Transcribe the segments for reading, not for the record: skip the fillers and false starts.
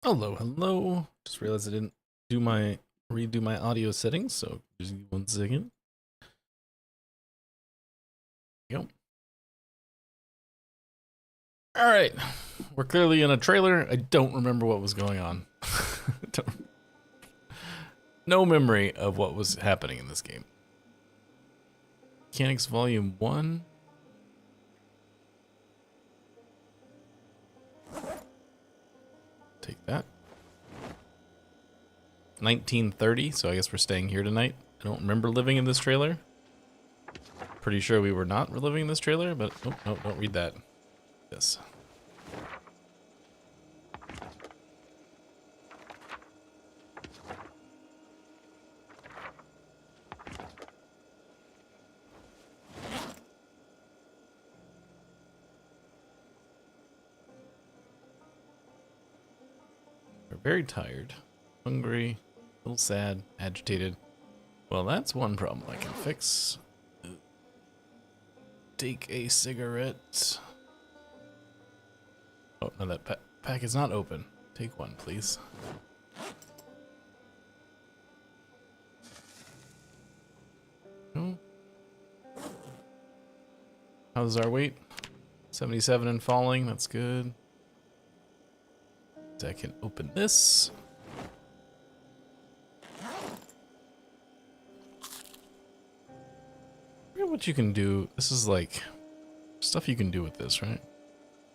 Hello, hello. Just realized I didn't redo my audio settings, so just give me 1 second. Go. All right, we're clearly in a trailer. I don't remember what was going on. No memory of what was happening in this game. Mechanics Volume 1. Take that. 1930, so I guess we're staying here tonight. I don't remember living in this trailer. Pretty sure we were not living in this trailer, but oh, no, don't read that. Yes. We're very tired, hungry, a little sad, agitated. Well, that's one problem I can fix. Take a cigarette. Oh, no, that pack is not open. Take one, please. Oh. How's our weight? 77 and falling, that's good. I can open this. Look at what you can do. This is like stuff you can do with this, right?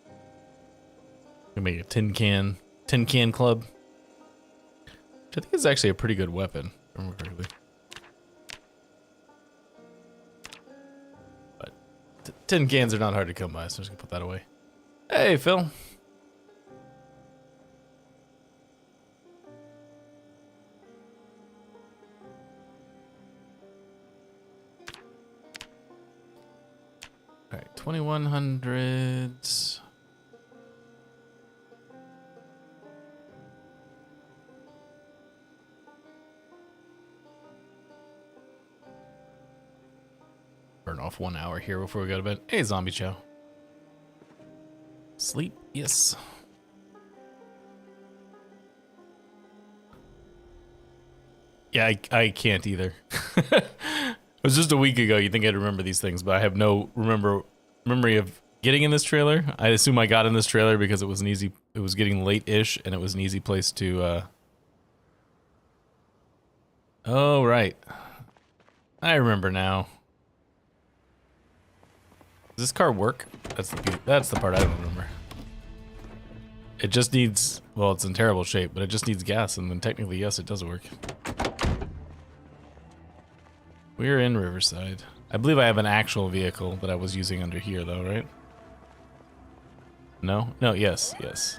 You can make a tin can club. Which I think is actually a pretty good weapon, if I remember correctly. But tin cans are not hard to come by, so I'm just gonna put that away. Hey, Phil. All right, 2100. Burn off 1 hour here before we go to bed. Hey, Zombie Chow. Sleep? Yes. Yeah, I can't either. It was just a week ago. You'd think I'd remember these things, but I have no memory of getting in this trailer. I assume I got in this trailer because it was getting late-ish, and it was an easy place to, Oh, right. I remember now. Does this car work? That's the part I don't remember. It just needs, well, it's in terrible shape, but it just needs gas, and then technically, yes, it does work. We're in Riverside. I believe I have an actual vehicle that I was using under here, though, right? No? No, yes, yes.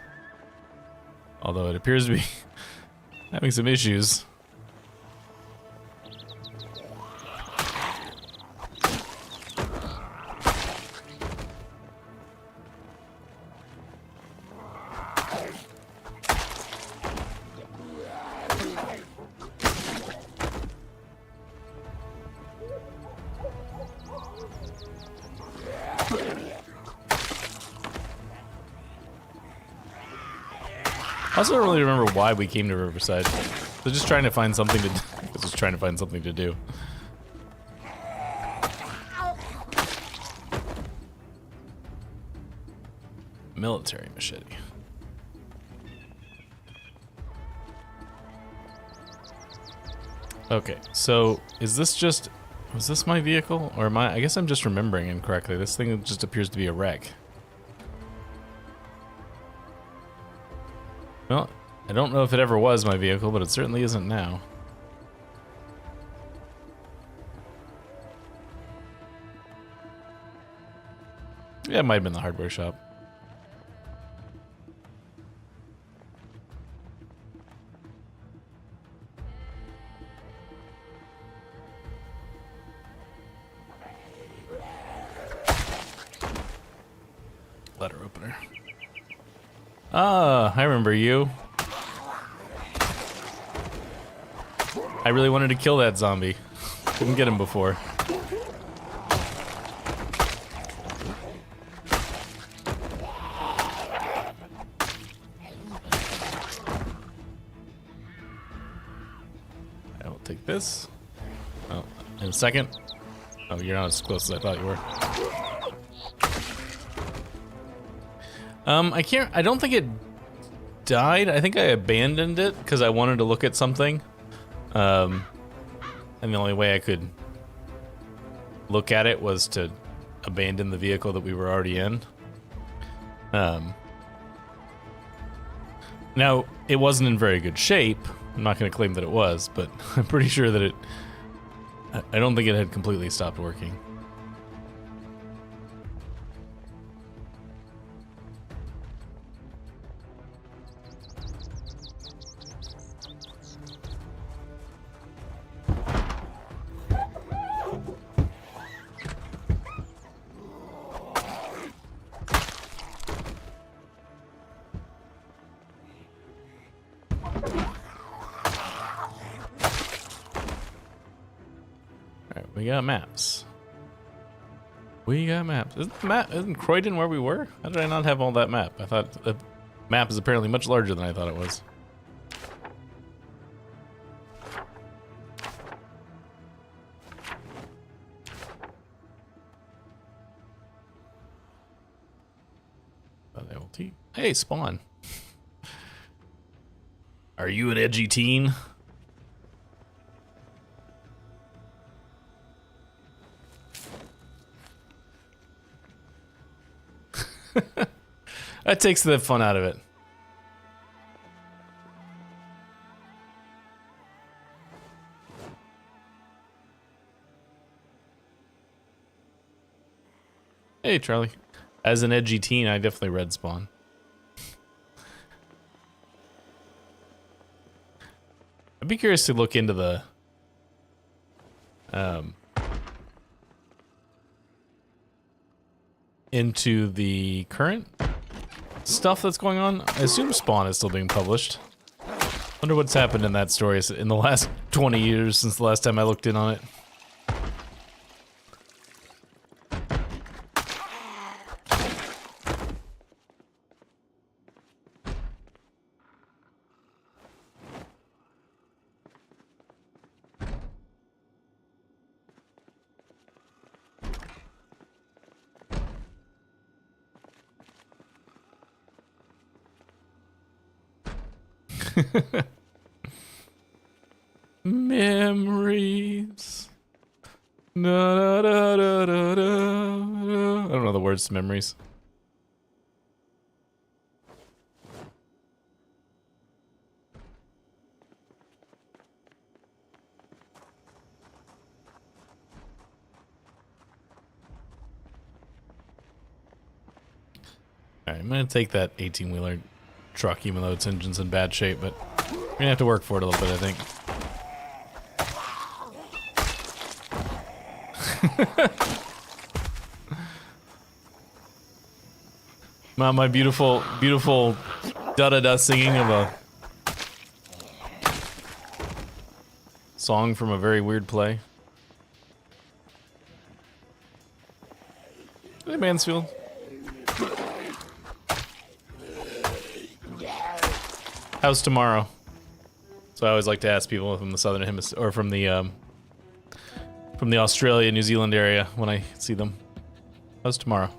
Although it appears to be having some issues. I also don't really remember why we came to Riverside. I was just trying to find something to do. Military machete. Okay, so was this my vehicle? Or I guess I'm just remembering incorrectly. This thing just appears to be a wreck. Well, I don't know if it ever was my vehicle, but it certainly isn't now. Yeah, it might have been the hardware shop. Letter opener. Ah, I remember you. I really wanted to kill that zombie. Couldn't get him before. this. Oh, in a second. Oh, you're not as close as I thought you were. I don't think it died. I think I abandoned it because I wanted to look at something. And the only way I could look at it was to abandon the vehicle that we were already in. Now, it wasn't in very good shape. I'm not going to claim that it was, but I'm pretty sure that I don't think it had completely stopped working. We got maps. We got maps. Isn't Croydon where we were? How did I not have all that map? I thought the map is apparently much larger than I thought it was. Hey, Spawn. Are you an edgy teen? That takes the fun out of it. Hey, Charlie. As an edgy teen, I definitely read Spawn. I'd be curious to look into the current stuff that's going on. I assume Spawn is still being published. Wonder what's happened in that story in the last 20 years since the last time I looked in on it. Memories. Da, da, da, da, da, da. I don't know the words to memories. Alright, I'm gonna take that 18-wheeler truck, even though its engine's in bad shape, but we're gonna have to work for it a little bit, I think. My beautiful, beautiful da-da-da singing of a song from a very weird play. Hey, Mansfield. How's tomorrow? So I always like to ask people from the southern hemisphere, or from the Australia, New Zealand area when I see them. How's tomorrow?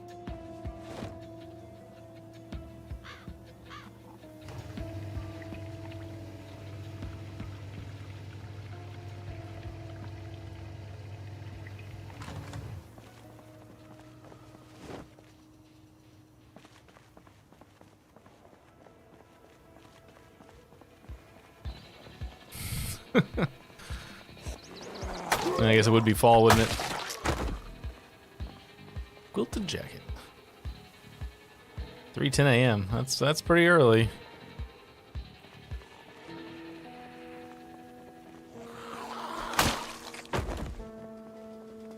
I guess it would be fall, wouldn't it? Quilted jacket. 3:10 a.m. That's pretty early.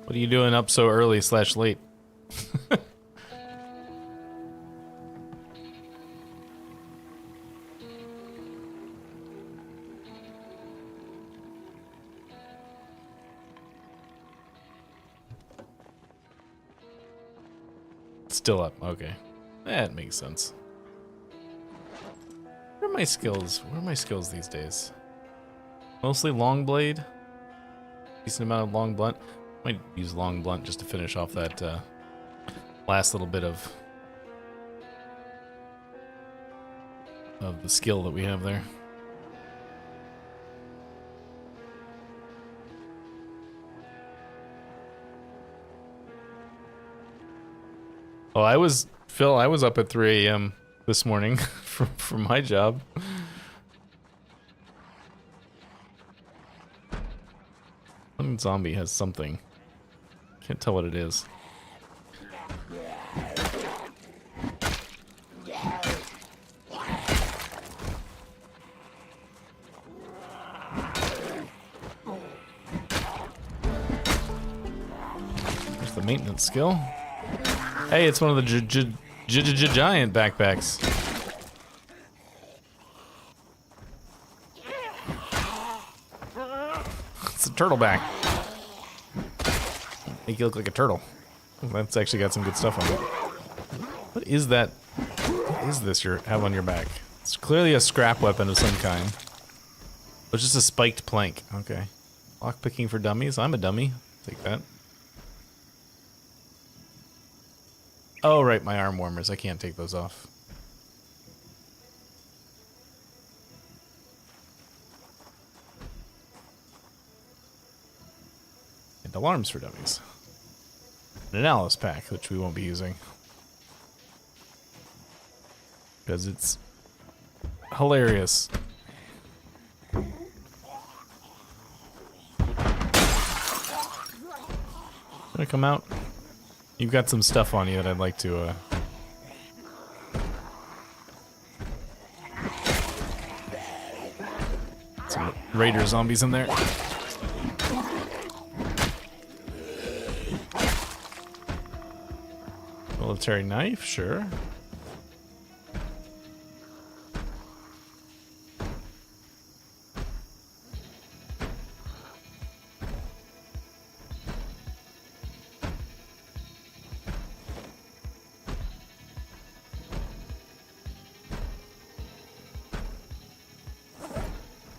What are you doing up so early / late? Still up, okay. That makes sense. Where are my skills? Where are my skills these days? Mostly long blade. decent amount of long blunt. Might use long blunt just to finish off that last little bit of the skill that we have there. Oh, Phil, I was up at 3 a.m. this morning from my job. One zombie has something. Can't tell what it is. There's the maintenance skill. Hey, it's one of the giant backpacks. It's a turtleback. Make you look like a turtle. That's actually got some good stuff on it. What is that? What is this you have on your back? It's clearly a scrap weapon of some kind. It's just a spiked plank. Okay. Lockpicking for dummies. I'm a dummy. Take that. Oh, right, my arm warmers. I can't take those off. And alarms for dummies. An Alice pack, which we won't be using. Because it's hilarious. Gonna come out? You've got some stuff on you that I'd like to, some raider zombies in there. Military knife, sure.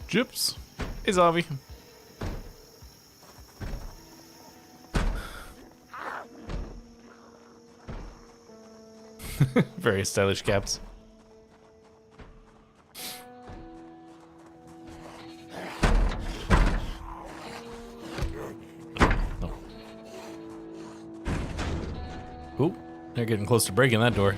Jips. Hey, zombie. Very stylish caps. Oh. Ooh, they're getting close to breaking that door.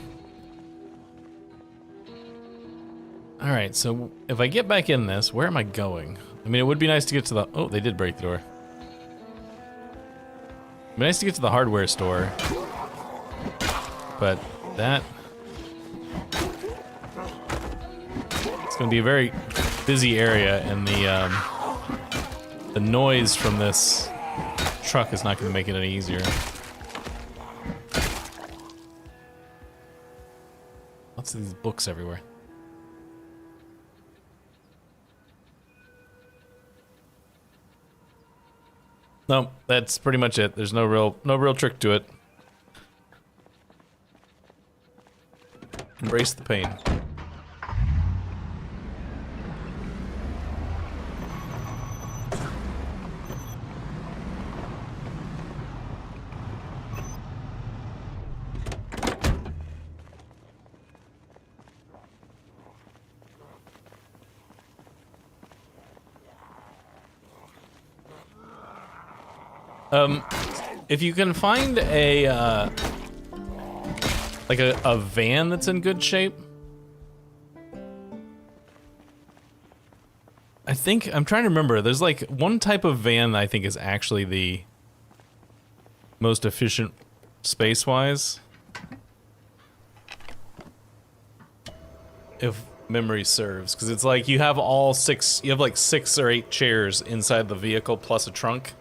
Alright, so if I get back in this, where am I going? I mean, it would be nice to get to the... Oh, they did break the door. It'd be nice to get to the hardware store. But that... It's going to be a very busy area, and the noise from this truck is not going to make it any easier. Lots of these books everywhere. No, that's pretty much it. There's no real trick to it. Embrace the pain. If you can find a, like a van that's in good shape. I think, I'm trying to remember, there's like one type of van that I think is actually the most efficient space-wise. If memory serves, because it's like you have you have like 6 or 8 chairs inside the vehicle plus a trunk.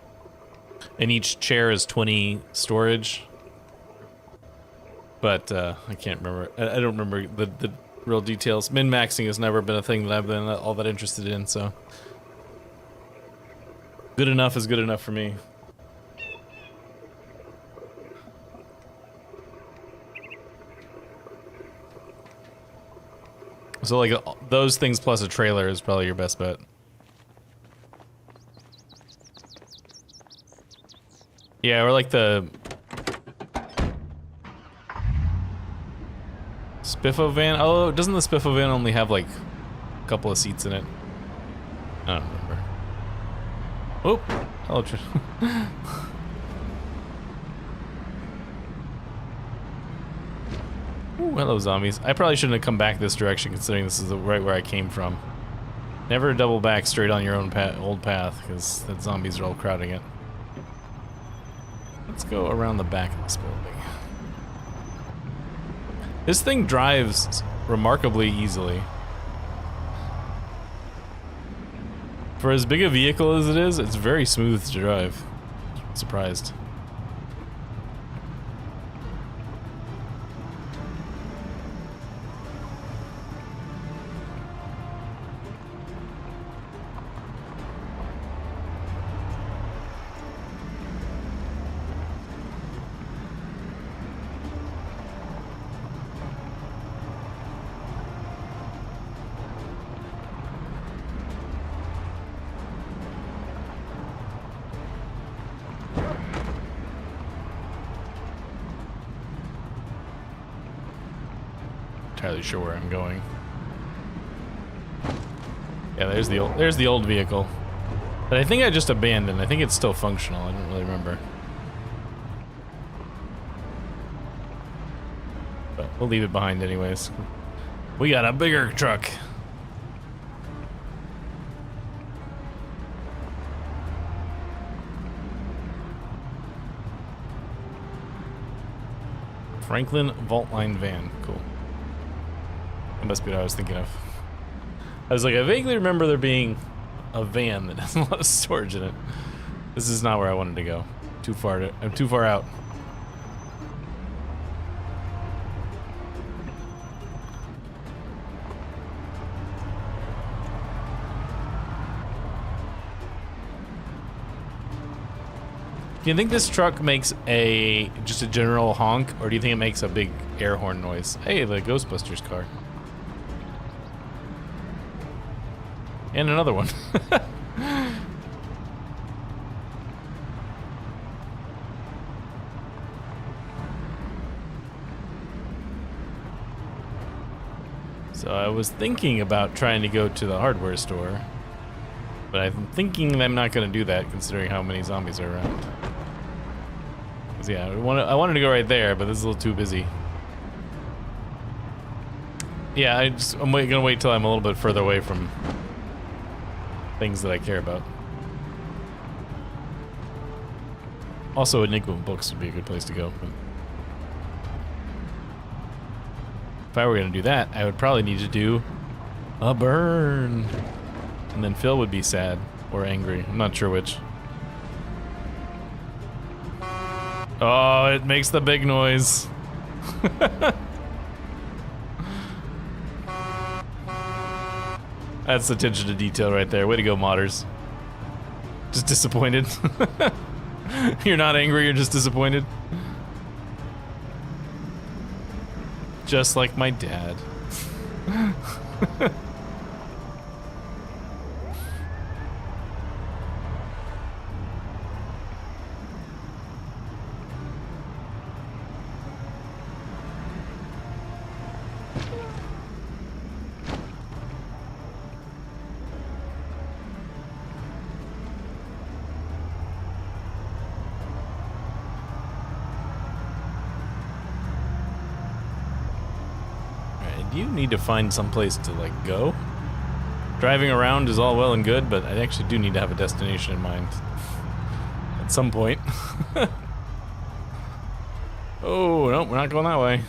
And each chair is 20 storage. But, I can't remember. I don't remember the real details. Min-maxing has never been a thing that I've been all that interested in, so. Good enough is good enough for me. So, like, those things plus a trailer is probably your best bet. Yeah, or like the Spiffo van. Oh, doesn't the Spiffo van only have like a couple of seats in it? I don't remember. Oh, hello. Ooh, hello, zombies. I probably shouldn't have come back this direction, considering this is right where I came from. Never double back straight on your own old path, because the zombies are all crowding it. Let's go around the back of this building. This thing drives remarkably easily. For as big a vehicle as it is, it's very smooth to drive. I'm surprised. Entirely sure where I'm going. Yeah, there's the old vehicle. But I think I just abandoned. I think it's still functional. I don't really remember. But we'll leave it behind anyways. We got a bigger truck. Franklin Vault Line van. Cool. That must be what I was thinking of. I was like, I vaguely remember there being a van that has a lot of storage in it. This is not where I wanted to go. I'm too far out. Do you think this truck makes just a general honk, or do you think it makes a big air horn noise? Hey, the Ghostbusters car. And another one. So I was thinking about trying to go to the hardware store, but I'm thinking I'm not going to do that considering how many zombies are around. 'Cause yeah, I wanted to go right there, but this is a little too busy. Yeah, I'm gonna wait till I'm a little bit further away from things that I care about. Also, Enigma books would be a good place to go. But if I were gonna do that, I would probably need to do a burn. And then Phil would be sad or angry. I'm not sure which. Oh, it makes the big noise. That's attention to detail right there. Way to go, modders. Just disappointed. You're not angry, you're just disappointed. Just like my dad. You need to find some place to like go. Driving around is all well and good, but I actually do need to have a destination in mind at some point. Oh, no, we're not going that way.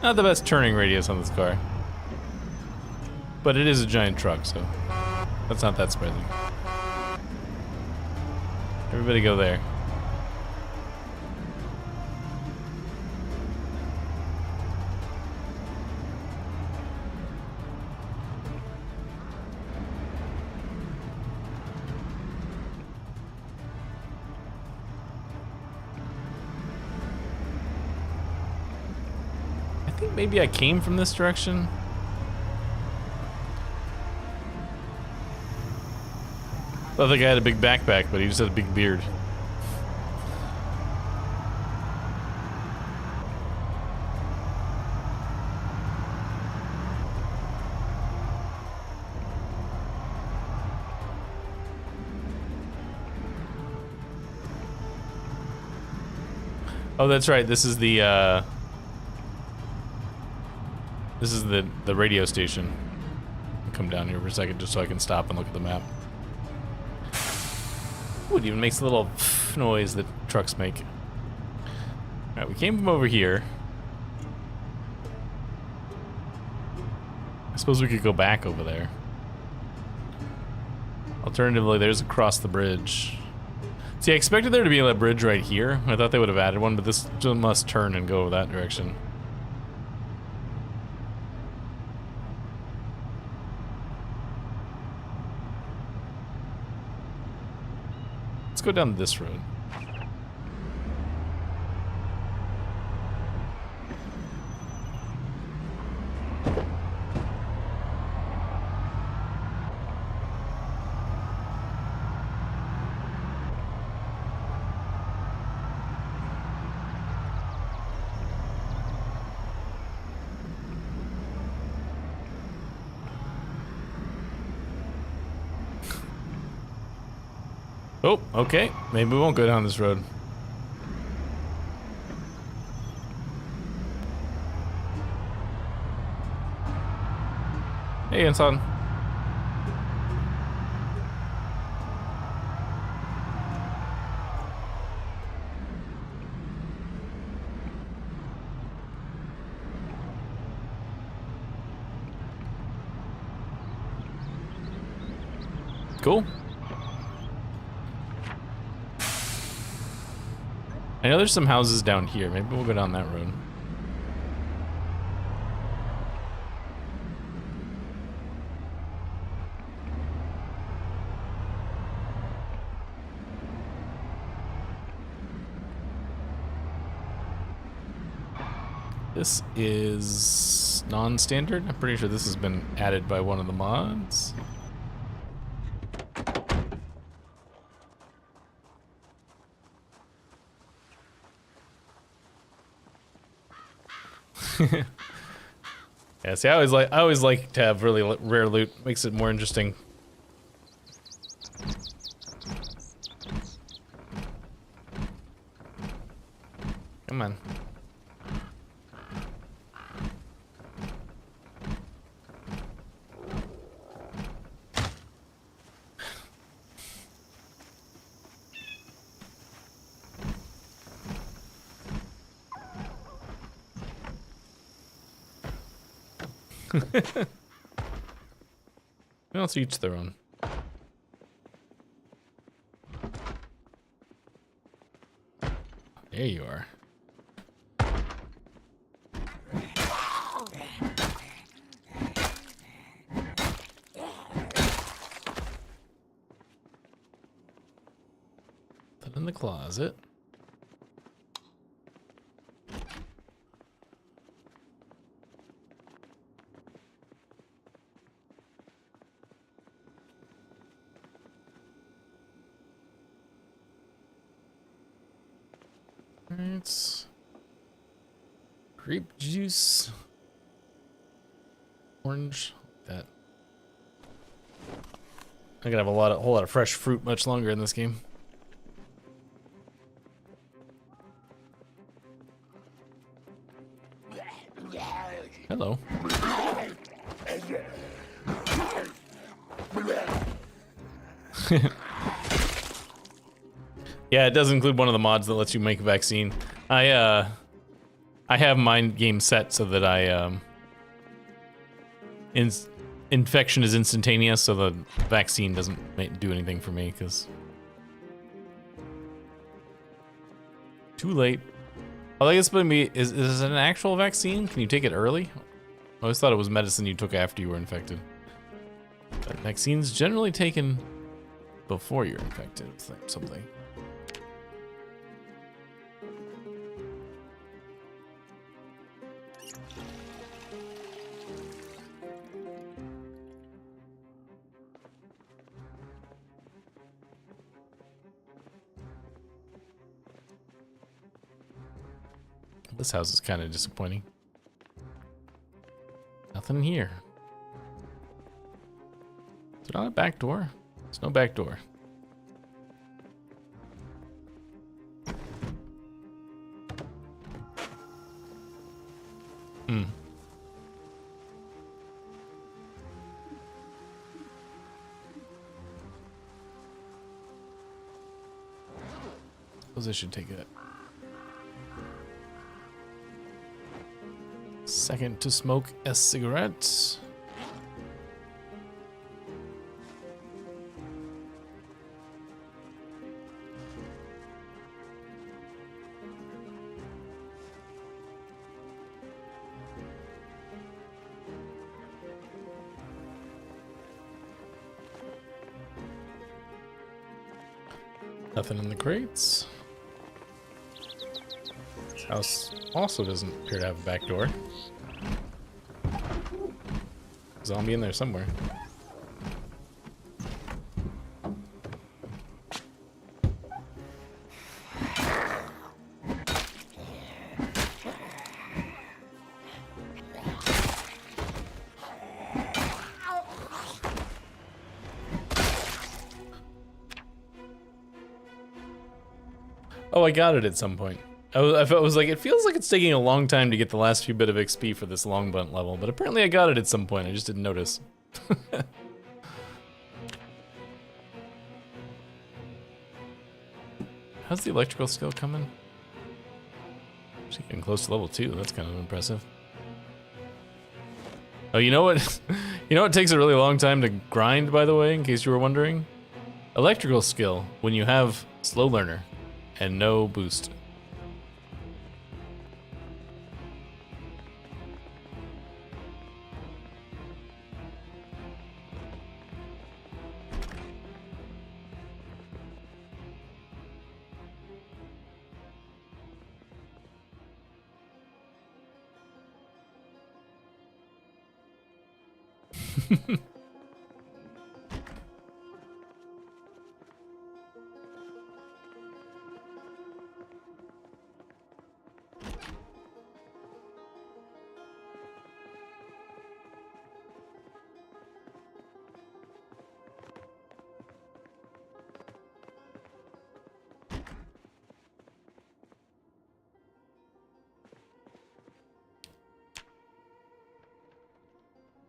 Not the best turning radius on this car. But it is a giant truck, so that's not that surprising. Everybody go there. I think maybe I came from this direction. thought the guy had a big backpack, but he just had a big beard. Oh, that's right. This is the radio station. I'll come down here for a second just so I can stop and look at the map. Ooh, it even makes a little noise that trucks make. Alright, we came from over here. I suppose we could go back over there. Alternatively, there's across the bridge. See, I expected there to be a bridge right here. I thought they would have added one, but this just must turn and go that direction. Let's go down this road. Oh, okay. Maybe we won't go down this road. Hey, Anton. Cool. I know there's some houses down here. Maybe we'll go down that road. This is non-standard. I'm pretty sure this has been added by one of the mods. Yeah, see, I always like to have really rare loot. Makes it more interesting. Come on. Well, to each their own. There you are. Put in the closet. It's grape juice, orange, that. I'm gonna have a whole lot of fresh fruit much longer in this game. Hello. Yeah, it does include one of the mods that lets you make a vaccine. I have my game set so that infection is instantaneous, so the vaccine doesn't do anything for me, because too late. Oh, I guess maybe is it an actual vaccine? Can you take it early? I always thought it was medicine you took after you were infected. But vaccines generally taken before you're infected, it's like something. This house is kind of disappointing. Nothing in here. Is there not a back door? There's no back door. Hmm. Suppose I should take a second to smoke a cigarette. Nothing in the crates. This house also doesn't appear to have a back door. Zombie in there somewhere. Oh, I got it at some point. I was like, it feels like it's taking a long time to get the last few bit of XP for this long bunt level, but apparently I got it at some point. I just didn't notice. How's the electrical skill coming? Actually getting close to level 2. That's kind of impressive. Oh, you know what? You know what takes a really long time to grind, by the way, in case you were wondering? Electrical skill when you have slow learner and no boost.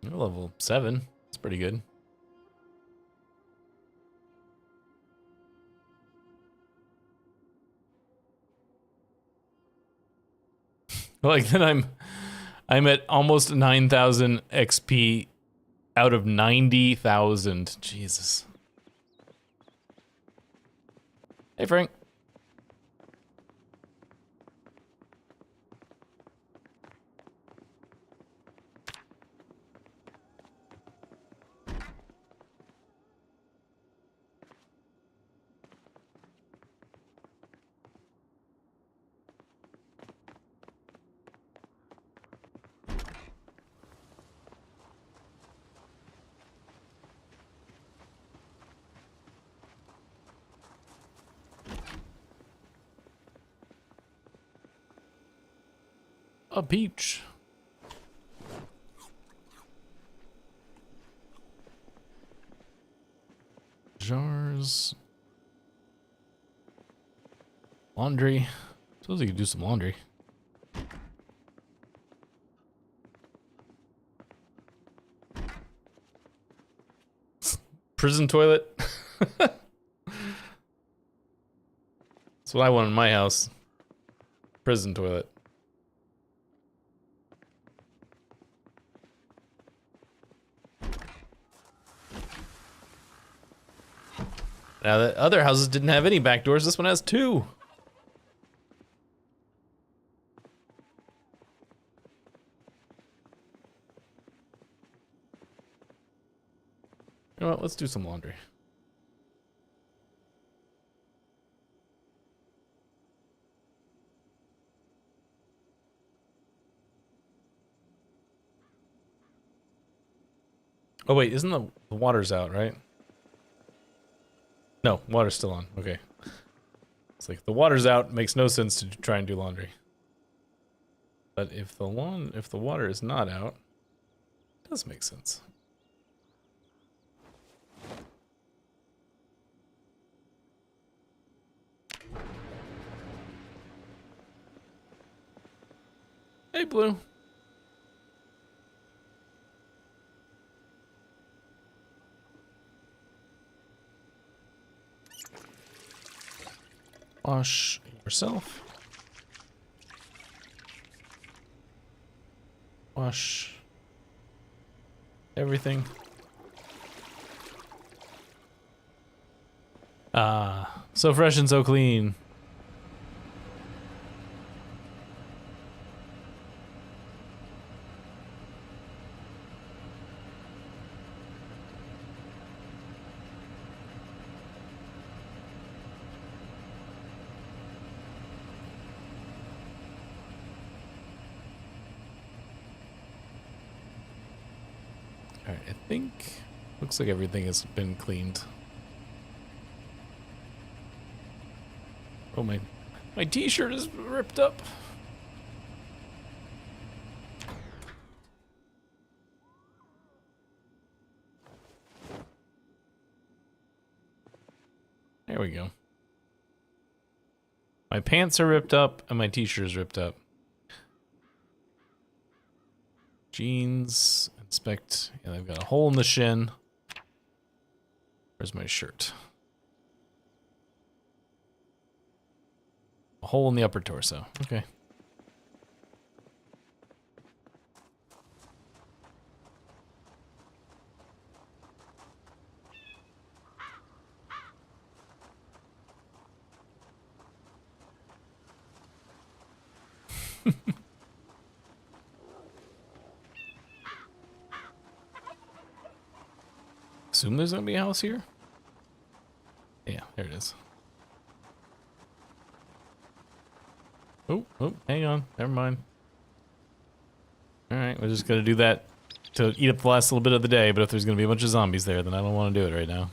You're level 7. That's pretty good. Like then I'm at almost 9,000 XP out of 90,000. Jesus. Hey Frank. A peach. Jars. Laundry. Suppose you could do some laundry. Prison toilet. That's what I want in my house. Prison toilet. Now, the other houses didn't have any back doors. This one has 2. You know what? Let's do some laundry. Oh, wait. Isn't the water's out, right? No, water's still on. Okay. It's like the water's out. Makes no sense to try and do laundry. But if the water is not out, it does make sense. Hey, Blue. Wash yourself. Wash everything. Ah, so fresh and so clean. All right, I think looks like everything has been cleaned. Oh, my t-shirt is ripped up. There we go. My pants are ripped up and my t-shirt is ripped up. Jeans, inspect. Yeah, they've got a hole in the shin. Where's my shirt? A hole in the upper torso. Okay. Assume there's gonna be a house here? Yeah, there it is. Oh, hang on. Never mind. Alright, we're just gonna do that to eat up the last little bit of the day, but if there's gonna be a bunch of zombies there, then I don't want to do it right now.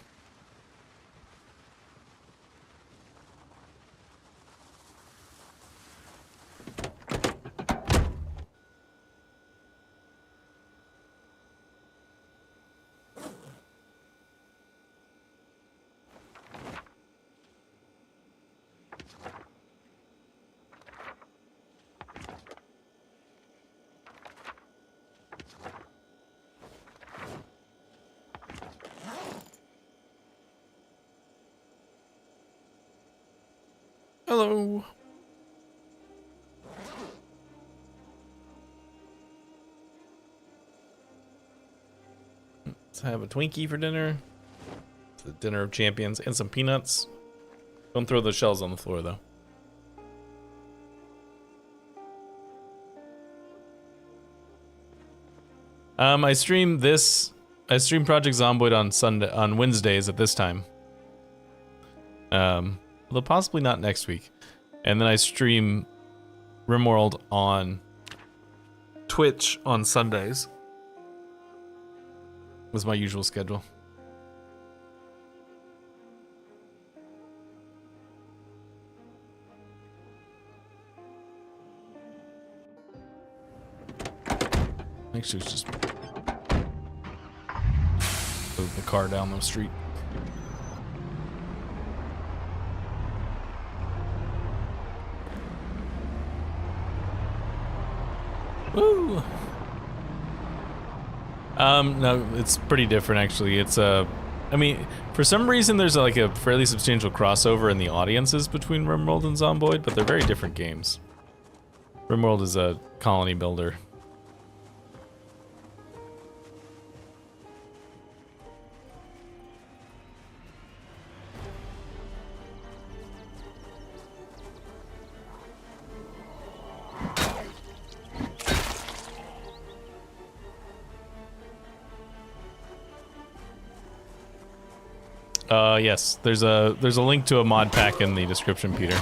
Hello. Let's have a Twinkie for dinner. It's a dinner of champions and some peanuts. Don't throw those shells on the floor though. I stream Project Zomboid on Wednesdays at this time. Although possibly not next week. And then I stream RimWorld on Twitch on Sundays. Was my usual schedule. Actually, it's just move the car down the street. Woo! No, it's pretty different actually. It's I mean, for some reason there's like a fairly substantial crossover in the audiences between RimWorld and Zomboid, but they're very different games. RimWorld is a colony builder. Yes, there's a link to a mod pack in the description, Peter.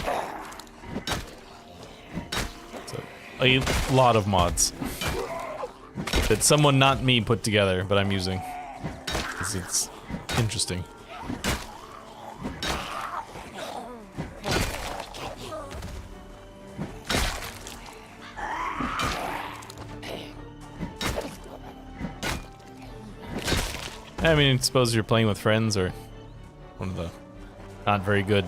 So, a lot of mods that someone not me put together, but I'm using because it's interesting. I mean, suppose you're playing with friends or one of the not very good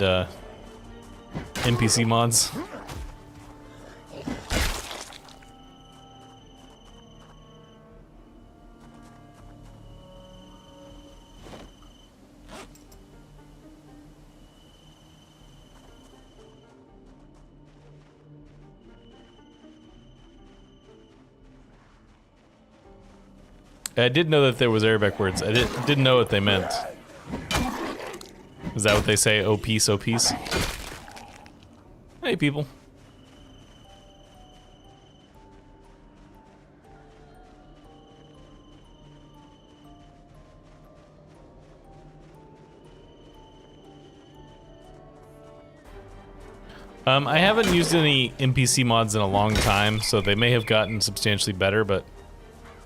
NPC mods. I did know that there was Arabic words. I didn't know what they meant. Is that what they say? Oh peace, oh peace. Hey people. I haven't used any NPC mods in a long time, so they may have gotten substantially better, but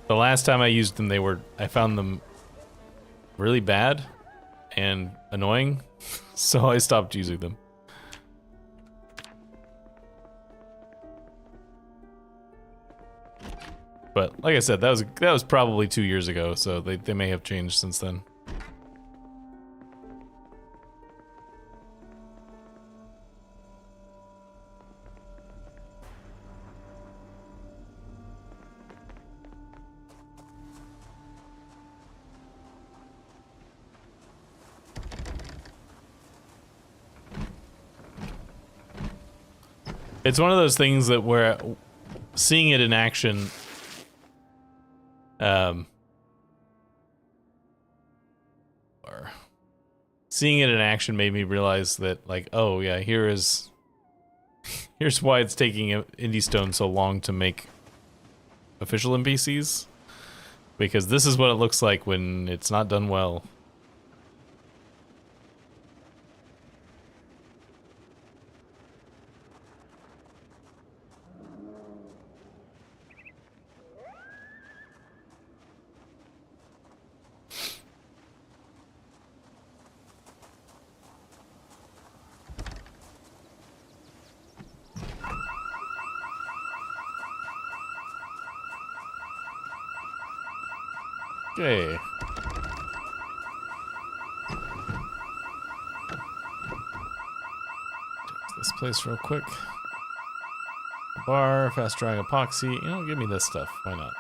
the last time I used them, I found them really bad and annoying, so I stopped using them. But like I said, that was probably 2 years ago, so they may have changed since then. It's one of those things that where seeing it in action, or seeing it in action made me realize that, like, oh yeah, here's why it's taking Indie Stone so long to make official NPCs, because this is what it looks like when it's not done well. Okay. This place real quick. Bar, fast drying epoxy. You know, give me this stuff. Why not?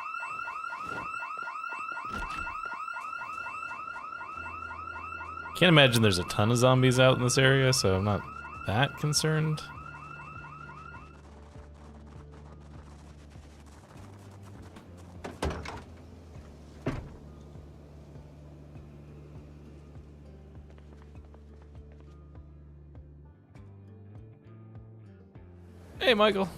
Can't imagine there's a ton of zombies out in this area, so I'm not that concerned. Hey, Michael.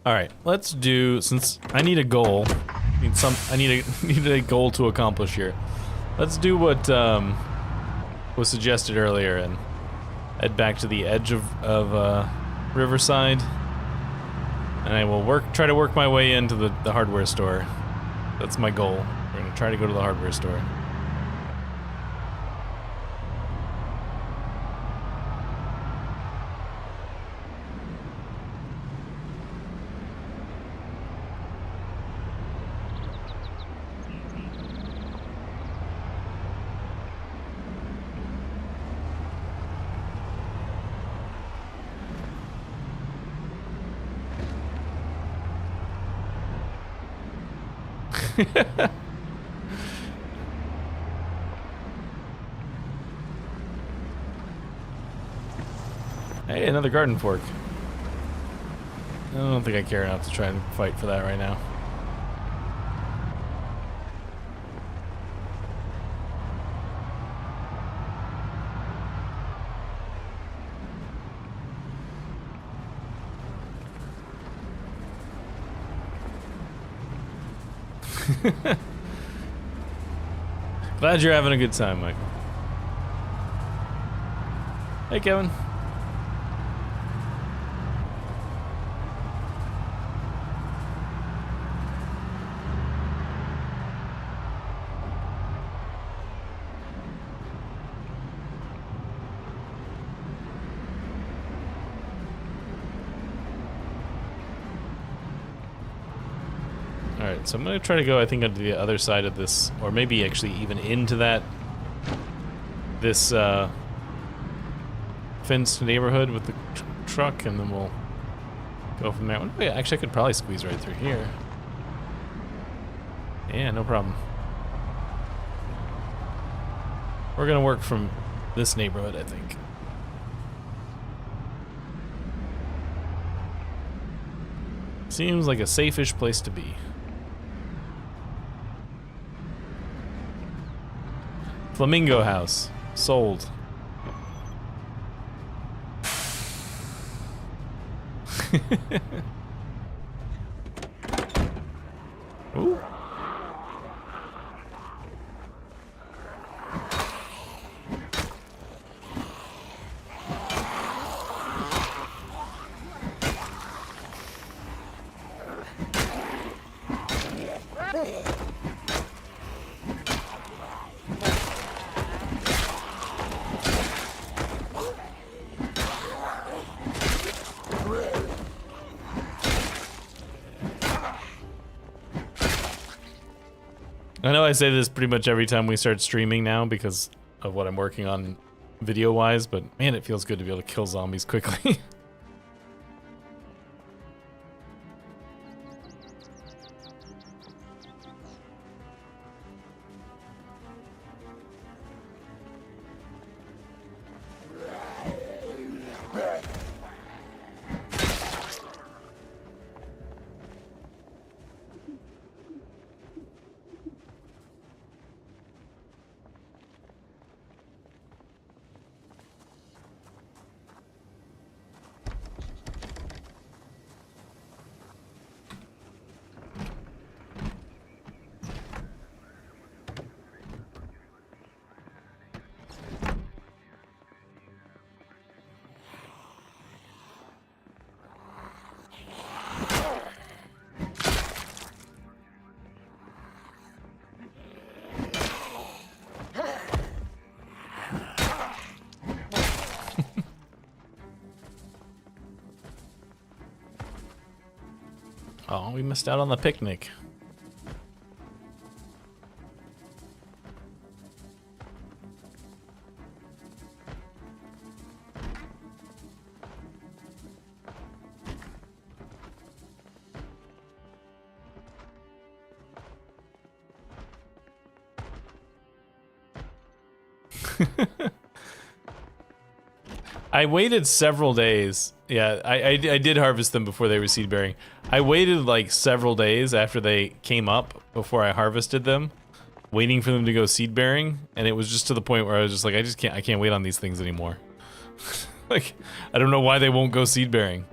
All right, let's do, since I need a goal, I need a goal to accomplish here. Let's do what was suggested earlier and head back to the edge of Riverside, and I will try to work my way into the hardware store. That's my goal. We're gonna try to go to the hardware store. Hey, another garden fork. I don't think I care enough to try and fight for that right now. Glad you're having a good time, Michael. Hey, Kevin. Alright, so I'm gonna try to go, I think, onto the other side of this, or maybe actually even into this fenced neighborhood with the truck, and then we'll go from there. Oh, yeah, actually, I could probably squeeze right through here. Yeah, no problem. We're gonna work from this neighborhood, I think. Seems like a safe-ish place to be. Flamingo house. Sold. Ooh. I know I say this pretty much every time we start streaming now because of what I'm working on video-wise, but man, it feels good to be able to kill zombies quickly. Oh, we missed out on the picnic. I waited several days. Yeah, I did harvest them before they were seed bearing. I waited like several days after they came up before I harvested them, waiting for them to go seed bearing, and it was just to the point where I was just like, I can't wait on these things anymore. Like, I don't know why they won't go seed bearing.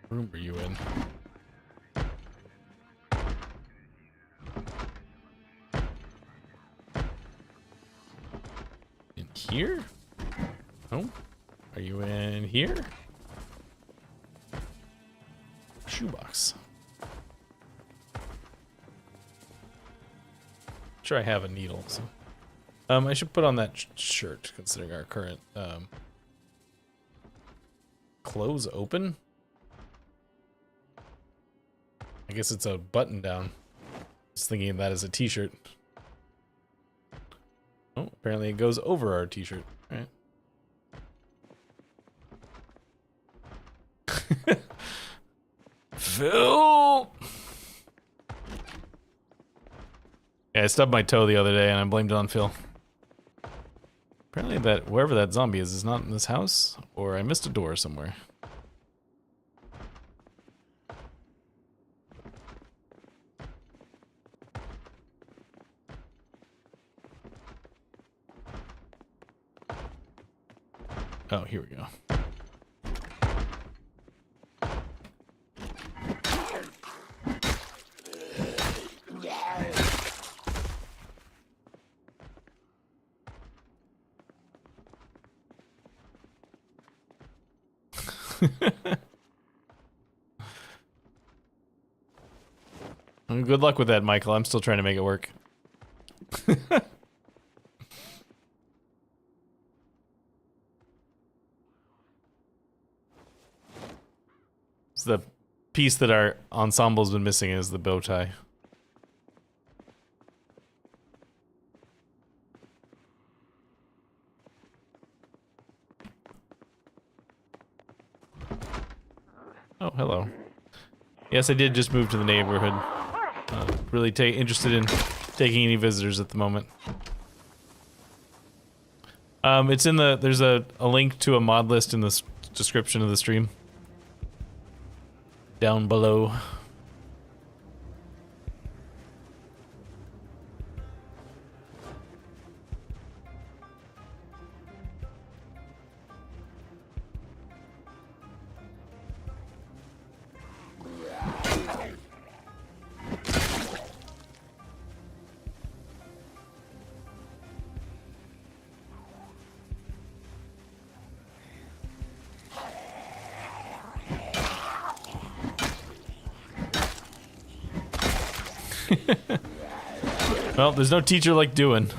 Room are you in? In here? Oh, are you in here? Shoebox. Sure, I have a needle. So, I should put on that shirt considering our current clothes open. I guess it's a button down. I was thinking of that as a t-shirt. Oh, apparently it goes over our t-shirt. All right. Phil! Yeah, I stubbed my toe the other day and I blamed it on Phil. Apparently that wherever that zombie is not in this house, or I missed a door somewhere. Oh, here we go. Good luck with that, Michael. I'm still trying to make it work. It's the piece that our ensemble's been missing is the bow tie. Oh, hello. Yes, I did just move to the neighborhood. Really interested in taking any visitors at the moment. It's in the, there's a link to a mod list in the description of the stream. Down below. Well, there's no teacher like doing.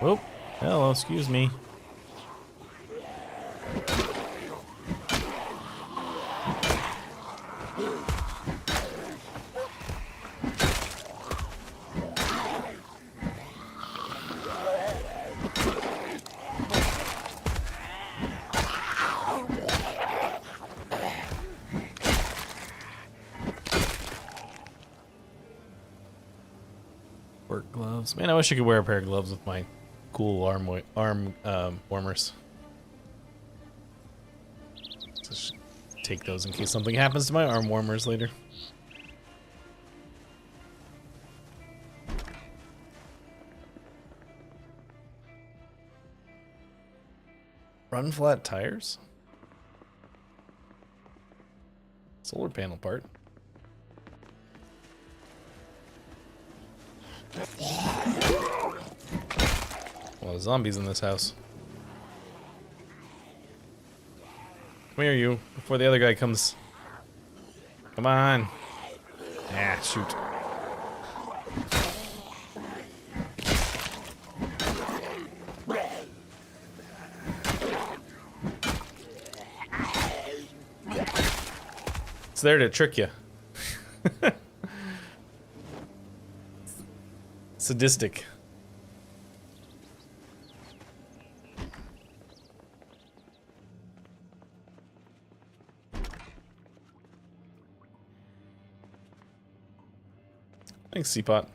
Oh, hello, excuse me. Work gloves. Man, I wish I could wear a pair of gloves with my cool arm warmers. Just take those in case something happens to my arm warmers later. Run flat tires? Solar panel part. A lot of zombies in this house. Come here, you, before the other guy comes. Come on. Ah, shoot. It's there to trick you. Sadistic. Thanks, Seapot.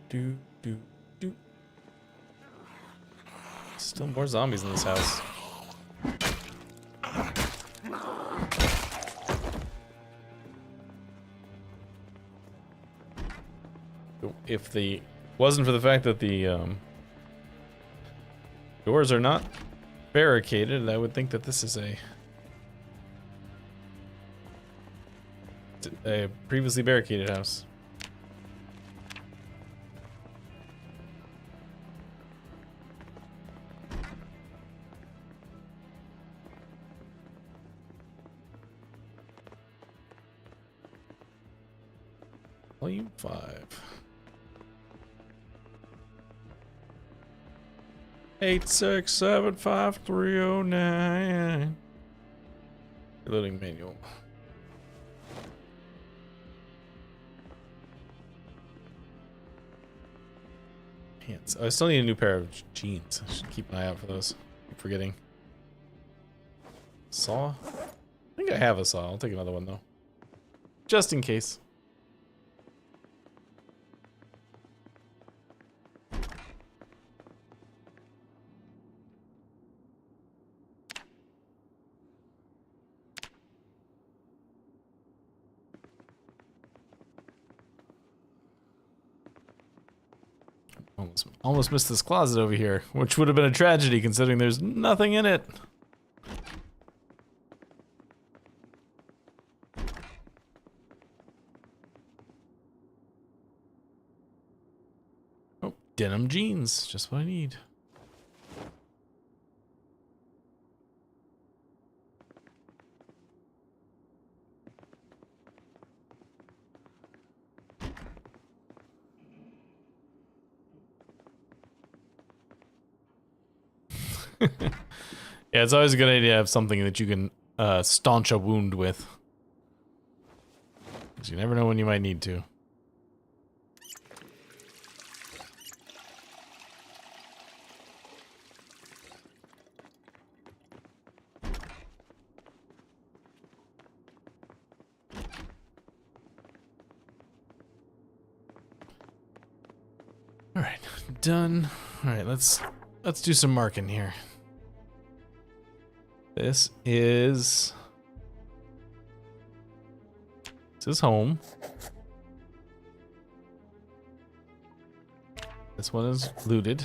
Do. Still more zombies in this house. If the wasn't for the fact that the doors are not barricaded, I would think that this is a previously barricaded house. Volume 5. 8675309. Reloading manual. Pants. I still need a new pair of jeans. I should keep an eye out for those. Keep forgetting. Saw? I think I have a saw. I'll take another one though. Just in case. Almost missed this closet over here, which would have been a tragedy considering there's nothing in it. Denim jeans, just what I need. Yeah, it's always a good idea to have something that you can staunch a wound with. Because you never know when you might need to. All right, done. All right, let's do some marking here. This is home. This one is looted.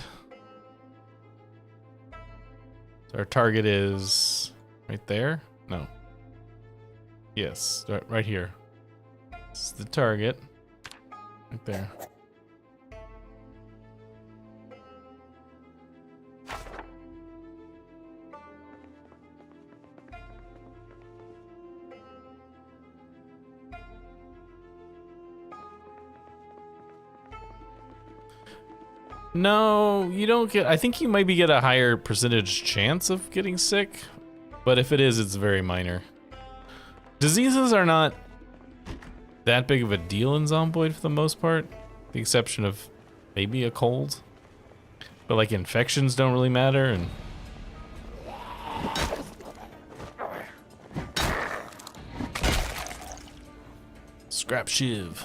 So our target is right there? No. Yes, right here. This is the target. Right there. No, you don't get... I think you maybe get a higher percentage chance of getting sick, but if it is, it's very minor. Diseases are not that big of a deal in Zomboid for the most part, with the exception of maybe a cold. But like infections don't really matter, and... Scrap shiv.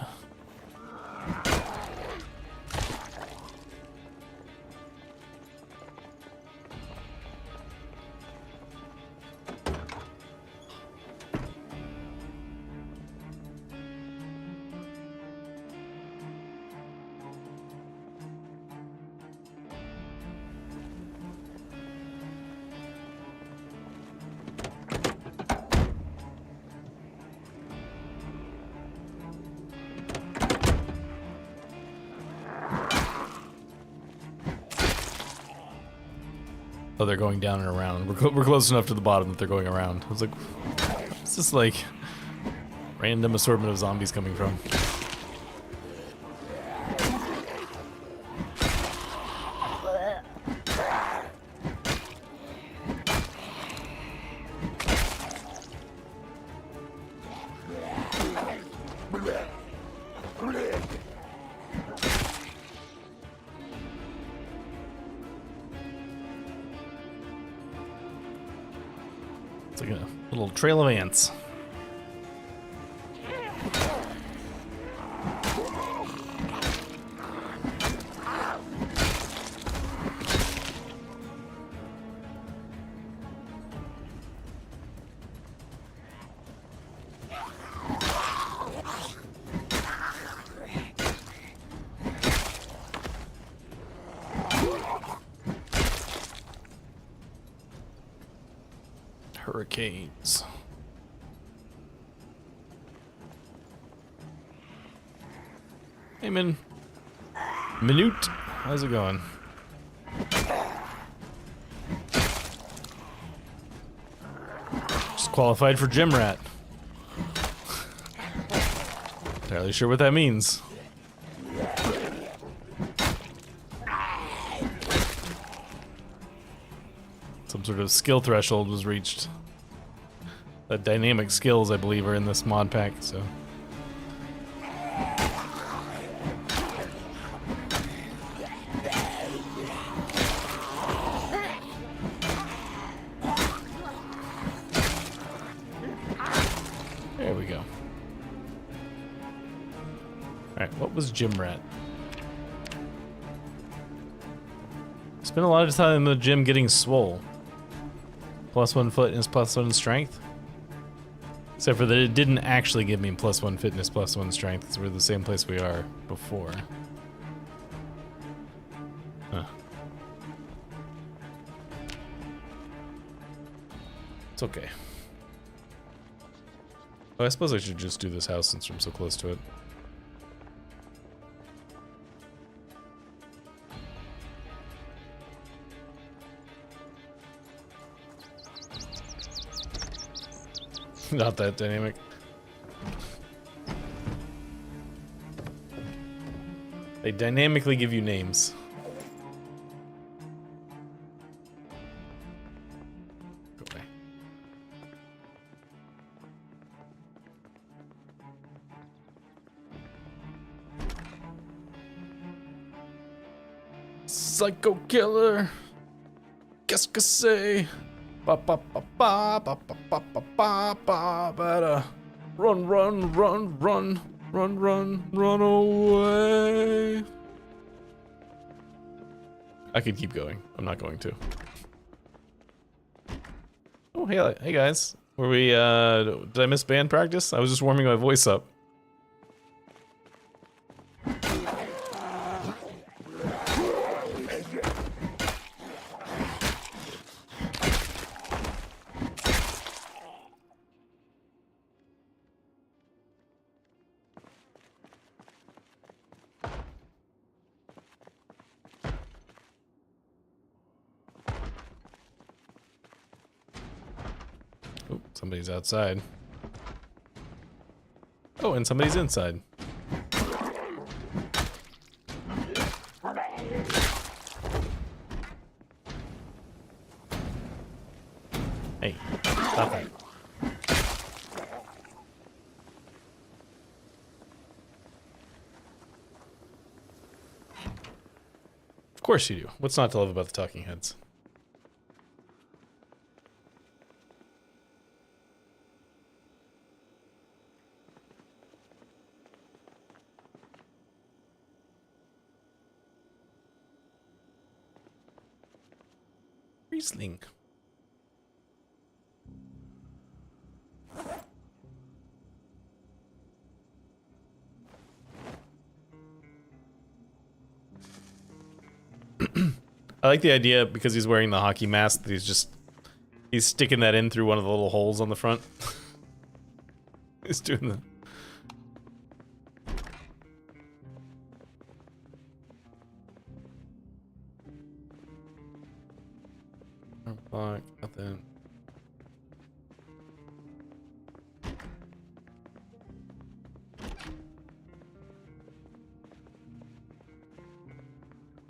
Oh, they're going down and around. We're close enough to the bottom that they're going around. I was like, what's this like random assortment of zombies coming from? It's like a little trail of ants. Hurricanes. Hey, Minute. How's it going? Just qualified for gym rat. Entirely sure what that means. Some sort of skill threshold was reached. The dynamic skills, I believe, are in this mod pack, so. There we go. Alright, what was Gym Rat? Spent a lot of time in the gym getting swole. +1 fitness, +1 strength. Except for that it didn't actually give me +1 fitness, +1 strength, because we're the same place we are before. Huh. It's okay. Oh, I suppose I should just do this house since I'm so close to it. Not that dynamic. They dynamically give you names. Go away. Psycho killer. Qu'est-ce que c'est? Ba ba ba ba ba ba ba ba ba ba ba. Run, run, run, run, run, run, run away. I could keep going. I'm not going to. Oh, hey guys. Were we, did I miss band practice? I was just warming my voice up. Oh, somebody's outside. Oh, and somebody's inside. Hey, stop that. Of course you do. What's not to love about the talking heads? Riesling. I like the idea because he's wearing the hockey mask that he's sticking that in through one of the little holes on the front. He's doing the block, nothing.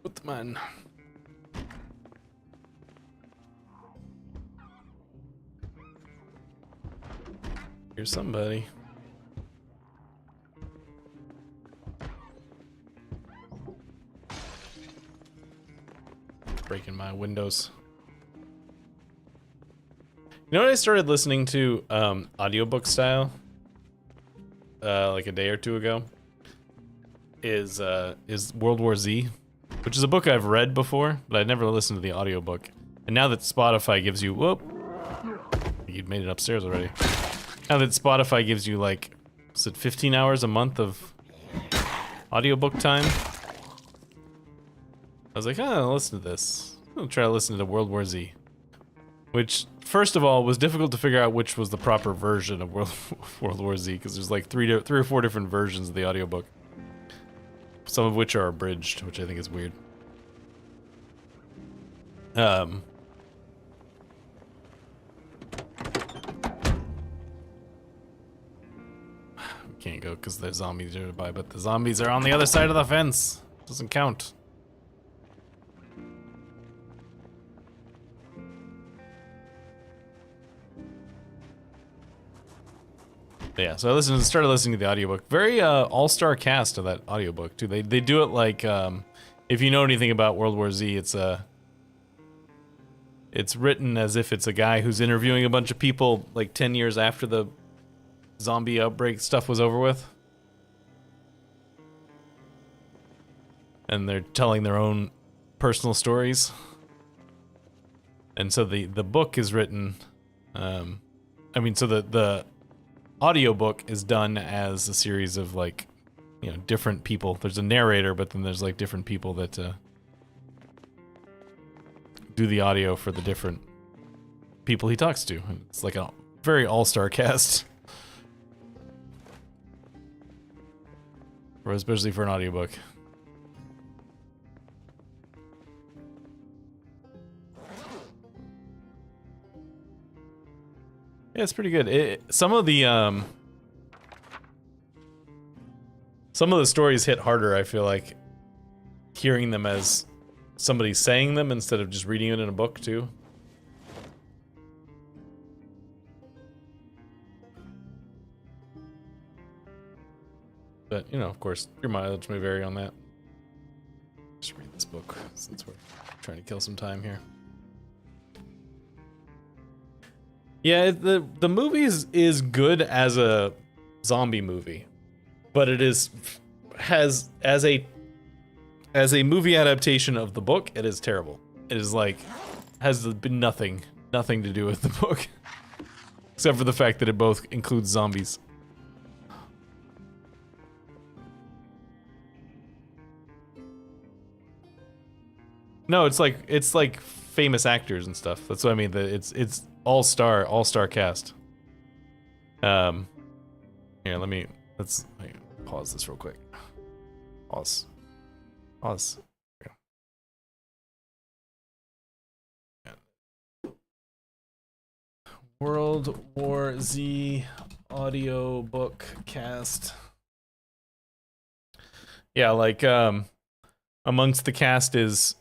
Put them on. Here's somebody. Breaking my windows. You know what I started listening to audiobook style like a day or two ago is World War Z, which is a book I've read before, but I'd never listened to the audiobook. And now that Spotify gives you you'd made it upstairs already. Now that Spotify gives you like, is it 15 hours a month of audiobook time? I was like, oh, I'll listen to this. I'll try to listen to World War Z. Which, first of all, was difficult to figure out which was the proper version of World War Z, because there's like three or four different versions of the audiobook. Some of which are abridged, which I think is weird. Can't go because there's zombies nearby, but the zombies are on the other side of the fence. Doesn't count. But yeah, so I started listening to the audiobook. Very all-star cast of that audiobook too. They do it like if you know anything about World War Z, it's written as if it's a guy who's interviewing a bunch of people like 10 years after the zombie outbreak stuff was over with. And they're telling their own personal stories. And so the book is written so the audiobook is done as a series of like, you know, different people. There's a narrator, but then there's like different people that do the audio for the different people he talks to. And it's like a very all-star cast. Or especially for an audiobook. Yeah, Yeah, it's pretty good. Some of the stories hit harder, I feel like, hearing them as somebody saying them instead of just reading it in a book, too. But, you know, of course, your mileage may vary on that. Just read this book, since we're trying to kill some time here. Yeah, the movie is good as a zombie movie, but it has as a movie adaptation of the book, it is terrible. It is like has been nothing to do with the book, except for the fact that it both includes zombies. No, it's like famous actors and stuff. That's what I mean. It's all-star cast. Here, let's pause this real quick. Pause. Here we go. World War Z audio book cast. Yeah, like amongst the cast is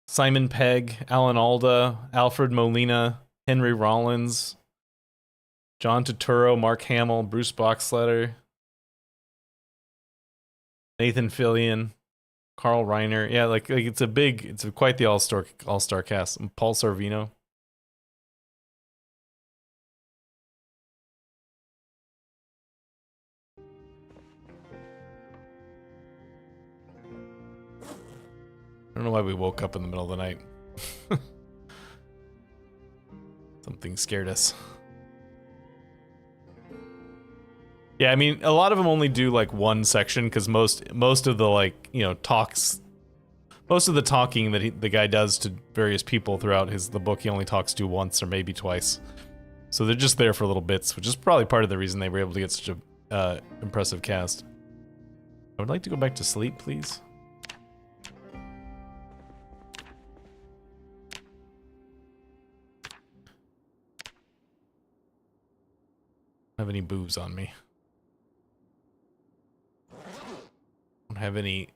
Simon Pegg, Alan Alda, Alfred Molina, Henry Rollins, John Turturro, Mark Hamill, Bruce Boxletter, Nathan Fillion, Carl Reiner. Yeah, like it's quite the all-star cast. And Paul Sorvino. I don't know why we woke up in the middle of the night. Something scared us. Yeah, I mean, a lot of them only do like one section because most of the like, you know, most of the talking that the guy does to various people throughout the book, he only talks to once or maybe twice. So they're just there for little bits, which is probably part of the reason they were able to get such a impressive cast. I would like to go back to sleep, please. Don't have any booze on me. Don't have any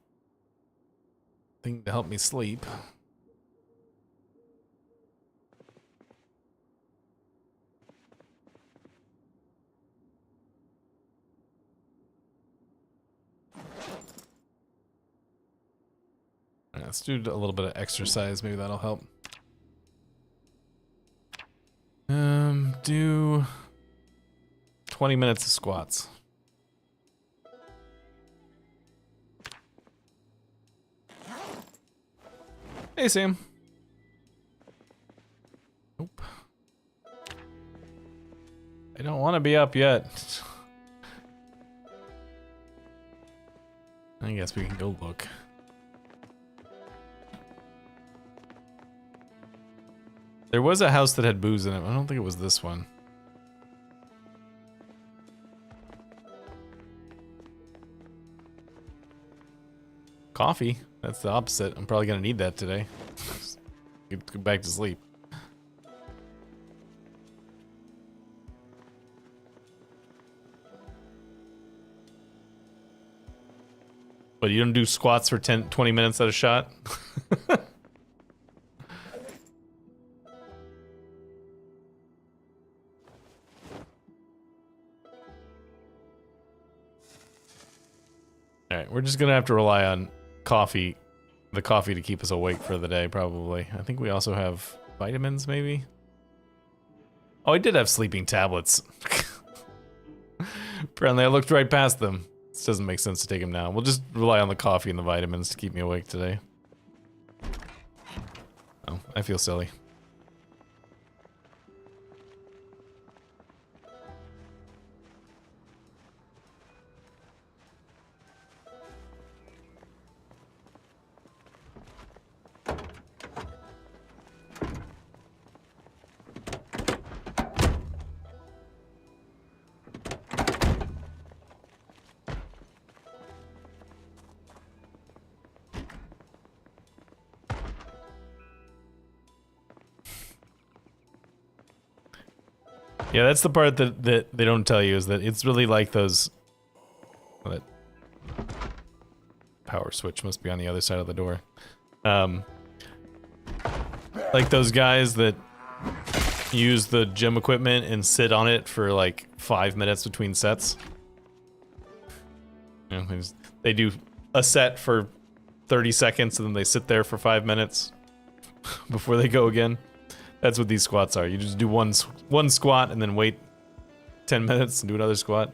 thing to help me sleep. Let's do a little bit of exercise, maybe that'll help. Do 20 minutes of squats. Hey, Sam. Nope. I don't want to be up yet. I guess we can go look. There was a house that had booze in it. I don't think it was this one. Coffee? That's the opposite. I'm probably gonna need that today. Get back to sleep. But you don't do squats for 20 minutes at a shot? Alright, we're just gonna have to rely on coffee, the coffee to keep us awake for the day, probably. I think we also have vitamins, maybe? Oh, I did have sleeping tablets. Apparently I looked right past them. This doesn't make sense to take them now. We'll just rely on the coffee and the vitamins to keep me awake today. Oh, I feel silly. Yeah, that's the part that they don't tell you, is that it's really like those... Well, that power switch must be on the other side of the door. Like those guys that use the gym equipment and sit on it for like 5 minutes between sets. You know, they do a set for 30 seconds and then they sit there for 5 minutes before they go again. That's what these squats are. You just do one squat and then wait 10 minutes and do another squat.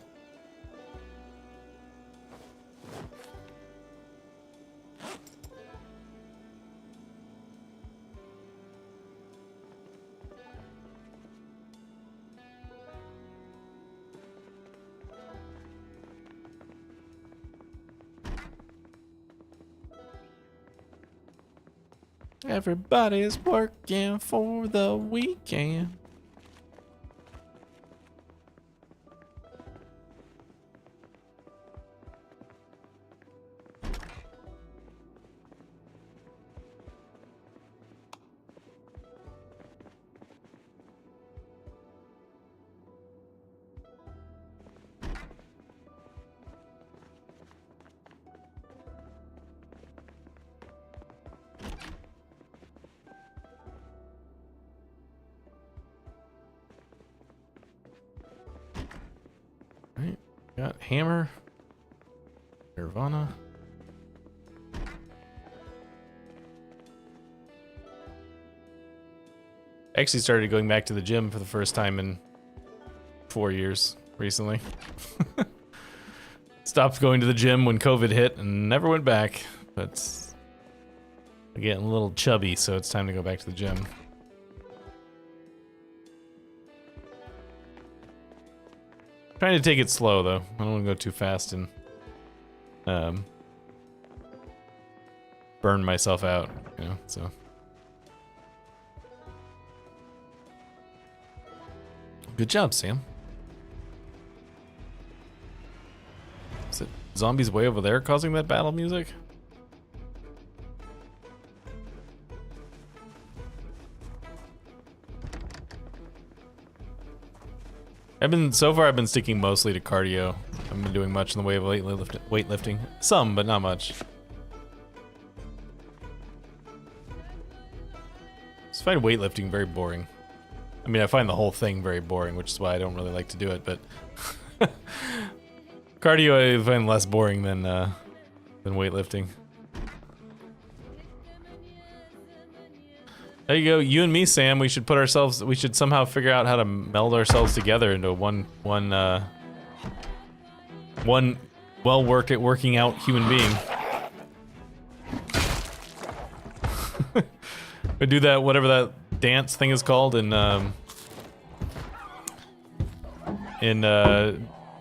Everybody's working for the weekend. Right, got hammer, Nirvana. I actually started going back to the gym for the first time in 4 years recently. Stopped going to the gym when COVID hit and never went back, but I'm getting a little chubby, so it's time to go back to the gym. Trying to take it slow though. I don't want to go too fast and burn myself out, you know, so. Good job, Sam. Is it zombies way over there causing that battle music? So far I've been sticking mostly to cardio. I haven't been doing much in the way of weightlifting. Some, but not much. I just find weightlifting very boring. I mean, I find the whole thing very boring, which is why I don't really like to do it, but cardio I find less boring than weightlifting. There you go, you and me, Sam. We should somehow figure out how to meld ourselves together into one working out human being. We do that, whatever that dance thing is called in Dragon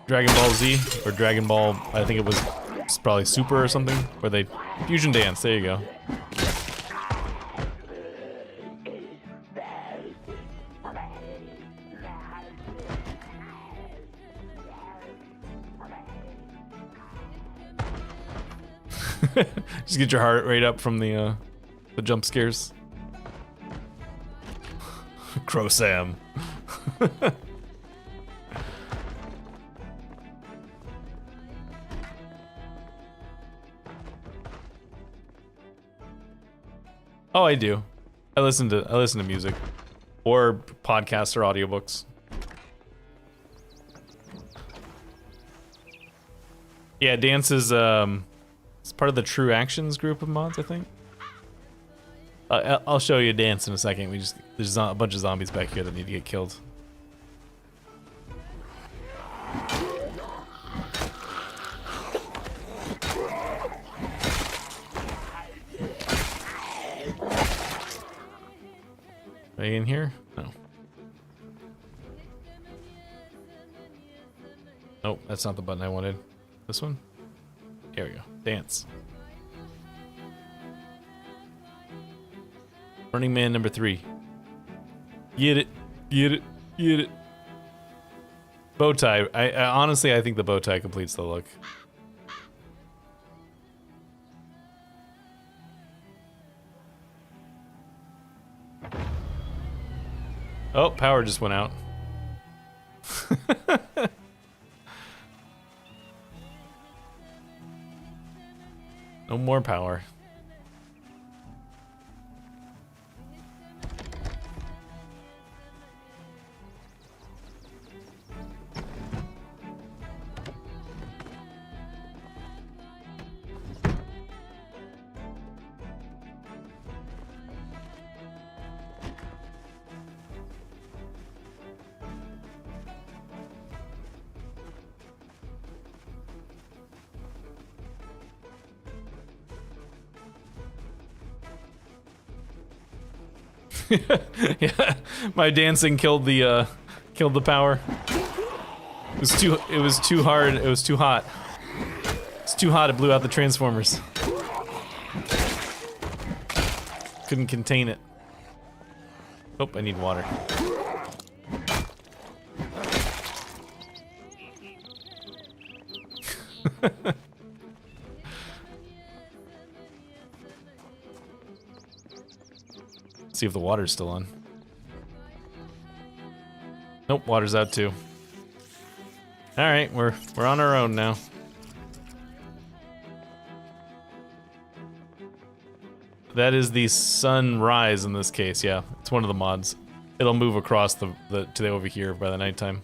Ball Z or Dragon Ball. I think it's probably Super or something, where they fusion dance. There you go. Just get your heart rate up from the jump scares. Crow Sam. Oh, I do. I listen to music or podcasts or audiobooks. Yeah, dance is it's part of the True Actions group of mods, I think. I'll show you a dance in a second. There's a bunch of zombies back here that need to get killed. Are you in here? No. Nope, that's not the button I wanted. This one? Here we go. Dance. Burning Man number 3. Get it. Get it. Get it. Bow tie. I honestly, I think the bow tie completes the look. Oh, power just went out. No more power. Yeah, my dancing killed the power. It was too hard. It was too hot. It's too hot. It blew out the transformers. Couldn't contain it. Oh, I need water. See if the water's still on. Nope, water's out too. All right, we're on our own now. That is the sunrise in this case. Yeah, it's one of the mods. It'll move across to the over here by the nighttime.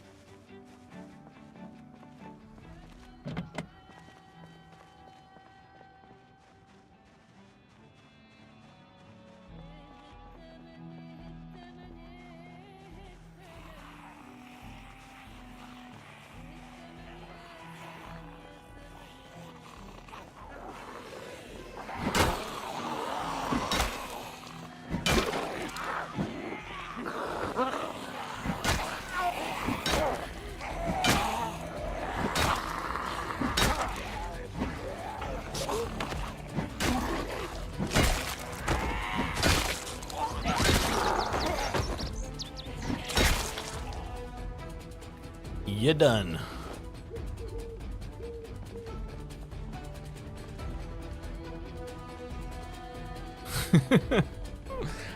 You done.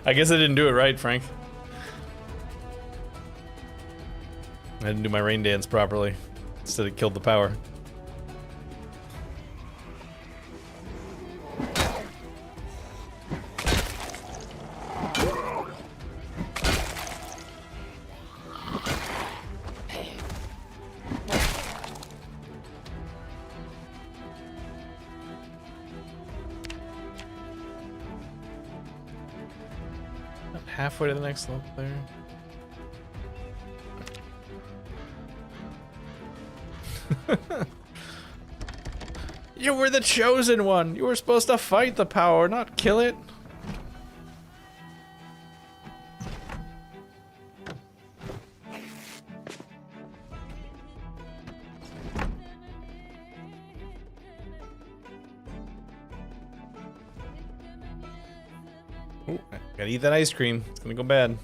I guess I didn't do it right, Frank. I didn't do my rain dance properly. Instead it killed the power. Halfway to the next level there. You were the chosen one. You were supposed to fight the power, not kill it. Ooh, gotta eat that ice cream. It's gonna go bad.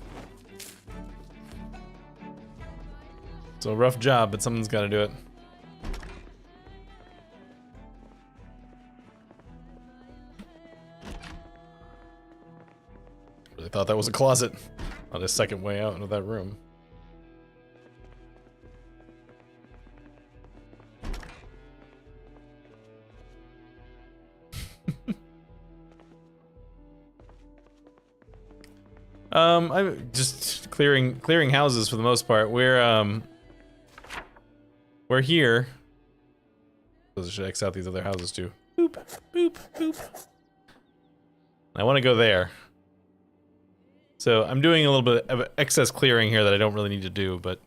It's a rough job, but someone's gotta do it. Really thought that was a closet on a second way out into that room. I'm just clearing houses for the most part. We're here. I should X out these other houses too. Boop, boop, boop. I want to go there. So I'm doing a little bit of excess clearing here that I don't really need to do, but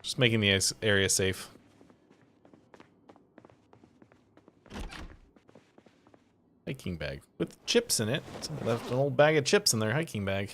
just making the area safe. Hiking bag with chips in it. Someone left an old bag of chips in their hiking bag.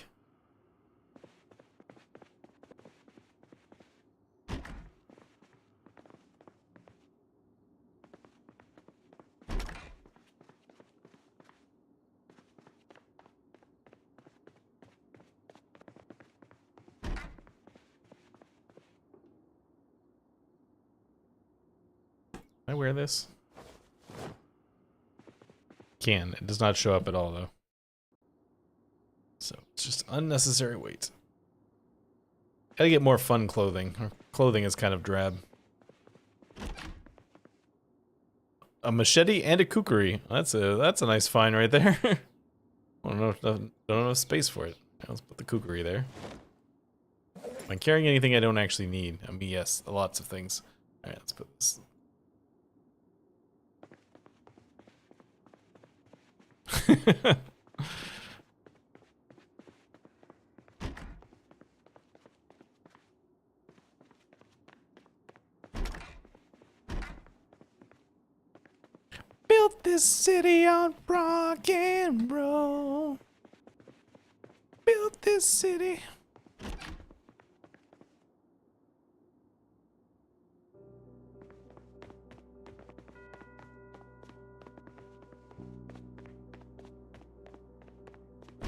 Can I wear this? Can. It does not show up at all, though. So, it's just unnecessary weight. Gotta get more fun clothing. Our clothing is kind of drab. A machete and a kukri. That's a nice find right there. Don't know if space for it. Let's put the kukri there. Am I carrying anything I don't actually need? I mean, yes, lots of things. All right, let's put this. Built this city on rock and roll. Built this city.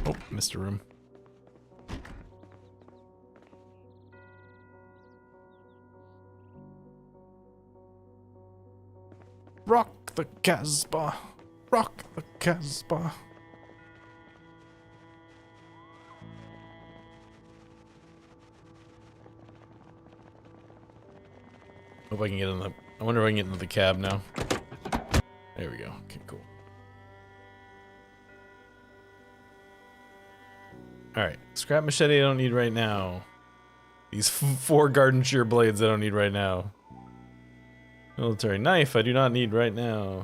Oh, missed a room. Rock the Casbah. Rock the Casbah. Hope I can get in the. I wonder if I can get into the cab now. There we go. Okay, cool. Alright, scrap machete I don't need right now. These 4 garden shear blades I don't need right now. Military knife I do not need right now.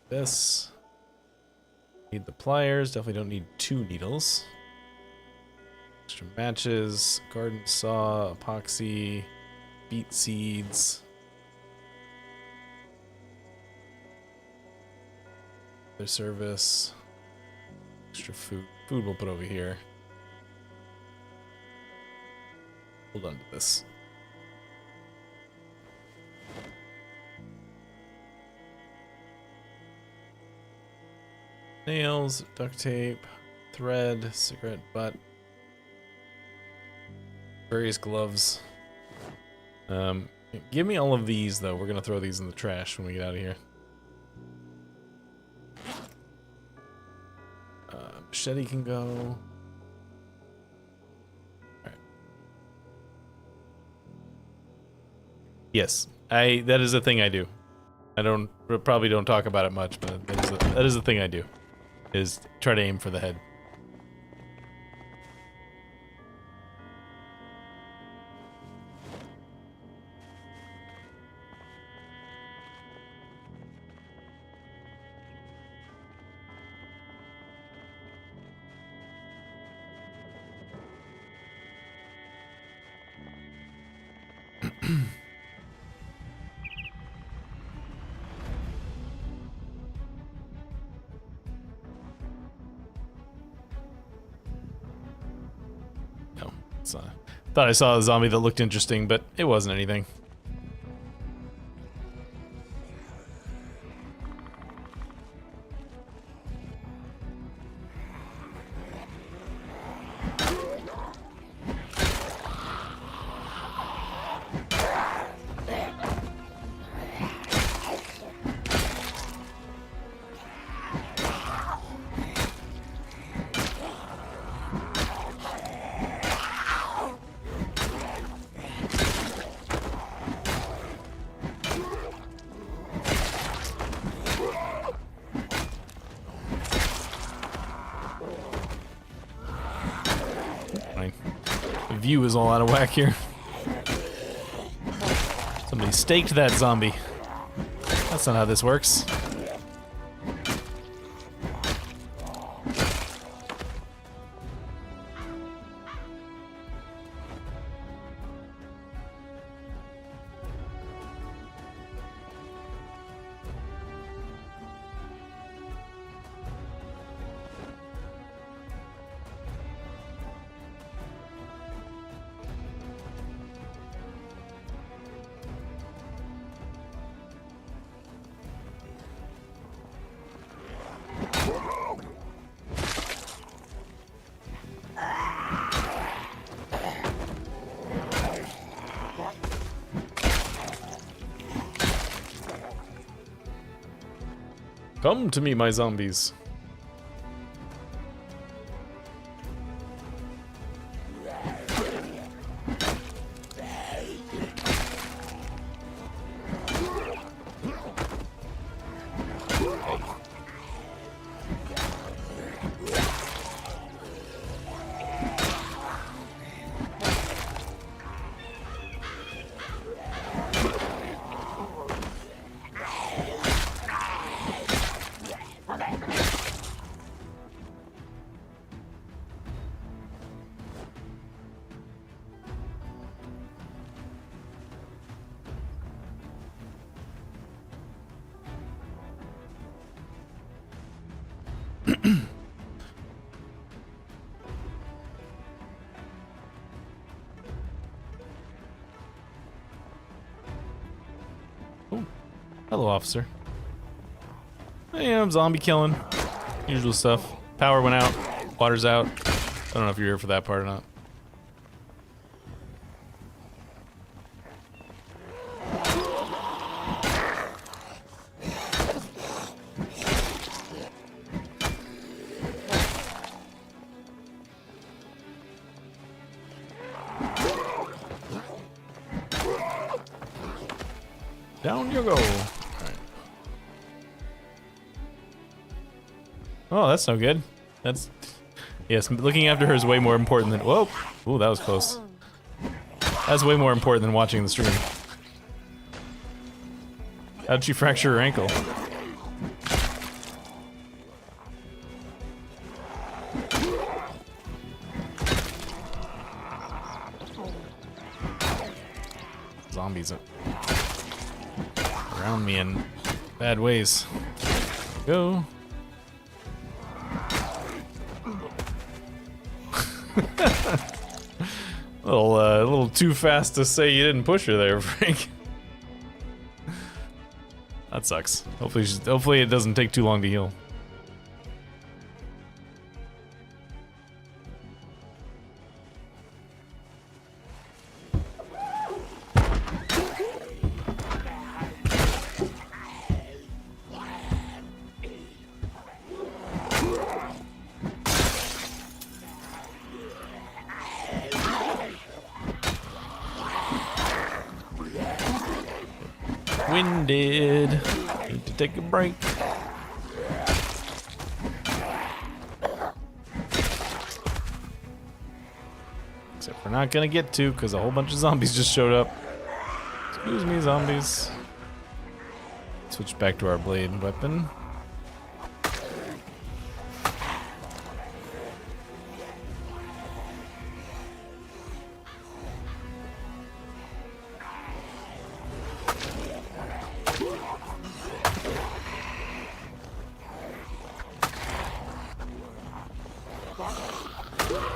This. Need the pliers, definitely don't need 2 needles. Extra matches, garden saw, epoxy, beet seeds. Their service. Extra food. Food we'll put over here. Hold on to this. Nails, duct tape, thread, cigarette butt, various gloves. Give me all of these though. We're gonna throw these in the trash when we get out of here. Machete can go. Alright. Yes, that is a thing I do. I probably don't talk about it much, but that is a thing I do. Is try to aim for the head. No, it's not. Thought I saw a zombie that looked interesting, but it wasn't anything. The view is all out of whack here. Somebody staked that zombie. That's not how this works. Come to me, my zombies. Oh, hello, officer. Hey, I'm zombie killing. Usual stuff. Power went out. Water's out. I don't know if you're here for that part or not. Down you go. Right. Oh, that's no good. That's... Yes, looking after her is way more important than... Whoa! Ooh, that was close. That's way more important than watching the stream. How'd she fracture her ankle? Zombies around me in bad ways. Go. A little too fast to say you didn't push her there, Frank. That sucks. Hopefully it doesn't take too long to heal. Winded. Need to take a break. Except we're not gonna get to because a whole bunch of zombies just showed up. Excuse me, zombies. Switch back to our blade weapon.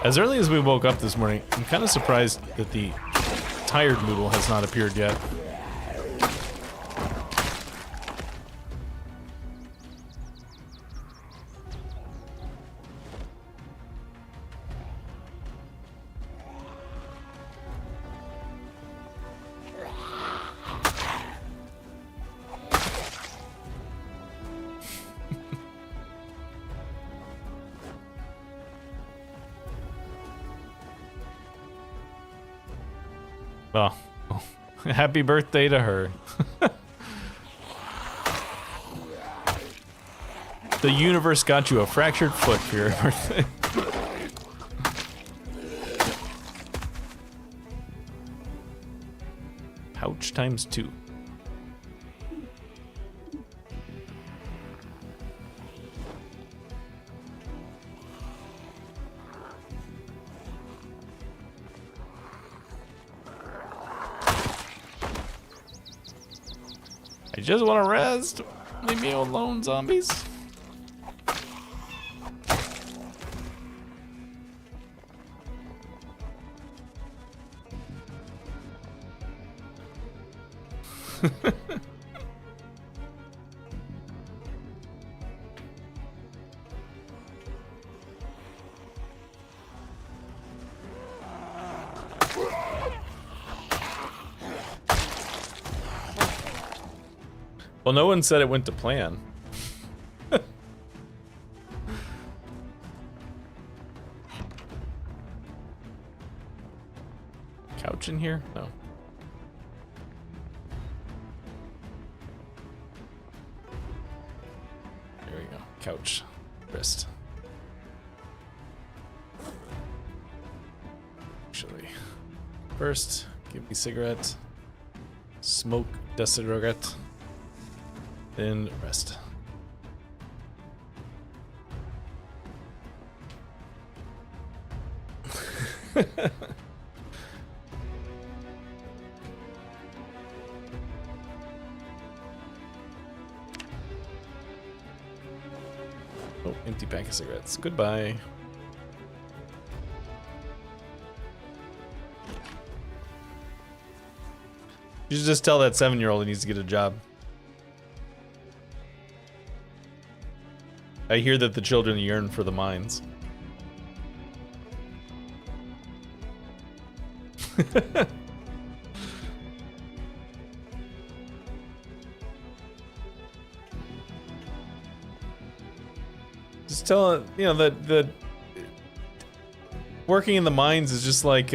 As early as we woke up this morning, I'm kind of surprised that the tired Moodle has not appeared yet. Oh, happy birthday to her. The universe got you a fractured foot for your birthday. Pouch times 2. I just want to rest. Leave me alone, zombies. Well, no one said it went to plan. Couch in here? No. There we go. Couch. Wrist. Actually, first, give me cigarette. Smoke the cigarette. Then rest. Oh, empty pack of cigarettes. Goodbye. You should just tell that 7-year-old he needs to get a job. I hear that the children yearn for the mines. Just tell it, you know, that the working in the mines is just like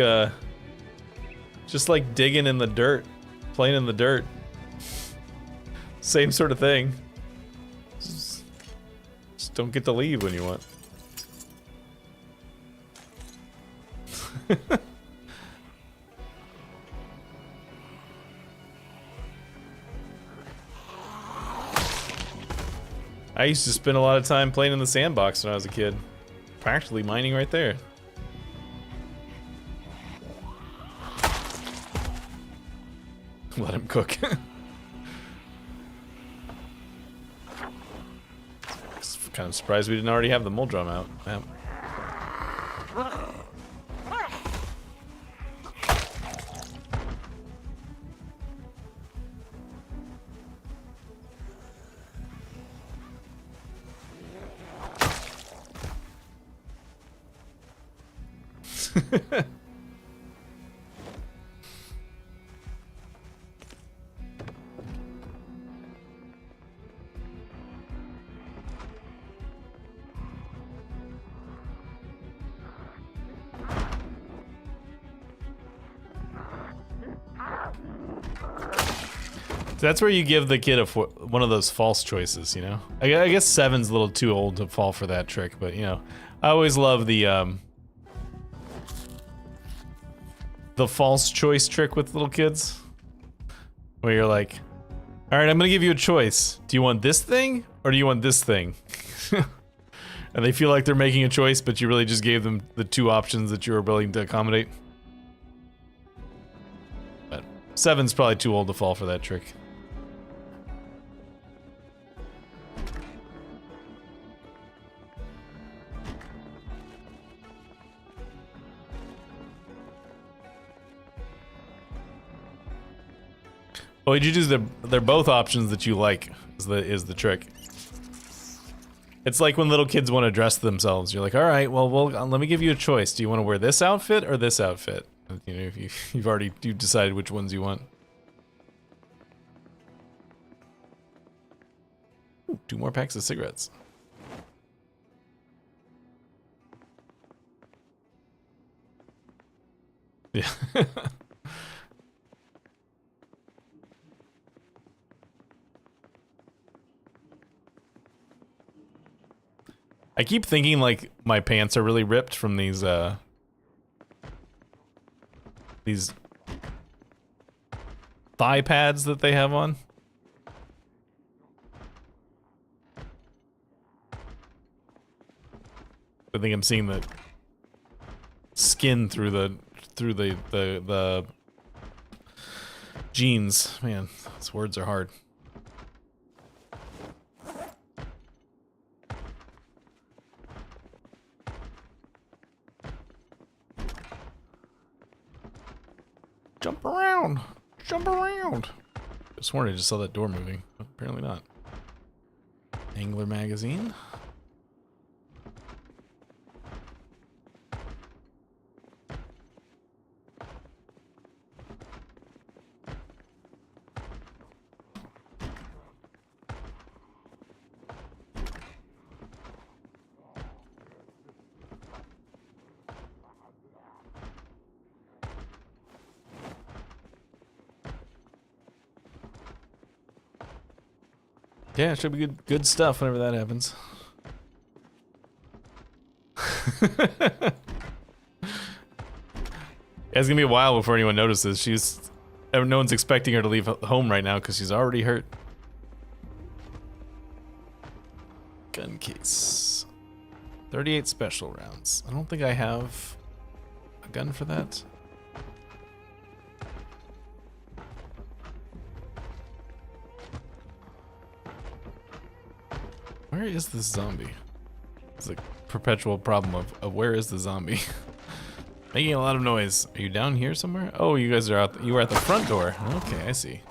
digging in the dirt, playing in the dirt. Same sort of thing. Just don't get to leave when you want. I used to spend a lot of time playing in the sandbox when I was a kid. Practically mining right there. Let him cook. Kind of surprised we didn't already have the mole drum out. Yeah. So that's where you give the kid one of those false choices, you know? I guess 7's a little too old to fall for that trick, but you know, I always love the false choice trick with little kids. Where you're like, alright, I'm gonna give you a choice. Do you want this thing, or do you want this thing? And they feel like they're making a choice, but you really just gave them the two options that you were willing to accommodate. But 7's probably too old to fall for that trick. Well, you choose they're both options that you like is the trick. It's like when little kids want to dress themselves. You're like, all right, well, let me give you a choice. Do you want to wear this outfit or this outfit? You know, if you've decided which ones you want. Ooh, 2 more packs of cigarettes. Yeah. I keep thinking like my pants are really ripped from these thigh pads that they have on. I think I'm seeing the skin through the jeans. Man, these words are hard. Jump around! Jump around! I sworn I just saw that door moving. Apparently not. Angler magazine. Yeah, it should be good stuff whenever that happens. It's gonna be a while before anyone notices. No one's expecting her to leave home right now because she's already hurt. Gun case. 38 special rounds. I don't think I have a gun for that. Where is this zombie? It's a perpetual problem of where is the zombie? Making a lot of noise. Are you down here somewhere? Oh, you guys are out. You were at the front door. Okay, I see.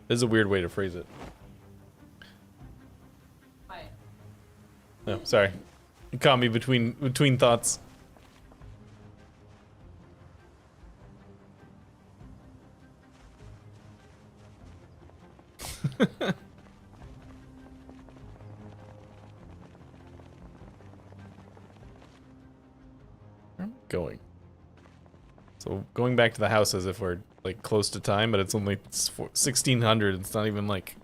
This is a weird way to phrase it. Hi. No, sorry. You caught me between thoughts. Where am I going? So going back to the house as if we're like close to time, but it's only 1600. It's not even like.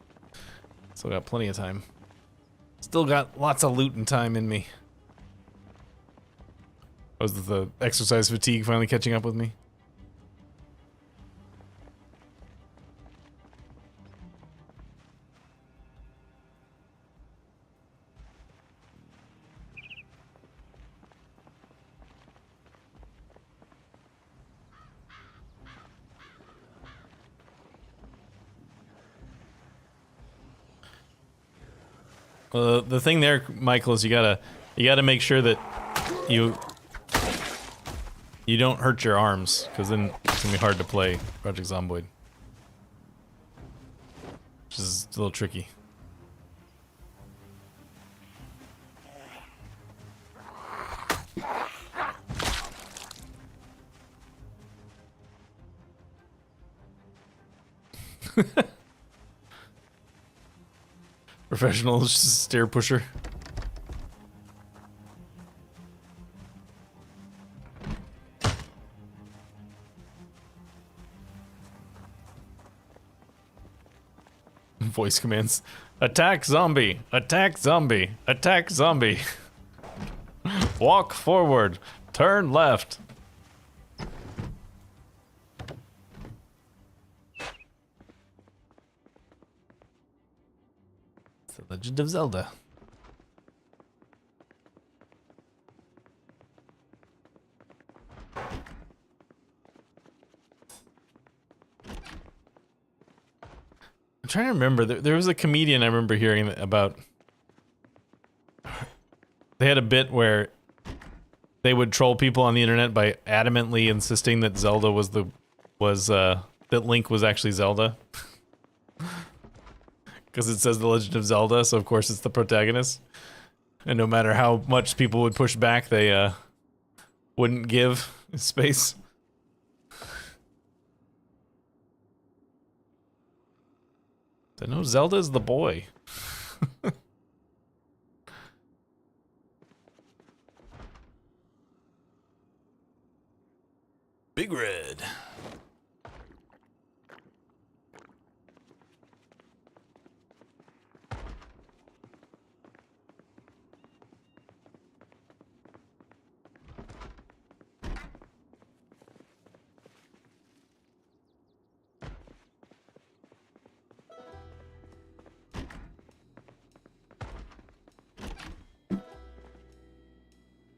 Still got plenty of time. Still got lots of loot and time in me. Was the exercise fatigue finally catching up with me? The thing there, Michael, is you gotta make sure that you don't hurt your arms, because then it's gonna be hard to play Project Zomboid, which is a little tricky. Professional stair pusher. Voice commands. Attack zombie! Attack zombie! Attack zombie! Walk forward! Turn left! It's the Legend of Zelda. I'm trying to remember. There was a comedian I remember hearing about. They had a bit where they would troll people on the internet by adamantly insisting that Zelda was that Link was actually Zelda. Because it says The Legend of Zelda, so of course it's the protagonist. And no matter how much people would push back, they wouldn't give space. I know Zelda's the boy. Big Red.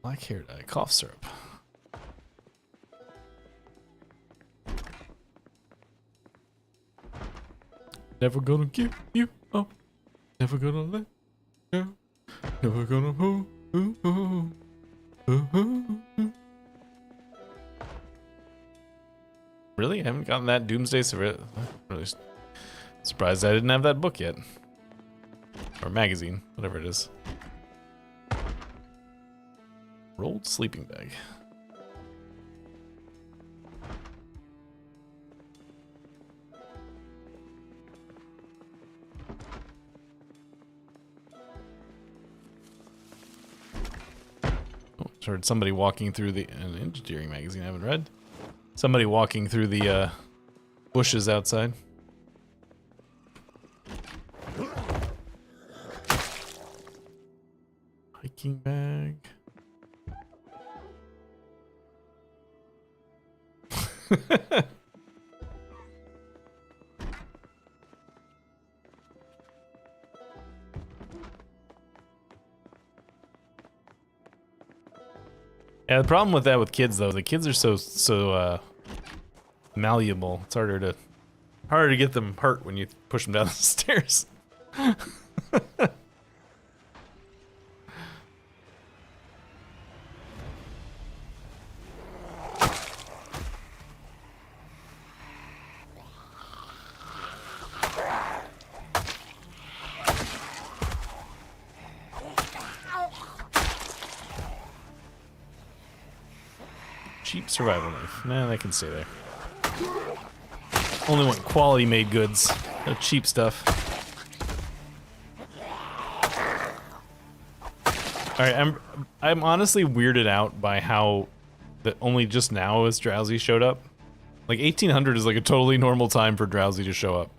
Black hair dye, cough syrup. Never gonna give you up. Never gonna let you. Never gonna Really? I haven't gotten that Doomsday Survivor. Really surprised I didn't have that book yet. Or magazine, whatever it is. Rolled sleeping bag. Oh, heard somebody walking through an engineering magazine I haven't read. Somebody walking through the bushes outside. I Sleeping bag. Yeah, the problem with that with kids though, the kids are so malleable. It's harder to get them hurt when you push them down the stairs. Cheap survival knife. Nah, that can stay there. Only want quality made goods, no cheap stuff. Alright, I'm honestly weirded out by how that only just now is Drowsy showed up. Like 1800 is like a totally normal time for Drowsy to show up.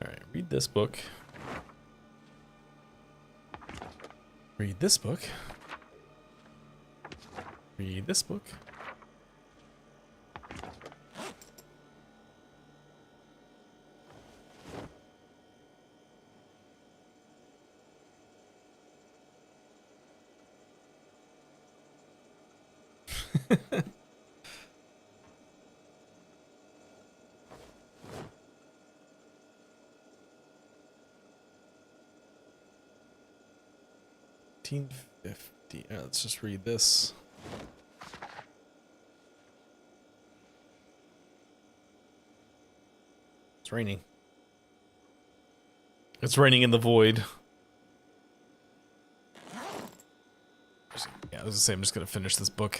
Alright, read this book. Read this book. Read this book. $18.50. Let's just read this. It's raining. It's raining in the void. Yeah, I was gonna say I'm just gonna finish this book.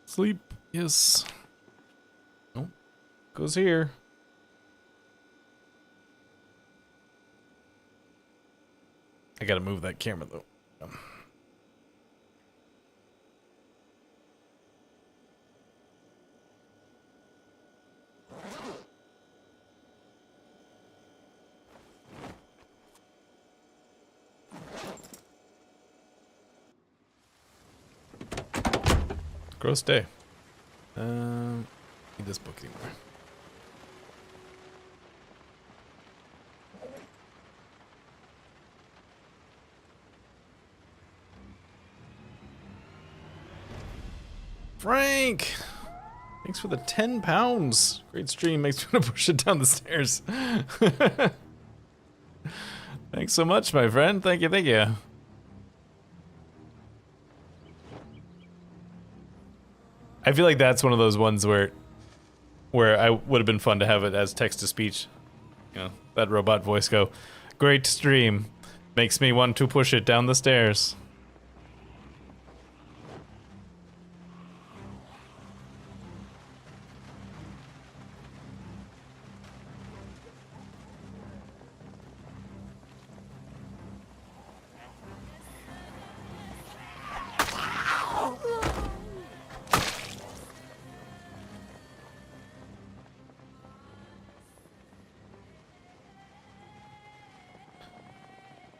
Sleep, yes. Oh, goes here. I gotta move that camera though. Gross day. Need this book anymore. Frank! Thanks for the 10 pounds. Great stream. Makes me want to push it down the stairs. Thanks so much, my friend. Thank you, thank you. I feel like that's one of those ones where I would have been fun to have it as text to speech. You know, that robot voice go, "Great stream. Makes me want to push it down the stairs."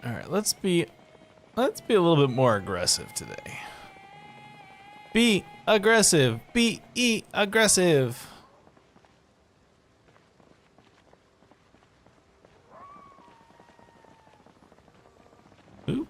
Alright, let's be a little bit more aggressive today. Be aggressive. Be aggressive. Ooh.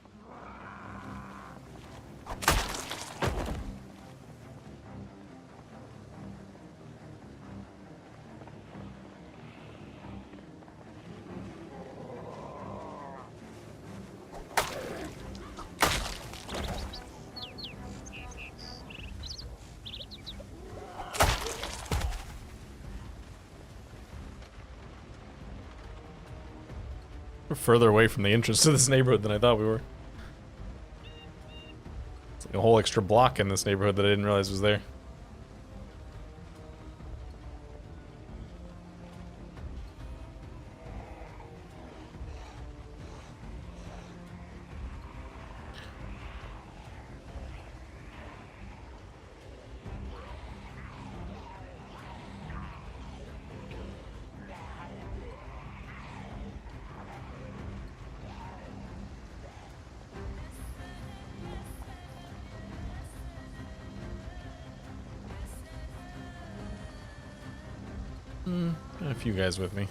We're further away from the entrance to this neighborhood than I thought we were. It's like a whole extra block in this neighborhood that I didn't realize was there. Got a few guys with me.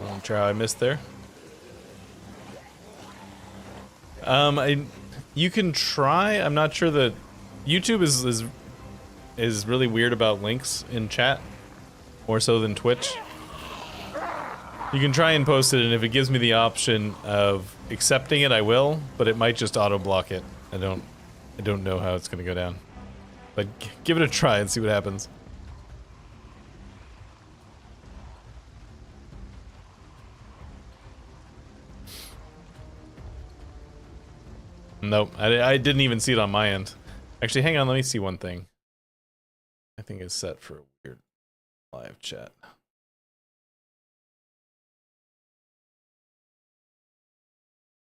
I'll try how I missed there. You can try. I'm not sure that YouTube is really weird about links in chat, more so than Twitch. You can try and post it, and if it gives me the option of accepting it, I will, but it might just auto-block it. I don't know how it's gonna go down. But give it a try and see what happens. Nope, I didn't even see it on my end. Actually, hang on, let me see one thing. I think it's set for a weird live chat.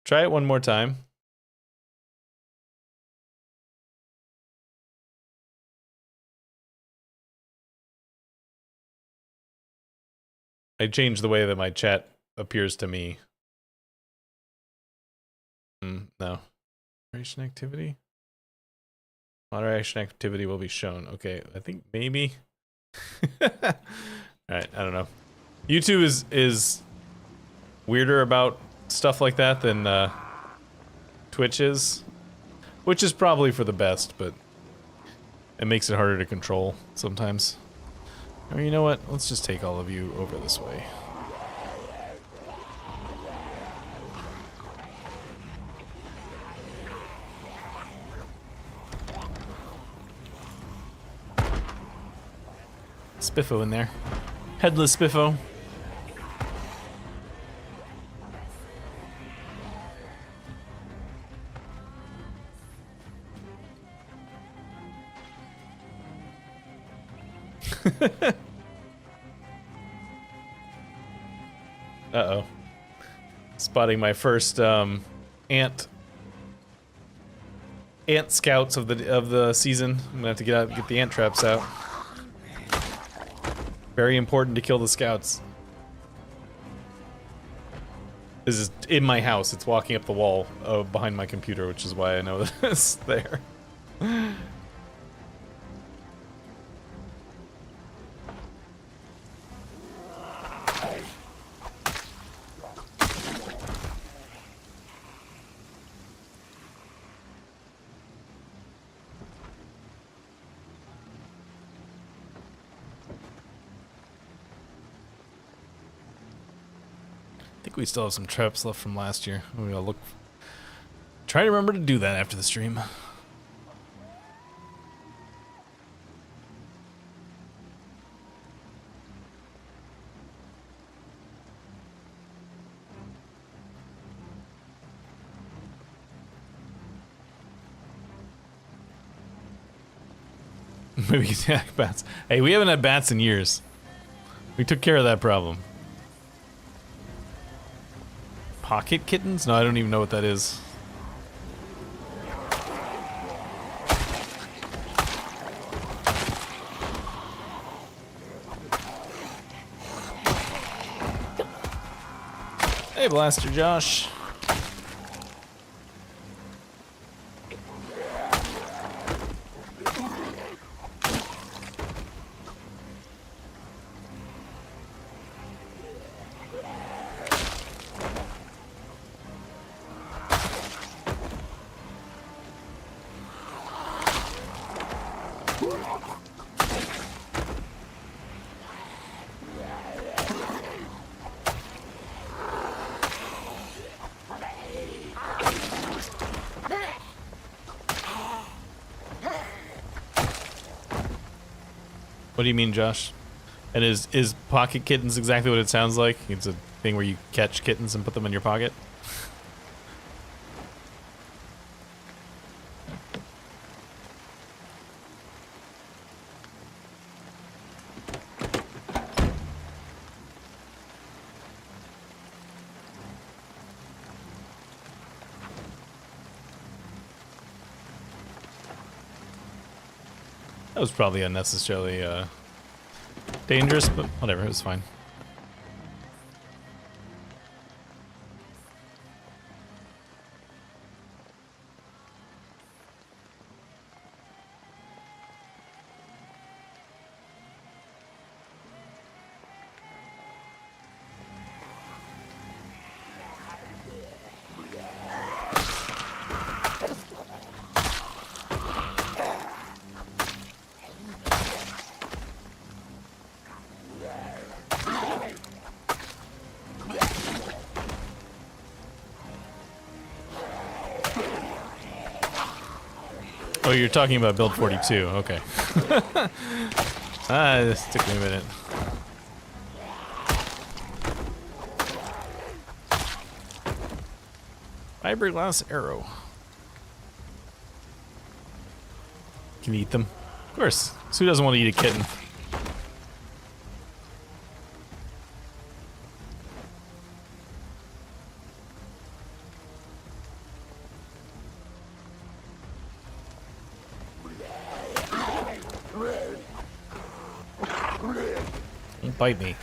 Try it one more time. I changed the way that my chat appears to me. No. Moderation activity? Moderation activity will be shown. Okay, I think maybe. Alright, I don't know. YouTube is weirder about stuff like that than Twitch is, which is probably for the best, but it makes it harder to control sometimes. Or you know what? Let's just take all of you over this way. Spiffo in there. Headless Spiffo. Uh-oh. Spotting my first ant scouts of the season. I'm gonna have to get the ant traps out. Very important to kill the scouts. This is in my house. It's walking up the wall behind my computer, which is why I know that it's there. I think we still have some traps left from last year. We'll look. Try to remember to do that after the stream. Maybe we can attack bats. Hey, we haven't had bats in years. We took care of that problem. Pocket kittens? No, I don't even know what that is. Hey, Blaster Josh. What do you mean, Josh? And is pocket kittens exactly what it sounds like? It's a thing where you catch kittens and put them in your pocket? That was probably unnecessarily dangerous, but whatever, it was fine. Oh, you're talking about build 42, okay. This took me a minute. Fiberglass arrow. Can you eat them? Of course. So who doesn't want to eat a kitten? Don't bite me.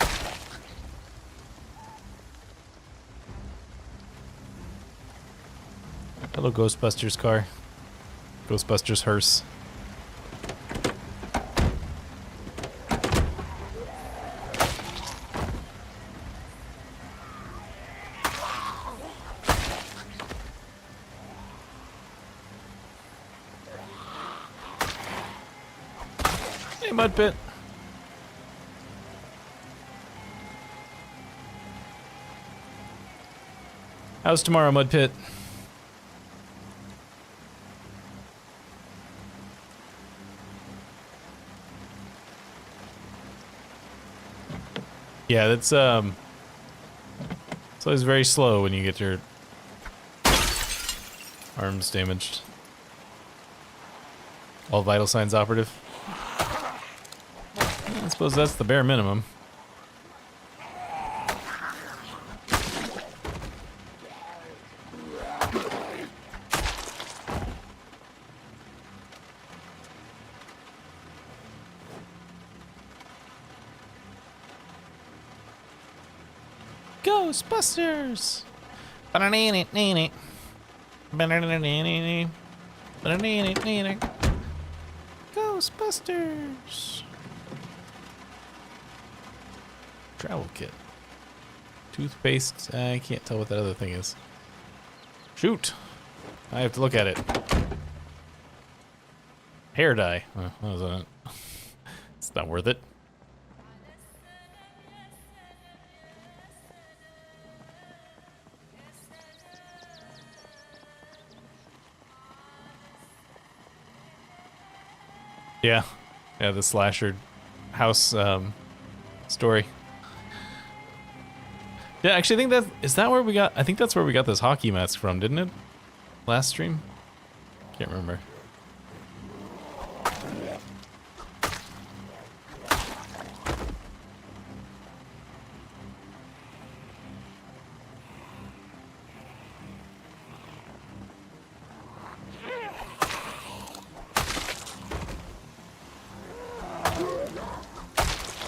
Hello, Ghostbusters car. Ghostbusters hearse. Hey, mud pit. How's tomorrow, mud pit? Yeah, that's it's always very slow when you get your arms damaged. All vital signs operative. I suppose that's the bare minimum. Ghostbusters! Ghostbusters! Travel kit. Toothpaste. I can't tell what that other thing is. Shoot! I have to look at it. Hair dye. What was that? It's not worth it. Yeah, the slasher house story. Yeah, actually, I think is that where we got. I think that's where we got this hockey mask from, didn't it? Last stream, can't remember.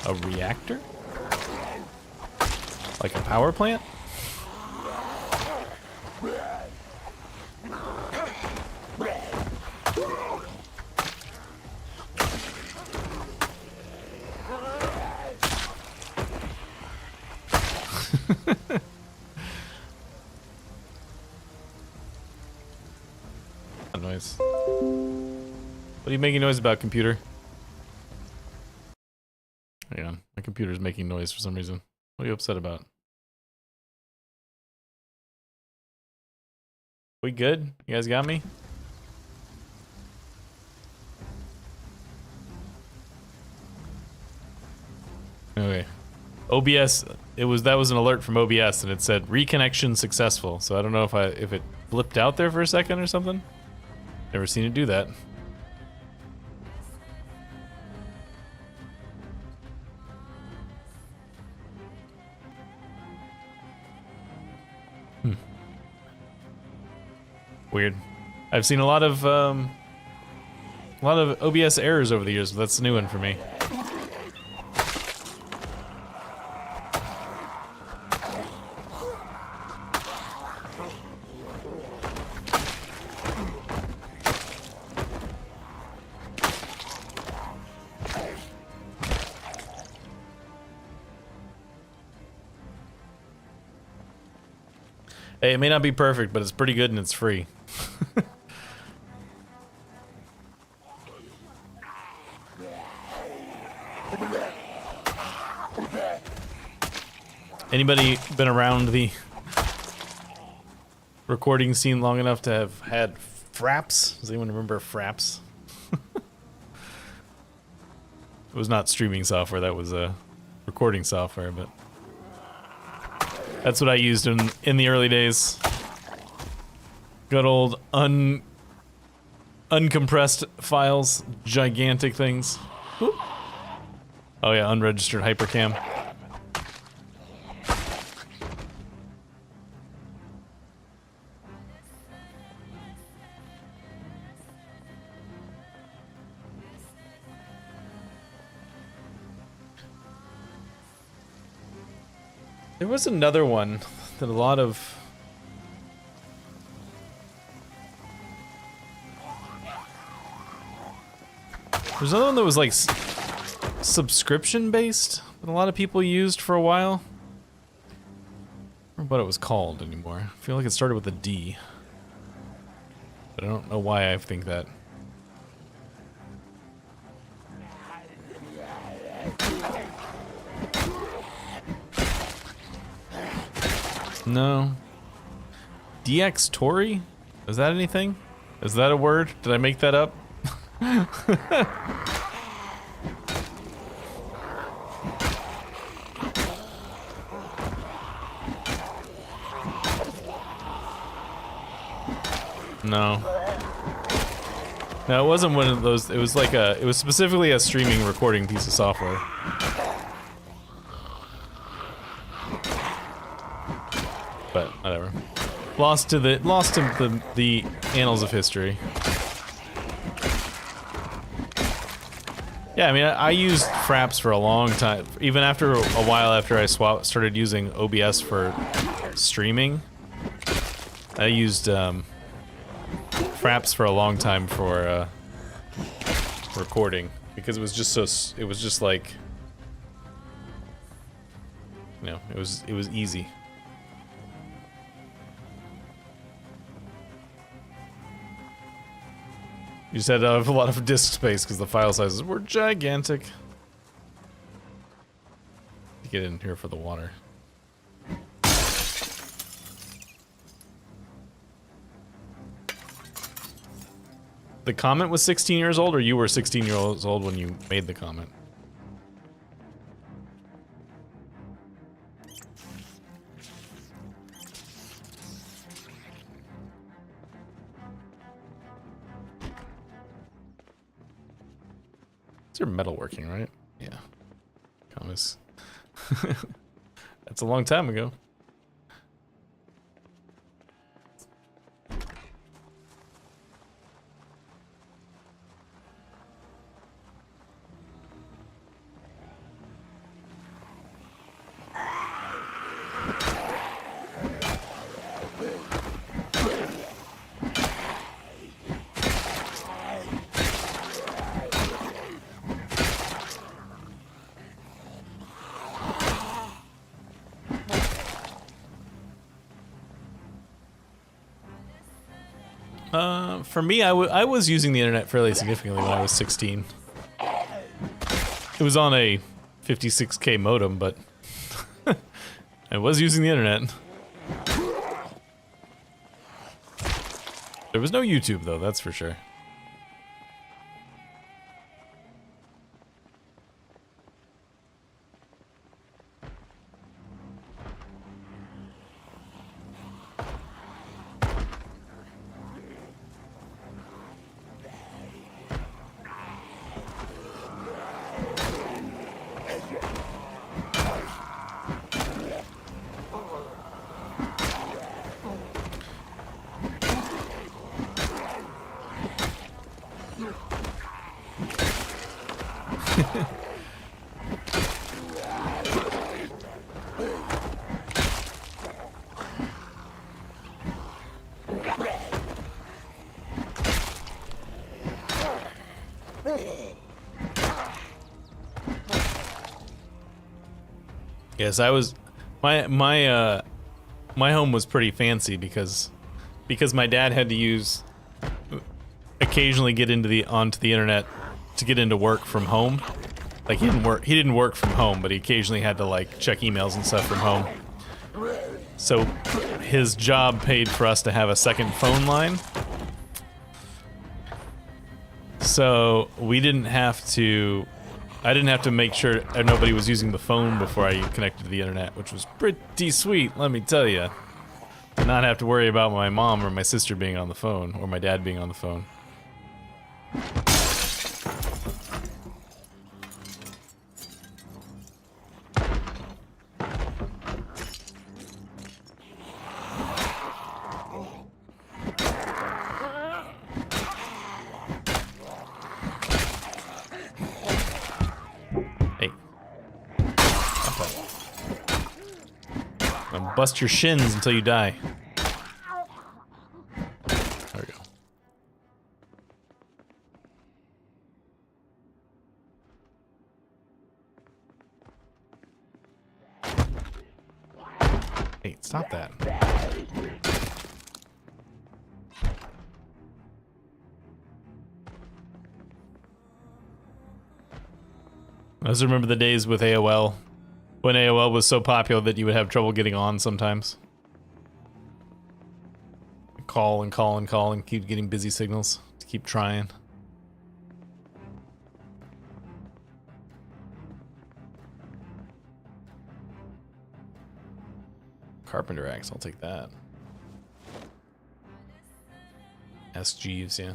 A reactor? Like a power plant? Noise. What are you making noise about, computer? Hang on, my computer's making noise for some reason. What are you upset about? We good? You guys got me? OBS, that was an alert from OBS, and it said reconnection successful. So I don't know if it blipped out there for a second or something. Never seen it do that. Weird. I've seen a lot of OBS errors over the years, but that's a new one for me. Hey, it may not be perfect, but it's pretty good and it's free. Anybody been around the recording scene long enough to have had fraps? Does anyone remember fraps? It was not streaming software, that was recording software, but that's what I used in the early days. Good old uncompressed files, gigantic things. Whoop. Oh yeah, unregistered hypercam. There was another one that a lot of... There's another one that was like subscription based that a lot of people used for a while. I don't remember what it was called anymore. I feel like it started with a D. But I don't know why I think that. No. DX Tory? Is that anything? Is that a word? Did I make that up? No. No, it wasn't one of those. It was like it was specifically a streaming recording piece of software. But whatever. Lost to the annals of history. Yeah, I mean, I used fraps for a long time. Even after a while after I started using OBS for streaming, I used fraps for a long time for recording because it was just so. It was just like, you know, it was easy. You just had to have a lot of disk space because the file sizes were gigantic. Get in here for the water. The comment was 16 years old, or you were 16 years old when you made the comment? Is your metalworking, right? Yeah. Comments. That's a long time ago. For me, I was using the internet fairly significantly when I was 16. It was on a 56K modem, but I was using the internet. There was no YouTube, though, that's for sure. Yes, I was. My my home was pretty fancy because my dad had to use occasionally get into the onto the internet to get into work from home. Like he didn't work from home, but he occasionally had to like check emails and stuff from home. So his job paid for us to have a second phone line. So we didn't have to I didn't have to make sure nobody was using the phone before I connected to the internet, which was pretty sweet, let me tell you. To not have to worry about my mom or my sister being on the phone, or my dad being on the phone. Hey. I'll bust your shins until you die. There we go. Hey, stop that. I just remember the days with AOL, when AOL was so popular that you would have trouble getting on sometimes. Call and call and call and keep getting busy signals to keep trying. Carpenter axe, I'll take that. Ask Jeeves, yeah.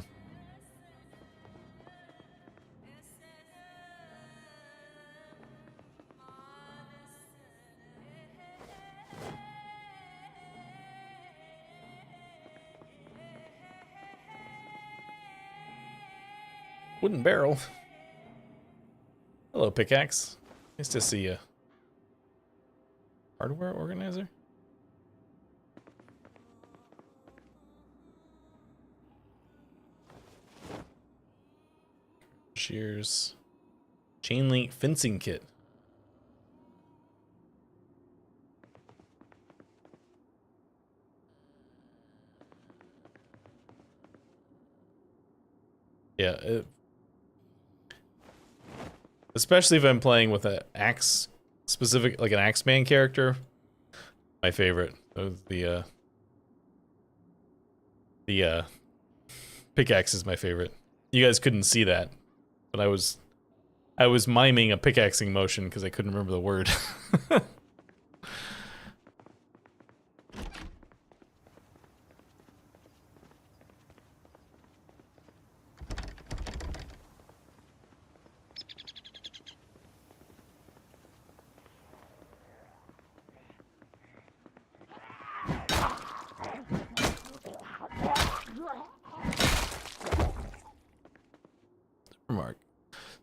Wooden barrel. Hello, pickaxe. Nice to see you. Hardware organizer? Shears. Chain link fencing kit. Yeah, especially if I'm playing with an axe specific, like an Axeman character. My favorite. The pickaxe is my favorite. You guys couldn't see that, but I was miming a pickaxing motion because I couldn't remember the word.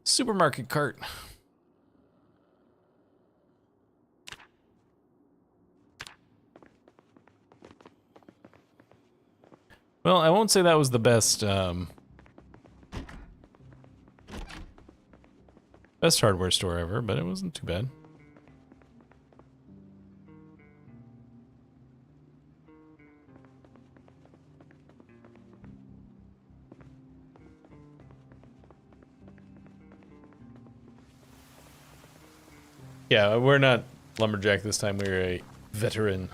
Supermarket cart. Well, I won't say that was the best, best hardware store ever, but it wasn't too bad. Yeah, we're not lumberjack this time, we're a veteran.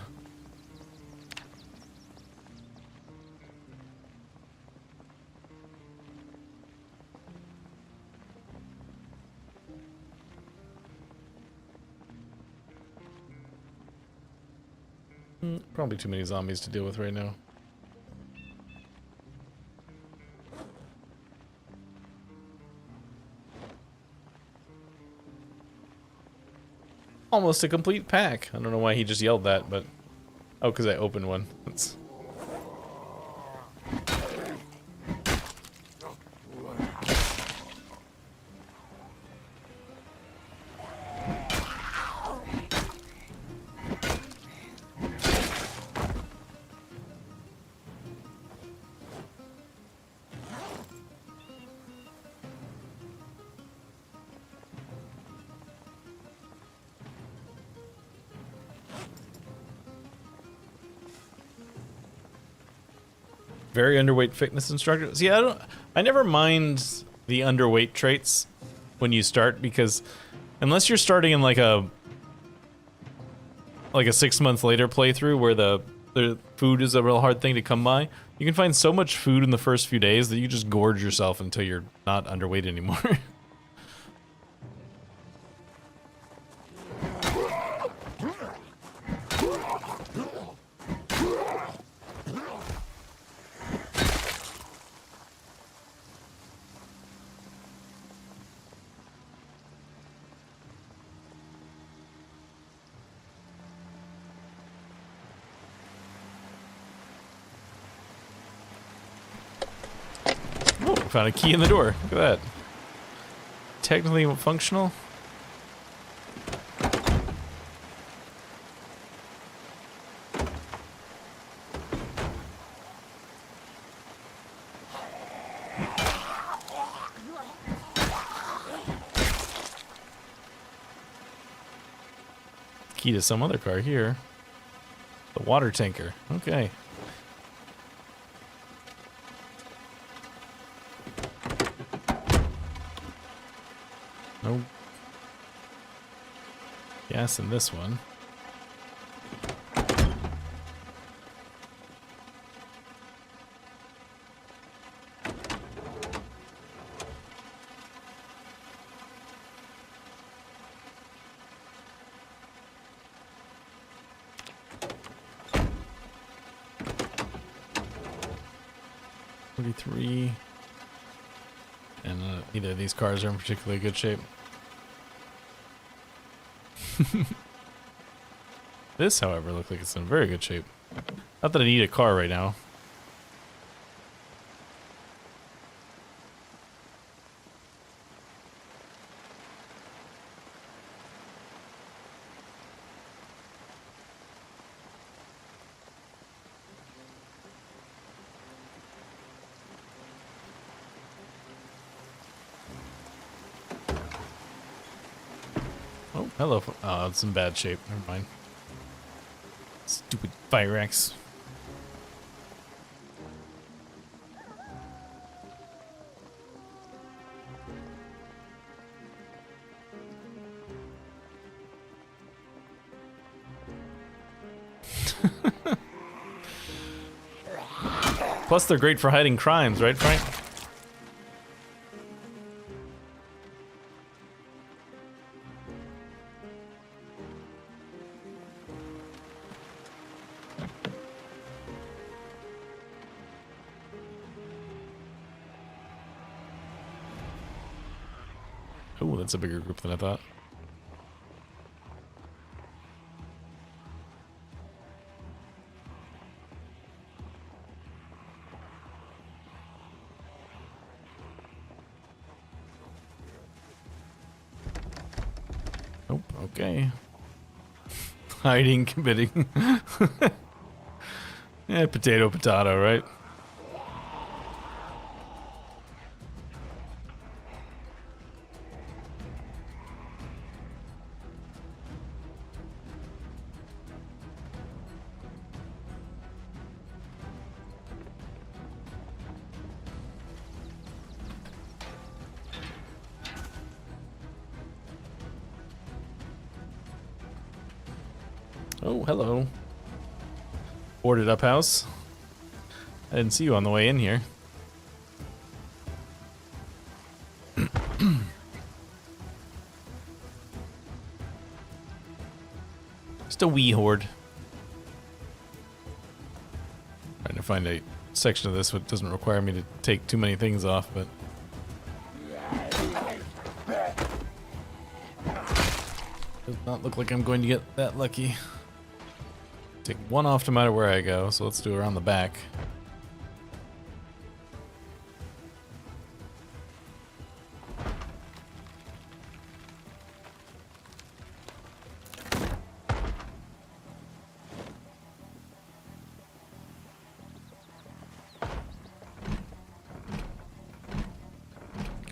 Probably too many zombies to deal with right now. Almost a complete pack. I don't know why he just yelled that, but... Oh, because I opened one. That's... Very underweight fitness instructor. See, I never mind the underweight traits when you start, because unless you're starting in like a 6 months later playthrough where the food is a real hard thing to come by, you can find so much food in the first few days that you just gorge yourself until you're not underweight anymore. Found a key in the door. Look at that. Technically functional. Key to some other car here. The water tanker. Okay. No gas in this one. $43. And neither of these cars are in particularly good shape. This, however, looks like it's in very good shape. Not that I need a car right now. Oh, hello. Oh, it's in bad shape. Never mind. Stupid fire axe. Plus, they're great for hiding crimes, right, Frank? Oh, that's a bigger group than I thought. Oh, okay. Hiding, committing. Yeah, potato, potato, right? Oh, hello. Boarded up house. I didn't see you on the way in here. Just a wee horde. Trying to find a section of this that doesn't require me to take too many things off, but does not look like I'm going to get that lucky. Take one off no matter where I go, so let's do it around the back.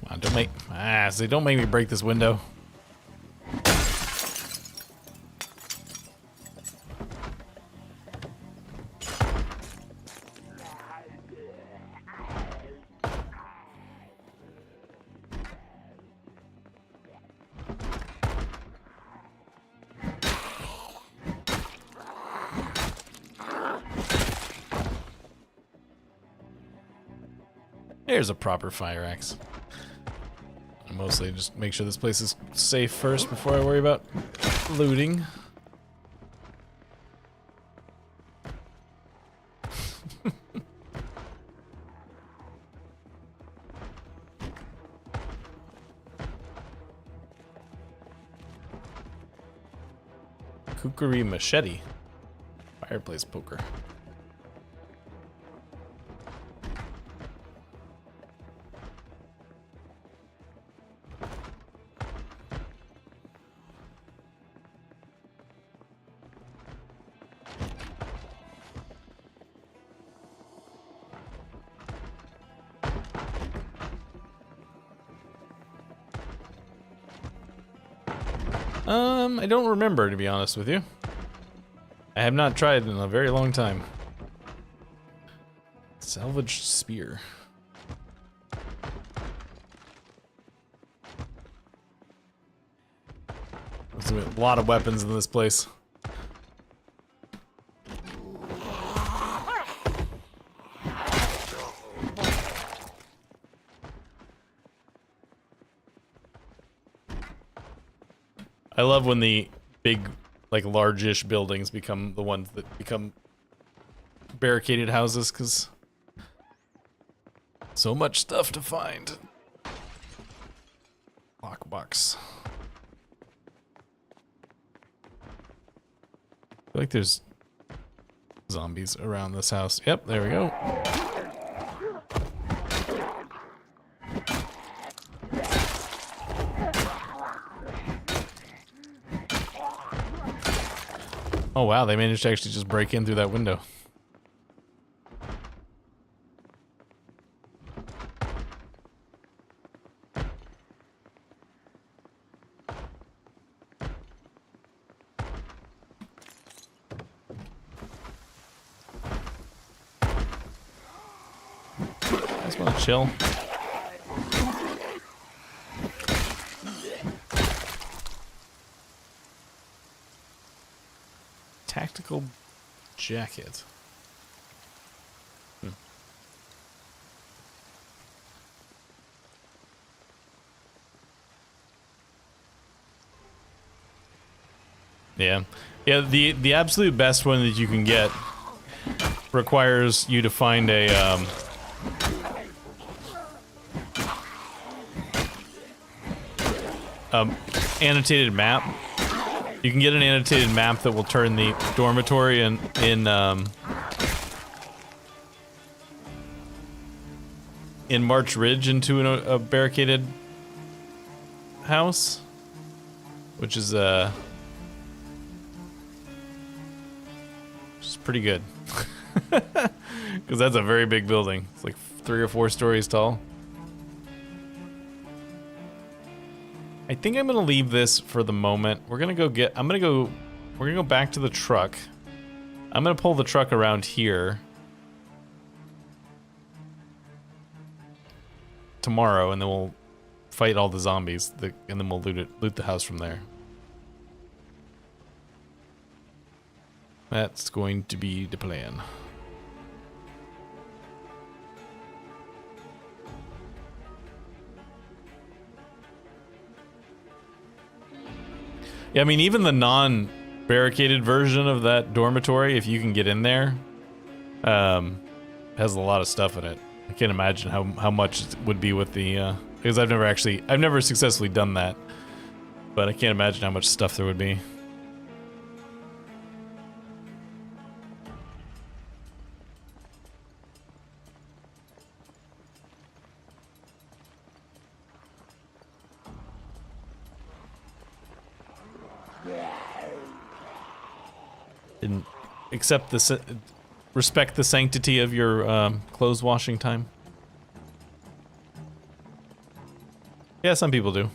Come on, don't make me break this window. There's a proper fire axe. I mostly just make sure this place is safe first before I worry about looting. Kukuri machete. Fireplace poker. I don't remember, to be honest with you. I have not tried in a very long time. Salvaged spear. There's a lot of weapons in this place. I love when the big, like, large-ish buildings become the ones that become barricaded houses, because so much stuff to find. Lockbox. I feel like there's zombies around this house. Yep, there we go. Oh wow, they managed to actually just break in through that window. I just want to chill. Tactical jacket. Yeah. Yeah, the absolute best one that you can get requires you to find a annotated map. You can get an annotated map that will turn the dormitory in March Ridge into a barricaded house, which is pretty good. Because that's a very big building. It's like 3 or 4 stories tall. I think I'm gonna leave this for the moment. We're gonna go get, we're gonna go back to the truck. I'm gonna pull the truck around here tomorrow, and then we'll fight all the zombies, and then we'll loot the house from there. That's going to be the plan. Yeah, I mean, even the non-barricaded version of that dormitory, if you can get in there, has a lot of stuff in it. I can't imagine how much it would be with the, because I've never successfully done that, but I can't imagine how much stuff there would be. Didn't respect the sanctity of your clothes washing time. Yeah, some people do.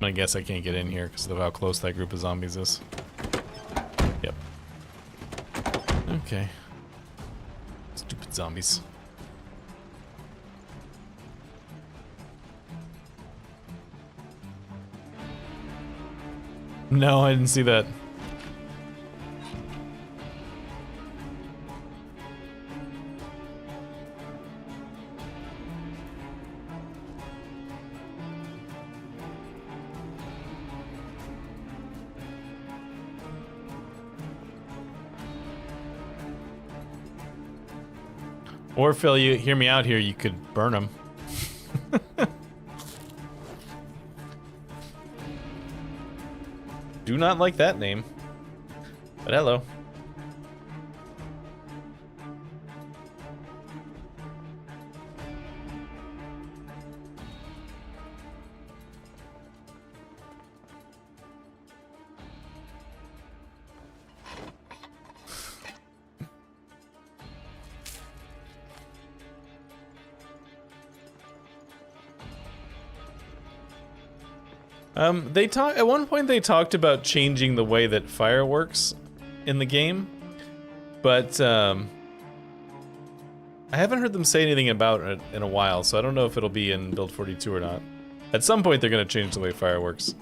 I guess I can't get in here because of how close that group of zombies is. Yep. Okay. Stupid zombies. No, I didn't see that. Or Phil, you hear me out here, you could burn them. Do not like that name. But hello. They talk at one point. They talked about changing the way that fire works in the game, but I haven't heard them say anything about it in a while, so I don't know if it'll be in Build 42 or not. At some point, they're going to change the way fire works.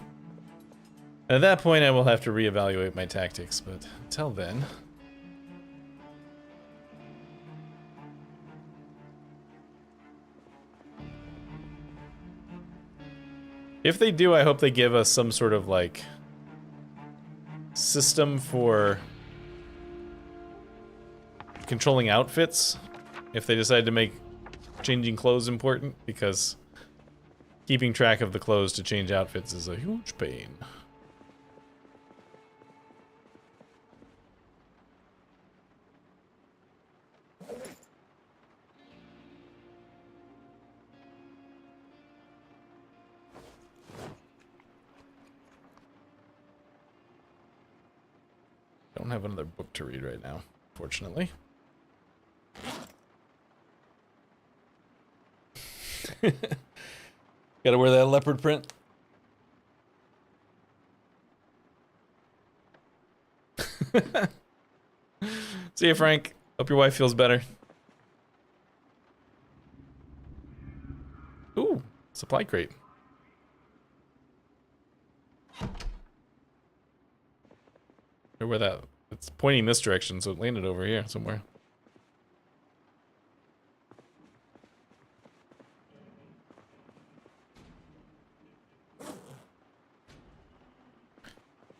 And at that point, I will have to reevaluate my tactics, but until then... If they do, I hope they give us some sort of, like, system for controlling outfits if they decide to make changing clothes important, because keeping track of the clothes to change outfits is a huge pain. Don't have another book to read right now, fortunately. Gotta wear that leopard print. See you, Frank. Hope your wife feels better. Ooh, supply crate. Or where that... It's pointing this direction, so it landed over here somewhere.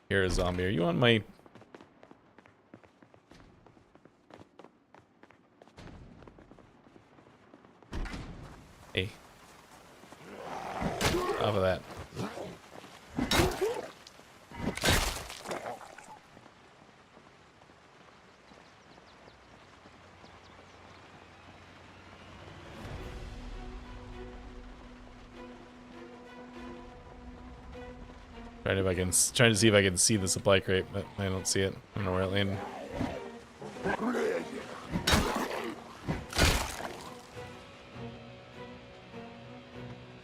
Here, a zombie. Are you on my... Hey. Off of that. Trying to see if I can see the supply crate, but I don't see it. I don't know where it landed.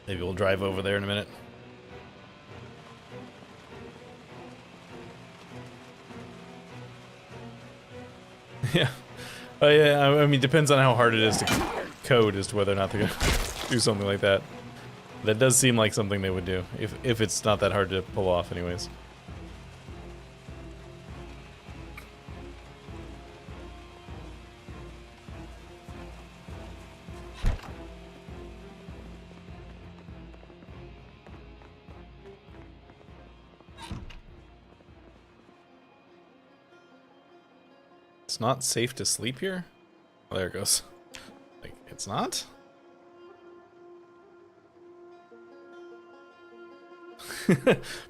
Maybe we'll drive over there in a minute. Yeah. Oh yeah, I mean, depends on how hard it is to code as to whether or not they're gonna do something like that. That does seem like something they would do, if it's not that hard to pull off anyways. It's not safe to sleep here? Oh, there it goes. Like, it's not?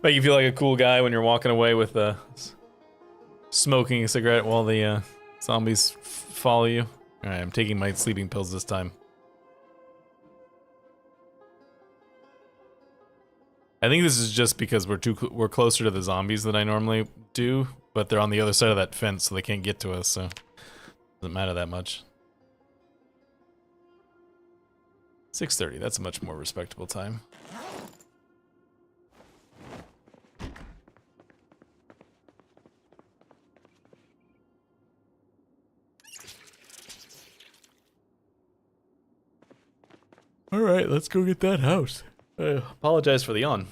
Make you feel like a cool guy when you're walking away with smoking a cigarette while the zombies follow you. Alright, I'm taking my sleeping pills this time. I think this is just because we're closer to the zombies than I normally do, but they're on the other side of that fence, so they can't get to us, so it doesn't matter that much. 6:30, that's a much more respectable time. Alright, let's go get that house. Apologize for the yawn.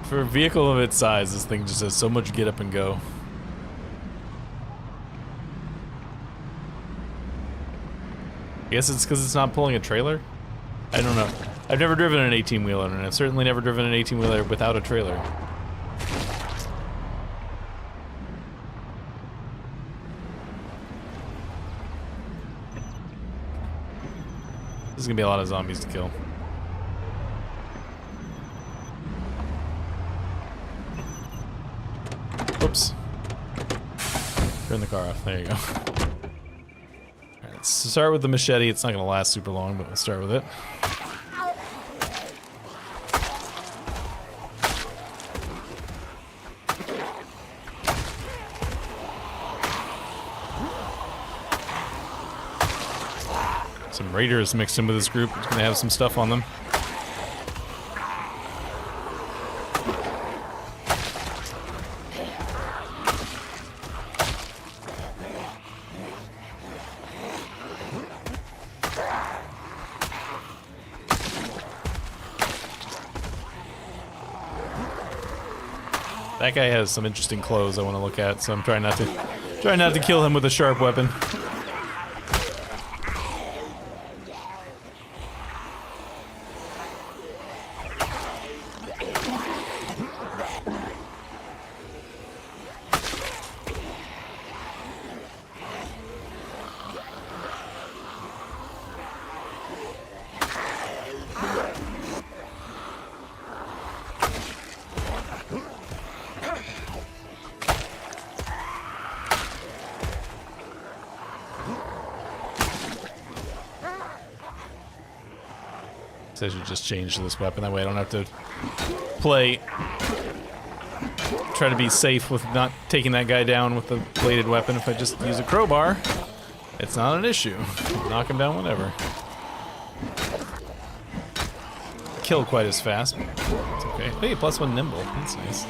For a vehicle of its size, this thing just has so much get up and go. I guess it's because it's not pulling a trailer? I don't know. I've never driven an 18-wheeler, and I've certainly never driven an 18-wheeler without a trailer. This is gonna be a lot of zombies to kill. Whoops. Turn the car off. There you go. Alright, let's start with the machete. It's not gonna last super long, but we'll start with it. Some raiders mixed in with this group. It's gonna have some stuff on them. That guy has some interesting clothes I want to look at, so I'm trying not to kill him with a sharp weapon. I should just change this weapon, that way I don't have to try to be safe with not taking that guy down with the bladed weapon. If I just use a crowbar, it's not an issue. Knock him down whenever. Kill quite as fast, but it's okay. Hey, +1 nimble, that's nice.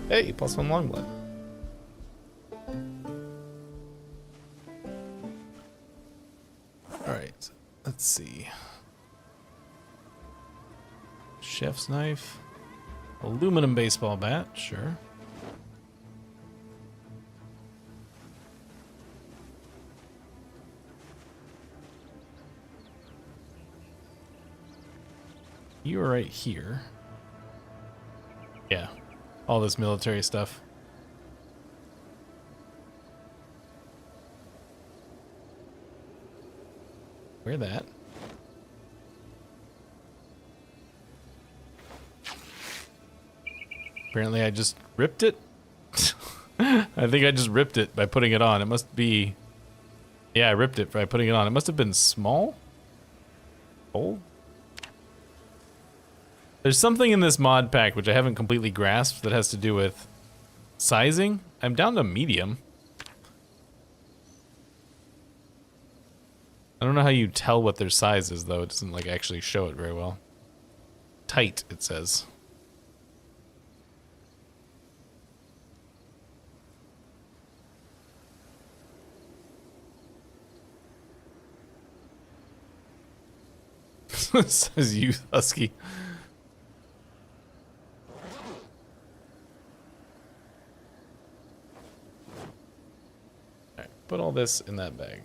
Hey, +1 longblood. Alright, let's see. Chef's knife. Aluminum baseball bat, sure. You are right here. Yeah. All this military stuff. Wear that. Apparently I just ripped it. I think I just ripped it by putting it on. It must be... Yeah, I ripped it by putting it on. It must have been small? Old? There's something in this mod pack which I haven't completely grasped that has to do with sizing. I'm down to medium. I don't know how you tell what their size is though. It doesn't like actually show it very well. Tight, it says. It says youth husky. Put all this in that bag.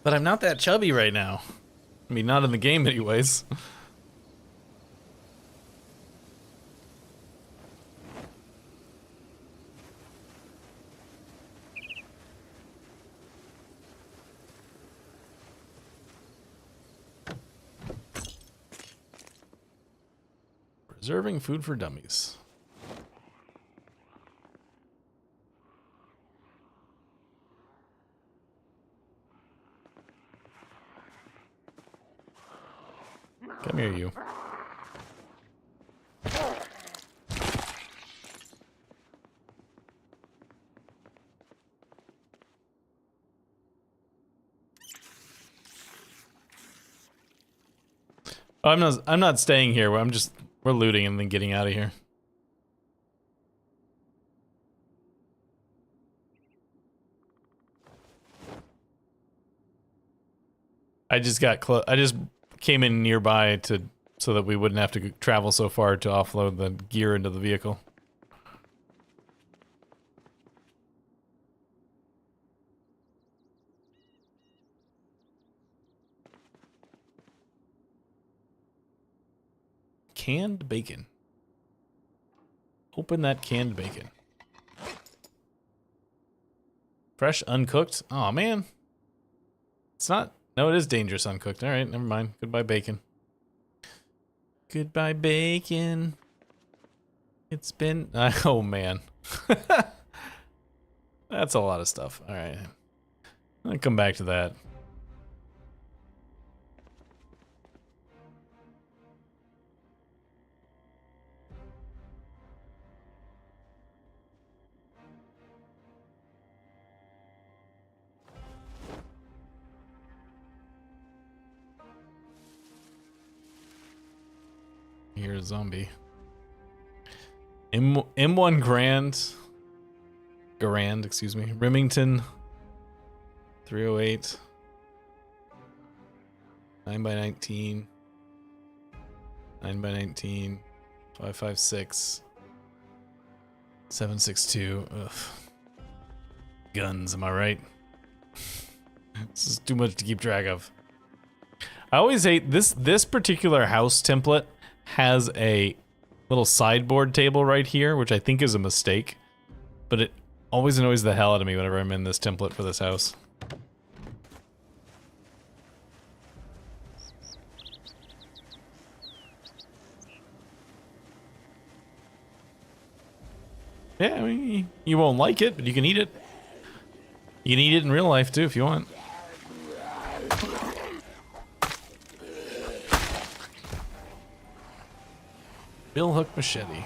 But I'm not that chubby right now. I mean, not in the game anyways. Preserving food for dummies. Come here, you. Oh, I'm not staying here. We're looting and then getting out of here. I just came in nearby so that we wouldn't have to travel so far to offload the gear into the vehicle. Canned bacon. Open that canned bacon. Fresh, uncooked? Oh man. It's not. No, it is dangerous uncooked. All right, never mind. Goodbye, bacon. Goodbye, bacon. It's been. Oh man. That's a lot of stuff. All right. I'll come back to that. Here's a zombie. M1 Garand, excuse me. Remington 308. 9x19. 9x19. 5.56. 7.62. Ugh. Guns, am I right? This is too much to keep track of. I always hate this particular house template has a little sideboard table right here, which I think is a mistake, but it always annoys the hell out of me whenever I'm in this template for this house. Yeah, I mean, you won't like it, but you can eat it. You can eat it in real life too if you want. Bill hook machete.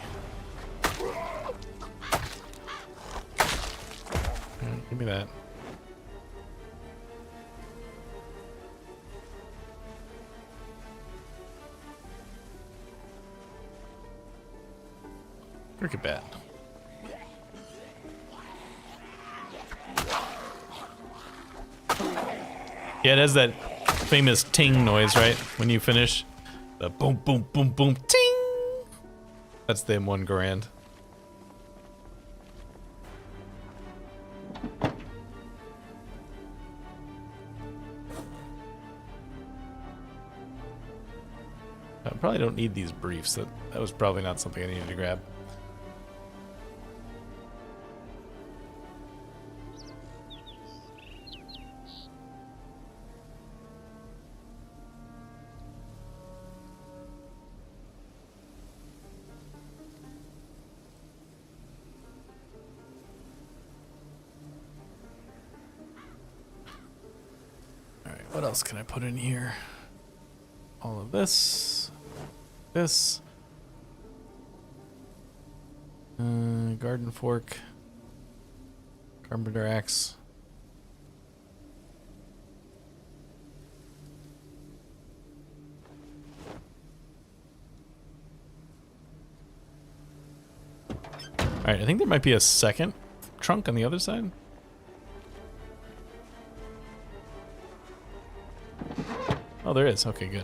Give me that. Cricket bat. Yeah, it has that famous ting noise, right? When you finish. The boom, boom, boom, boom, ting! That's the M1 Garand. I probably don't need these briefs. That was probably not something I needed to grab. What else can I put in here? All of this. This. Garden fork. Carpenter axe. Alright, I think there might be a second trunk on the other side. Oh, there is. Okay, good.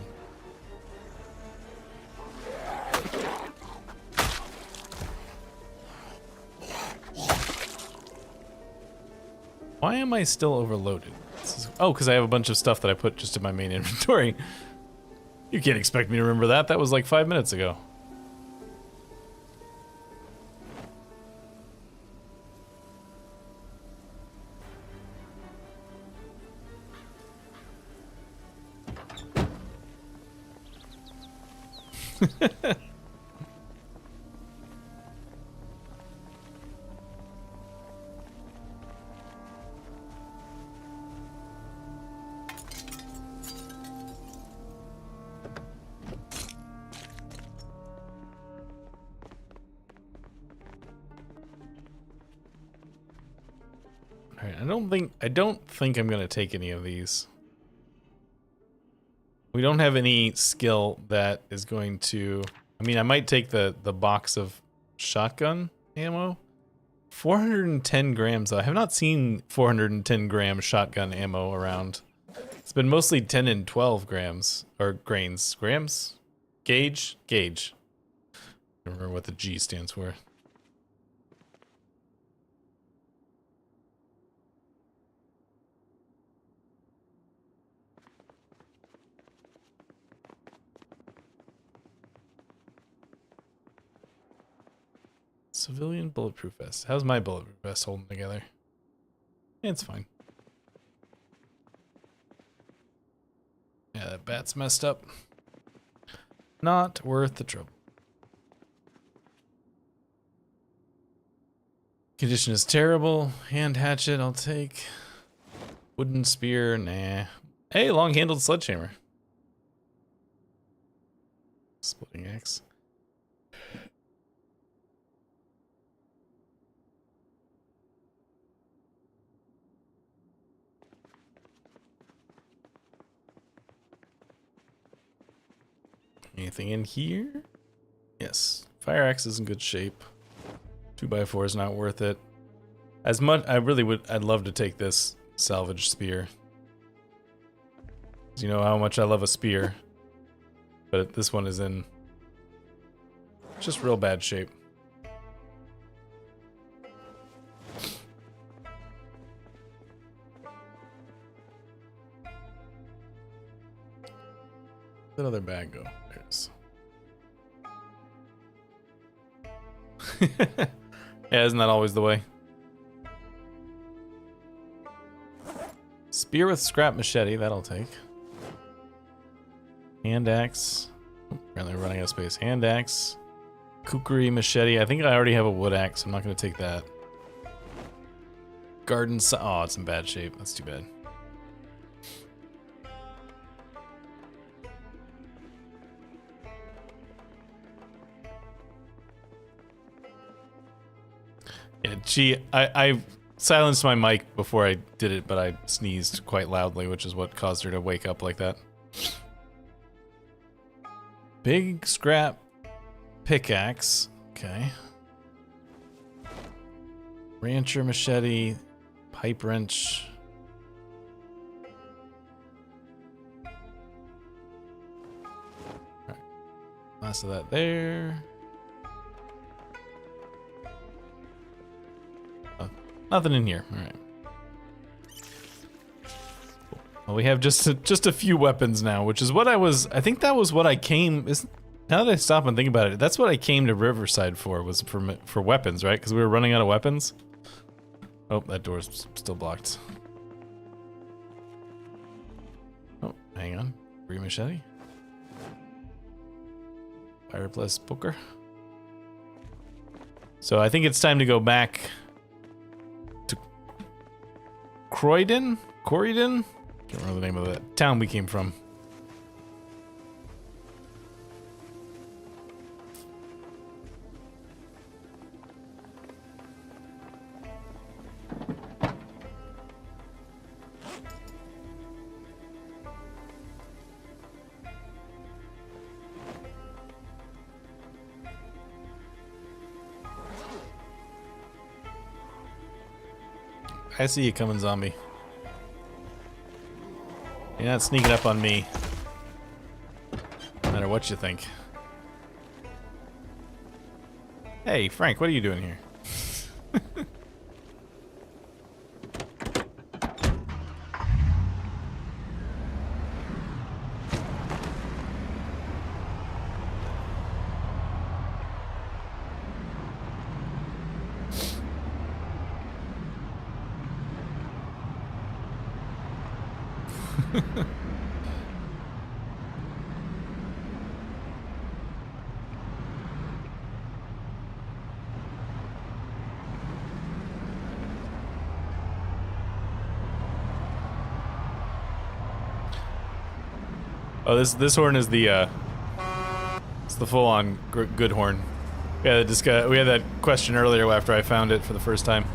Why am I still overloaded? Oh, because I have a bunch of stuff that I put just in my main inventory. You can't expect me to remember that. That was like 5 minutes ago. All right, I don't think I'm gonna take any of these. We don't have any skill that is going to. I mean, I might take the box of shotgun ammo. 410 grams though. I have not seen 410 gram shotgun ammo around. It's been mostly 10 and 12 grams or grains. Grams? Gauge? Gauge. I don't remember what the G stands for. Civilian bulletproof vest. How's my bulletproof vest holding together? Yeah, it's fine. Yeah, that bat's messed up. Not worth the trouble. Condition is terrible. Hand hatchet, I'll take. Wooden spear, nah. Hey, long-handled sledgehammer. Splitting axe. Anything in here? Yes. Fire axe is in good shape. 2x4 is not worth it. As much, I'd love to take this salvage spear. You know how much I love a spear. But this one is in just real bad shape. Where'd that other bag go? There it is. Yeah, isn't that always the way? Spear with scrap machete, that'll take. Hand axe. Apparently we're running out of space. Hand axe. Kukri machete. I think I already have a wood axe. I'm not going to take that. Garden. Oh, it's in bad shape. That's too bad. Yeah, gee, I silenced my mic before I did it, but I sneezed quite loudly, which is what caused her to wake up like that. Big scrap pickaxe. Okay. Rancher machete. Pipe wrench. Alright. Last of that there. Oh, nothing in here. Alright. Well, we have just a few weapons now, which is what I think that was what I came. Now that I stop and think about it, that's what I came to Riverside for, was for weapons, right? Because we were running out of weapons. Oh, that door's still blocked. Oh, hang on. Free machete. Fireplace poker. So I think it's time to go back to Croydon? Corydon? Can't remember the name of the town we came from. I see you coming, zombie. You're not sneaking up on me. No matter what you think. Hey, Frank, what are you doing here? Oh, this horn is the it's the full-on good horn. We had that question earlier after I found it for the first time.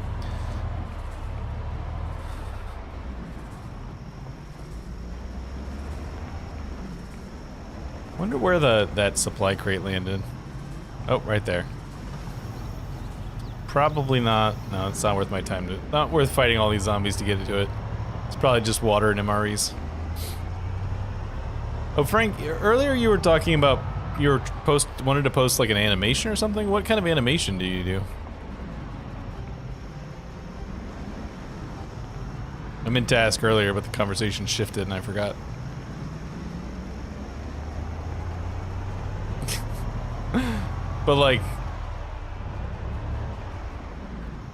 Wonder where that supply crate landed. Oh, right there. Probably not. No, it's not worth my time to. Not worth fighting all these zombies to get to it. It's probably just water and MREs. Oh, Frank, earlier you were talking about wanted to post like an animation or something. What kind of animation do you do? I meant to ask earlier, but the conversation shifted and I forgot. But like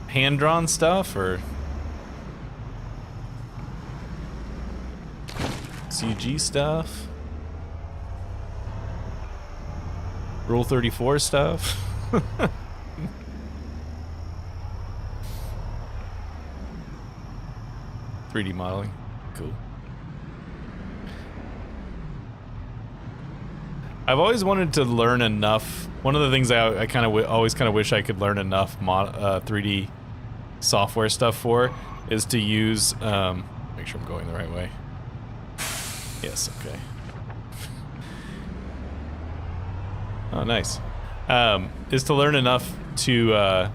hand-drawn stuff or CG stuff? Rule 34 stuff? 3D modeling. Cool. I've always wanted to learn enough. One of the things I kind of always kind of wish I could learn enough 3D software stuff for is to use, make sure I'm going the right way. Yes, okay. Oh, nice. Is to learn enough to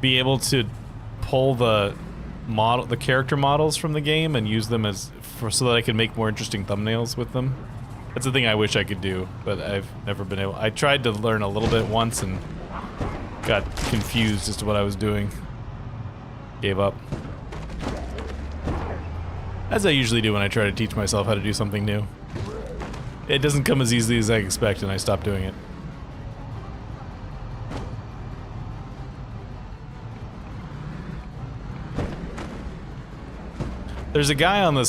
be able to pull the character models from the game and use them so that I can make more interesting thumbnails with them. That's the thing I wish I could do, but I've never been able. I tried to learn a little bit once and got confused as to what I was doing. Gave up. As I usually do when I try to teach myself how to do something new. It doesn't come as easily as I expect and I stop doing it. There's a guy on the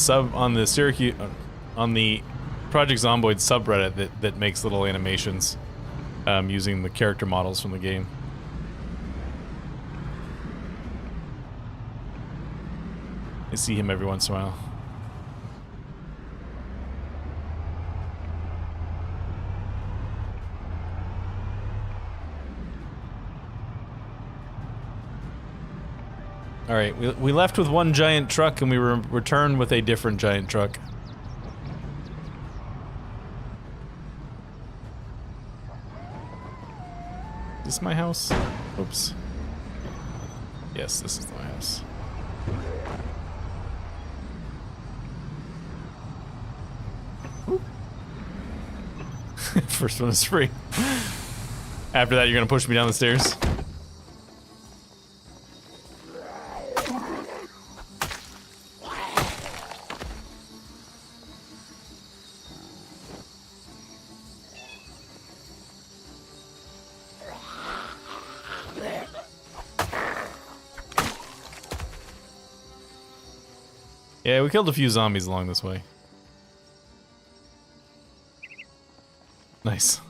Project Zomboid subreddit that makes little animations using the character models from the game. I see him every once in a while. Alright, we left with one giant truck and we returned with a different giant truck. Is this my house? Oops. Yes, this is my house. First one is free. After that, you're gonna push me down the stairs. Yeah, we killed a few zombies along this way. Nice.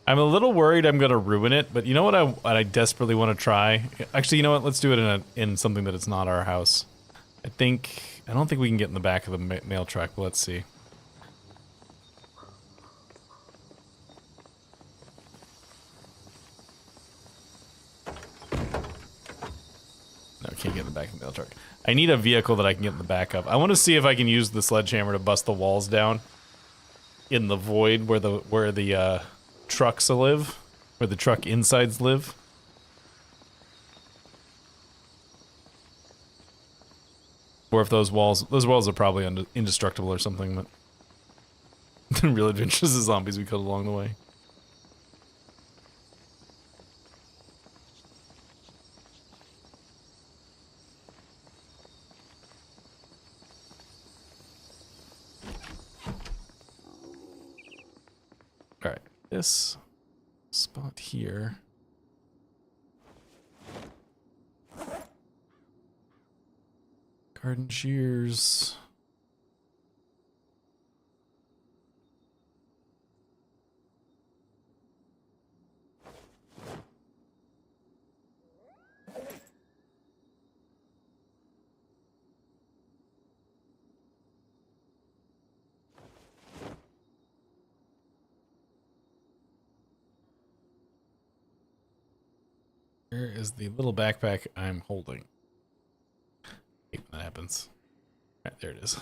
I'm a little worried I'm gonna ruin it, but you know what I desperately want to try? Actually, you know what? Let's do it in something that it's not our house. I don't think we can get in the back of the mail truck, but let's see. No, can't get in the back of the mail truck. I need a vehicle that I can get in the back of. I want to see if I can use the sledgehammer to bust the walls down in the void where the trucks live, where the truck insides live. Or if those walls are probably indestructible or something, but Real Adventures of Zombies we killed along the way. Alright, this spot here. Garden shears. Where is the little backpack I'm holding? Hate when that happens. Alright, there it is.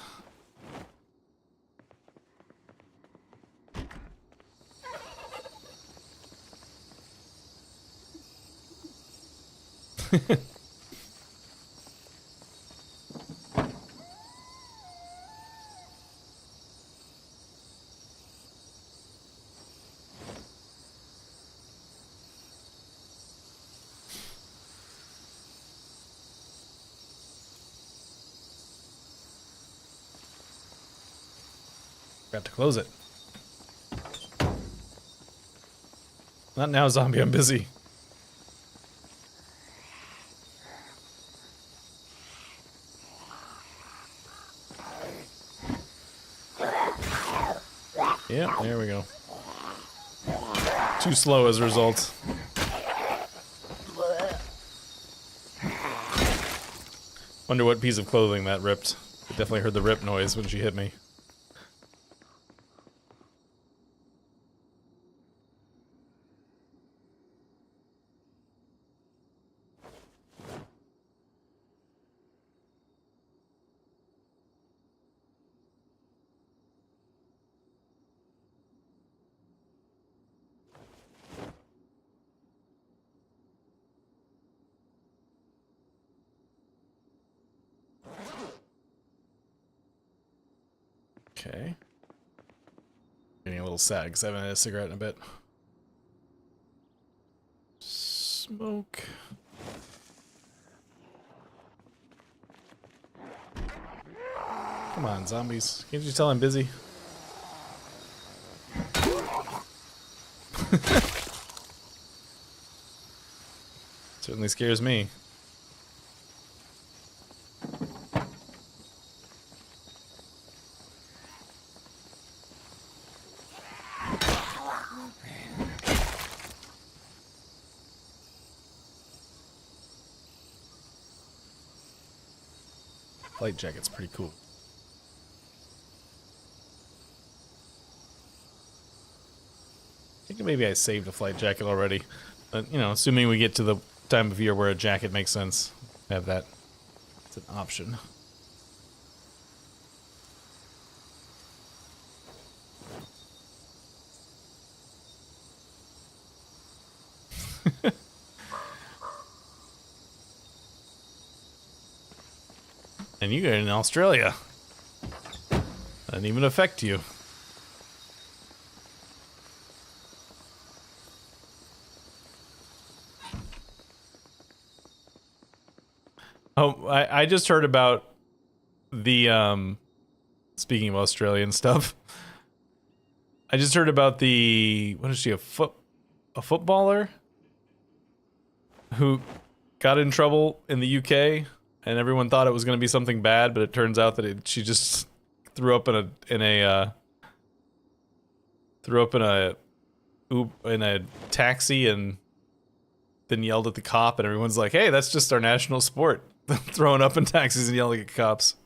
Got to close it. Not now, zombie. I'm busy. Yeah, there we go. Too slow as a result. Wonder what piece of clothing that ripped. I definitely heard the rip noise when she hit me. Okay. Getting a little sad because I haven't had a cigarette in a bit. Smoke. Come on, zombies. Can't you tell I'm busy? Certainly scares me. Flight jacket's pretty cool. I think maybe I saved a flight jacket already. But, you know, assuming we get to the time of year where a jacket makes sense, have that. It's an option. And you got in Australia. That didn't even affect you. Oh, I just heard about the, speaking of Australian stuff, I just heard about the, what is she, a footballer who got in trouble in the UK, and everyone thought it was going to be something bad, but it turns out that she just threw up in a taxi and then yelled at the cop, and everyone's like, "Hey, that's just our national sport." Throwing up in taxis and yelling at cops.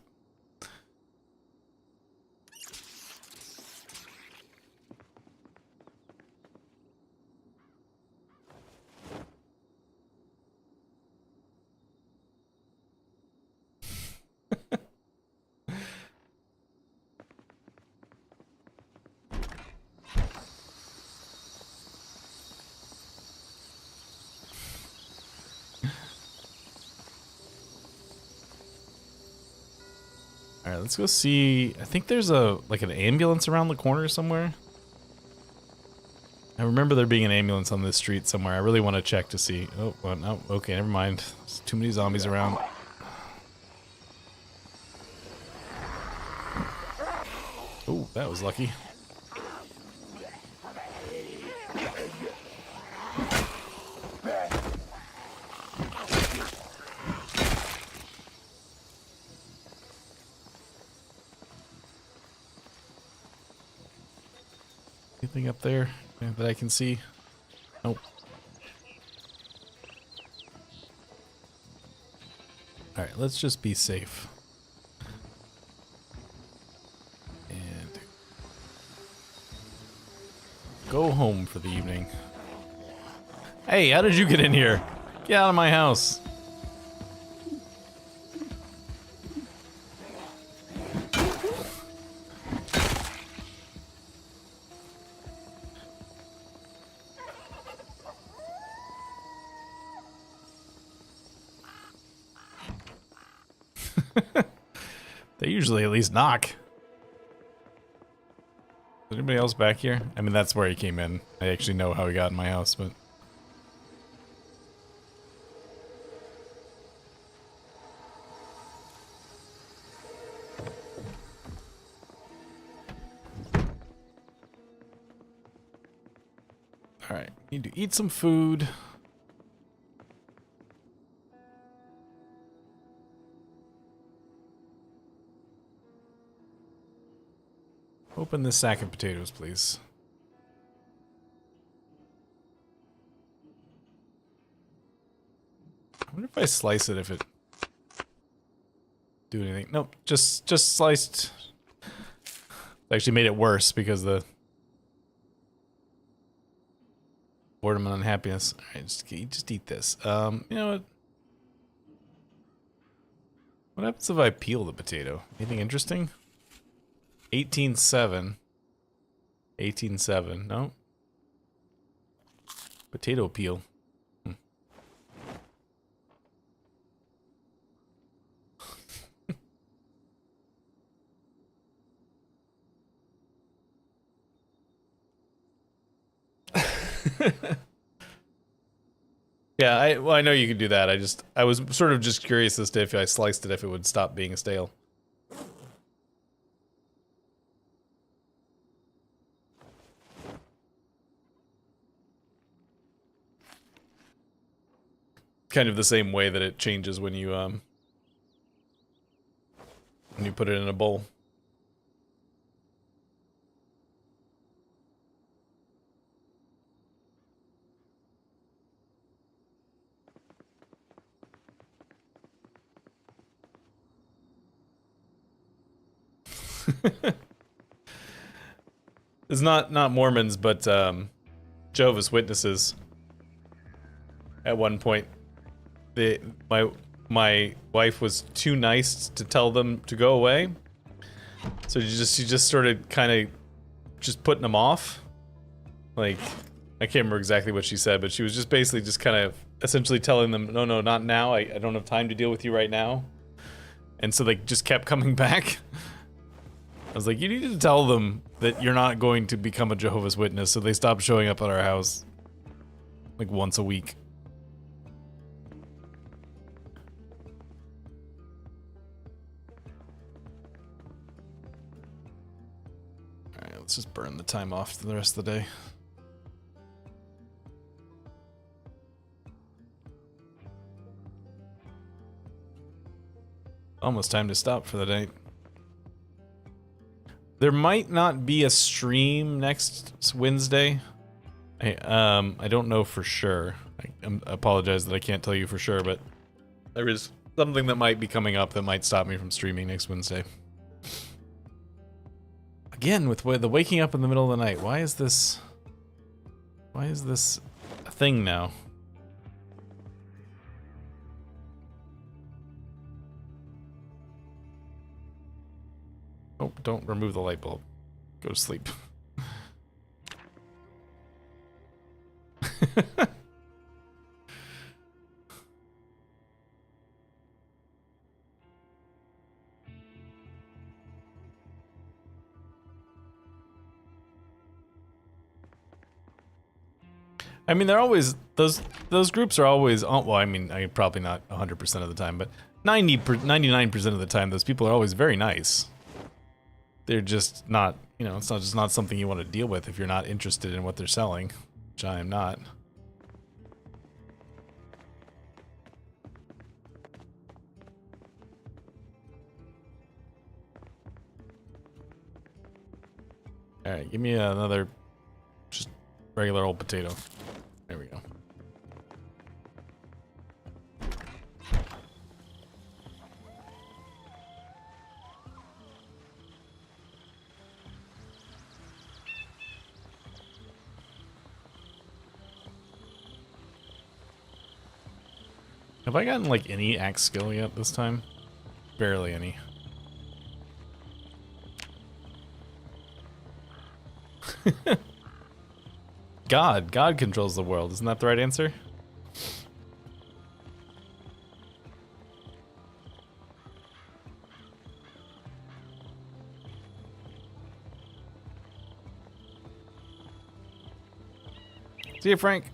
Alright, let's go see. I think there's like an ambulance around the corner somewhere. I remember there being an ambulance on this street somewhere. I really want to check to see. Oh, well, no. Okay, never mind. There's too many zombies around. Oh, that was lucky. Anything up there that I can see? Nope. Alright, let's just be safe. And go home for the evening. Hey, how did you get in here? Get out of my house. They usually at least knock. Is anybody else back here? I mean, that's where he came in. I actually know how he got in my house, but... Alright, need to eat some food. Open this sack of potatoes, please. I wonder if I slice it, if it do anything. Nope, just sliced. Actually made it worse because the boredom and unhappiness. Alright, just eat this. You know what? What happens if I peel the potato? Anything interesting? 18.7. 18.7. No. Potato peel. Yeah, I know you could do that. I was sort of just curious as to if I sliced it, if it would stop being stale. Kind of the same way that it changes when you put it in a bowl. It's not Mormons, but Jehovah's Witnesses. At one point, my wife was too nice to tell them to go away, so she just started kind of just putting them off. Like, I can't remember exactly what she said, but she was just basically just kind of essentially telling them, no, not now. I don't have time to deal with you right now. And so they just kept coming back. I was like, you need to tell them that you're not going to become a Jehovah's Witness, so they stopped showing up at our house like once a week. Alright, let's just burn the time off for the rest of the day. Almost time to stop for the day. There might not be a stream next Wednesday. I don't know for sure. I apologize that I can't tell you for sure, but there is something that might be coming up that might stop me from streaming next Wednesday. Again, with the waking up in the middle of the night. Why is this a thing now? Oh, don't remove the light bulb. Go to sleep. I mean, they're always, those groups are always, well, I mean, probably not 100% of the time, but 99% of the time, those people are always very nice. They're just not, you know, it's just not something you want to deal with if you're not interested in what they're selling, which I am not. Alright, give me another just regular old potato. There we go. Have I gotten like any axe skill yet this time? Barely any. God controls the world. Isn't that the right answer? See you, Frank.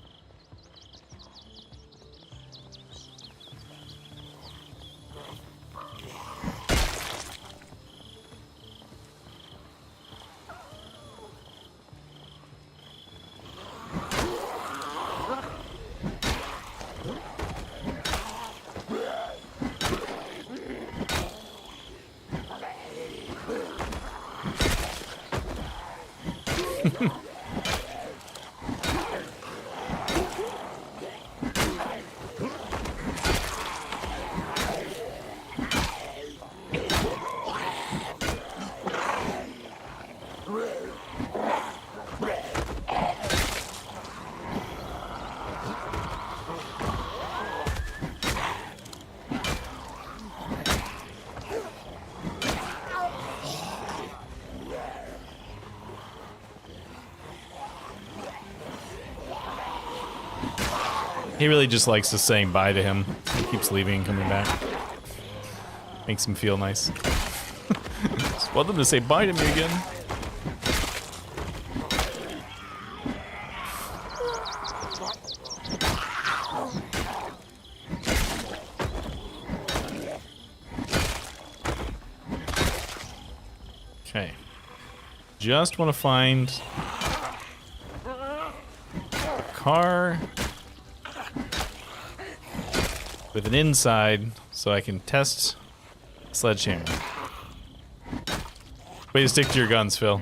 He really just likes us saying bye to him. He keeps leaving and coming back. Makes him feel nice. Just want them to say bye to me again. Okay. Just want to find a car with an inside so I can test sledgehammer. Way to stick to your guns, Phil.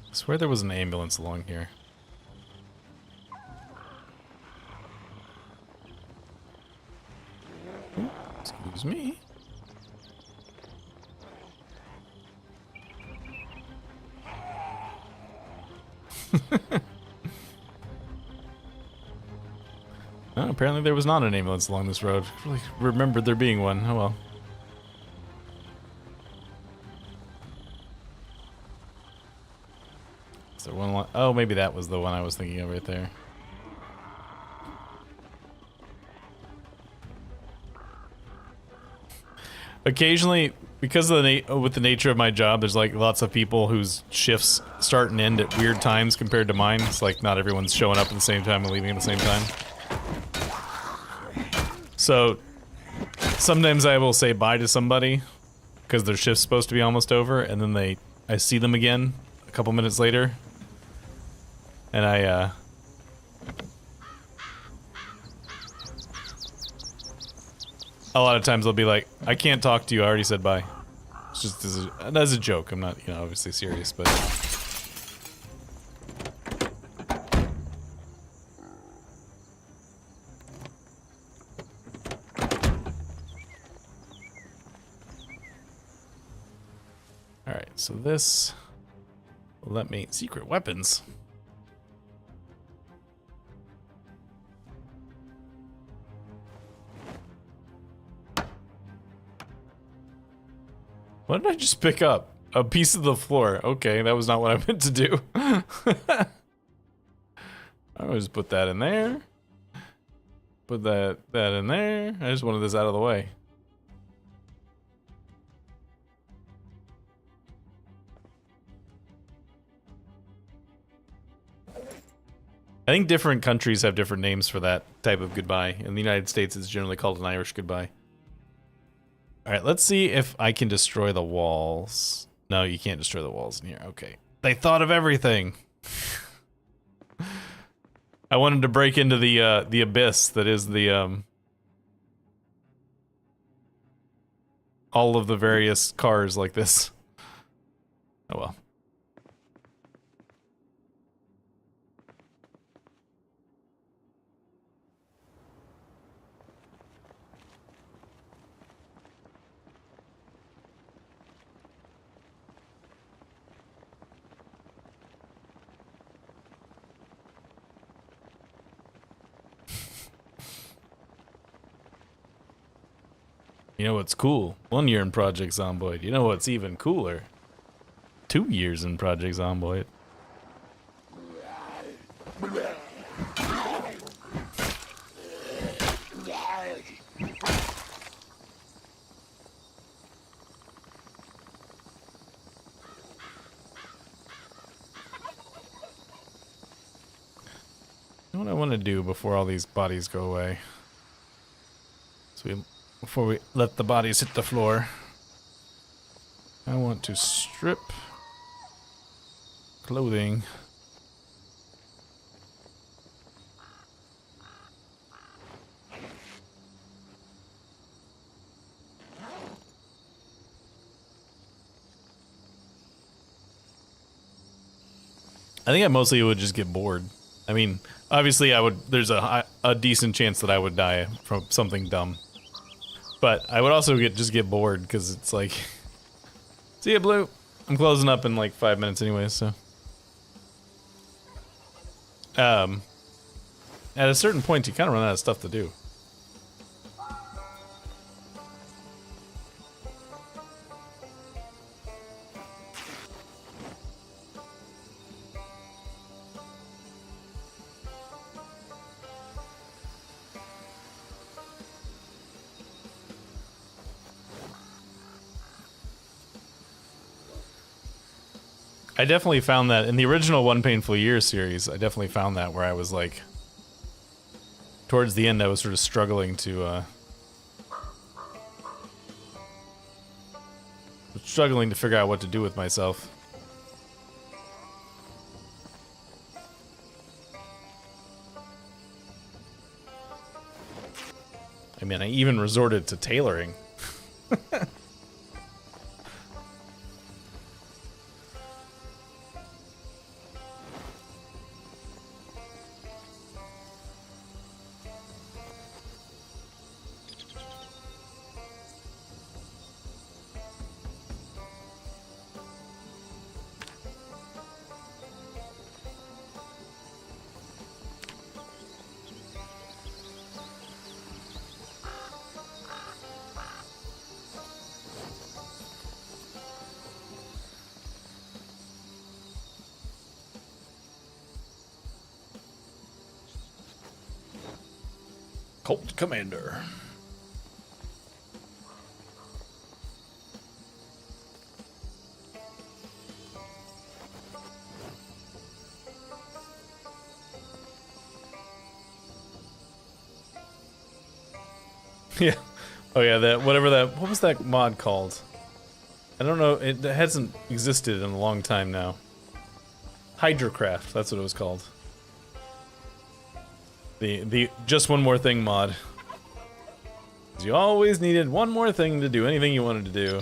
I swear there was an ambulance along here. Ooh, excuse me. Oh, apparently there was not an ambulance along this road. I really remembered there being one. Oh well. Is there one? Oh, maybe that was the one I was thinking of right there. Occasionally, because of with the nature of my job, there's like lots of people whose shifts start and end at weird times compared to mine. It's like not everyone's showing up at the same time and leaving at the same time. So sometimes I will say bye to somebody because their shift's supposed to be almost over, and then I see them again a couple minutes later, and a lot of times they'll be like, I can't talk to you, I already said bye. It's just as a joke. I'm not, you know, obviously serious, but... Alright, so this will let me... Secret weapons. What did I just pick up? A piece of the floor. Okay, that was not what I meant to do. I'll just put that in there. Put that in there. I just wanted this out of the way. I think different countries have different names for that type of goodbye. In the United States, it's generally called an Irish goodbye. Alright, let's see if I can destroy the walls. No, you can't destroy the walls in here. Okay. They thought of everything! I wanted to break into the abyss that is the, all of the various cars like this. Oh well. You know what's cool? 1 year in Project Zomboid. You know what's even cooler? 2 years in Project Zomboid. You know what I want to do before all these bodies go away? Before we let the bodies hit the floor, I want to strip clothing. I think I mostly would just get bored. I mean, obviously I would, there's a decent chance that I would die from something dumb. But I would also just get bored, because it's like, see ya, Blue. I'm closing up in like 5 minutes anyway, so. At a certain point, you kind of run out of stuff to do. I definitely found that in the original One Painful Year series, I definitely found that where I was like, towards the end I was sort of struggling to figure out what to do with myself. I mean, I even resorted to tailoring. Cult Commander. Yeah. Oh yeah, what was that mod called? I don't know, it hasn't existed in a long time now. Hydrocraft, that's what it was called. The just one more thing mod. 'Cause you always needed one more thing to do anything you wanted to do.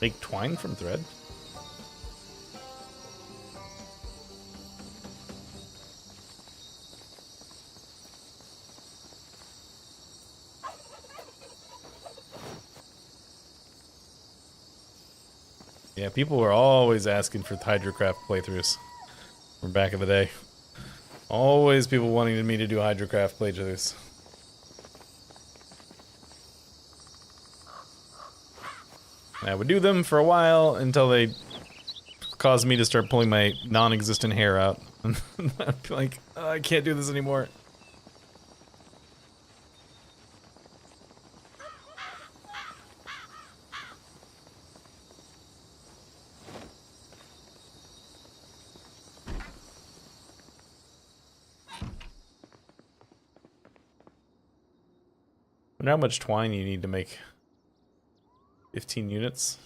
Make twine from thread? Yeah, people were always asking for Hydrocraft playthroughs from back in the day. Always people wanting me to do Hydrocraft playthroughs. And I would do them for a while until they caused me to start pulling my non-existent hair out. And I'd be like, oh, I can't do this anymore. I wonder how much twine you need to make 15 units.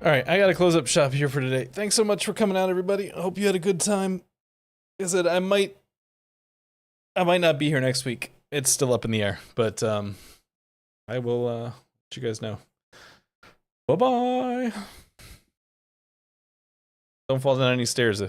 Alright, I gotta close up shop here for today. Thanks so much for coming out, everybody. I hope you had a good time. Like I said, I might not be here next week. It's still up in the air, but I will let you guys know. Bye-bye. Don't fall down any stairs.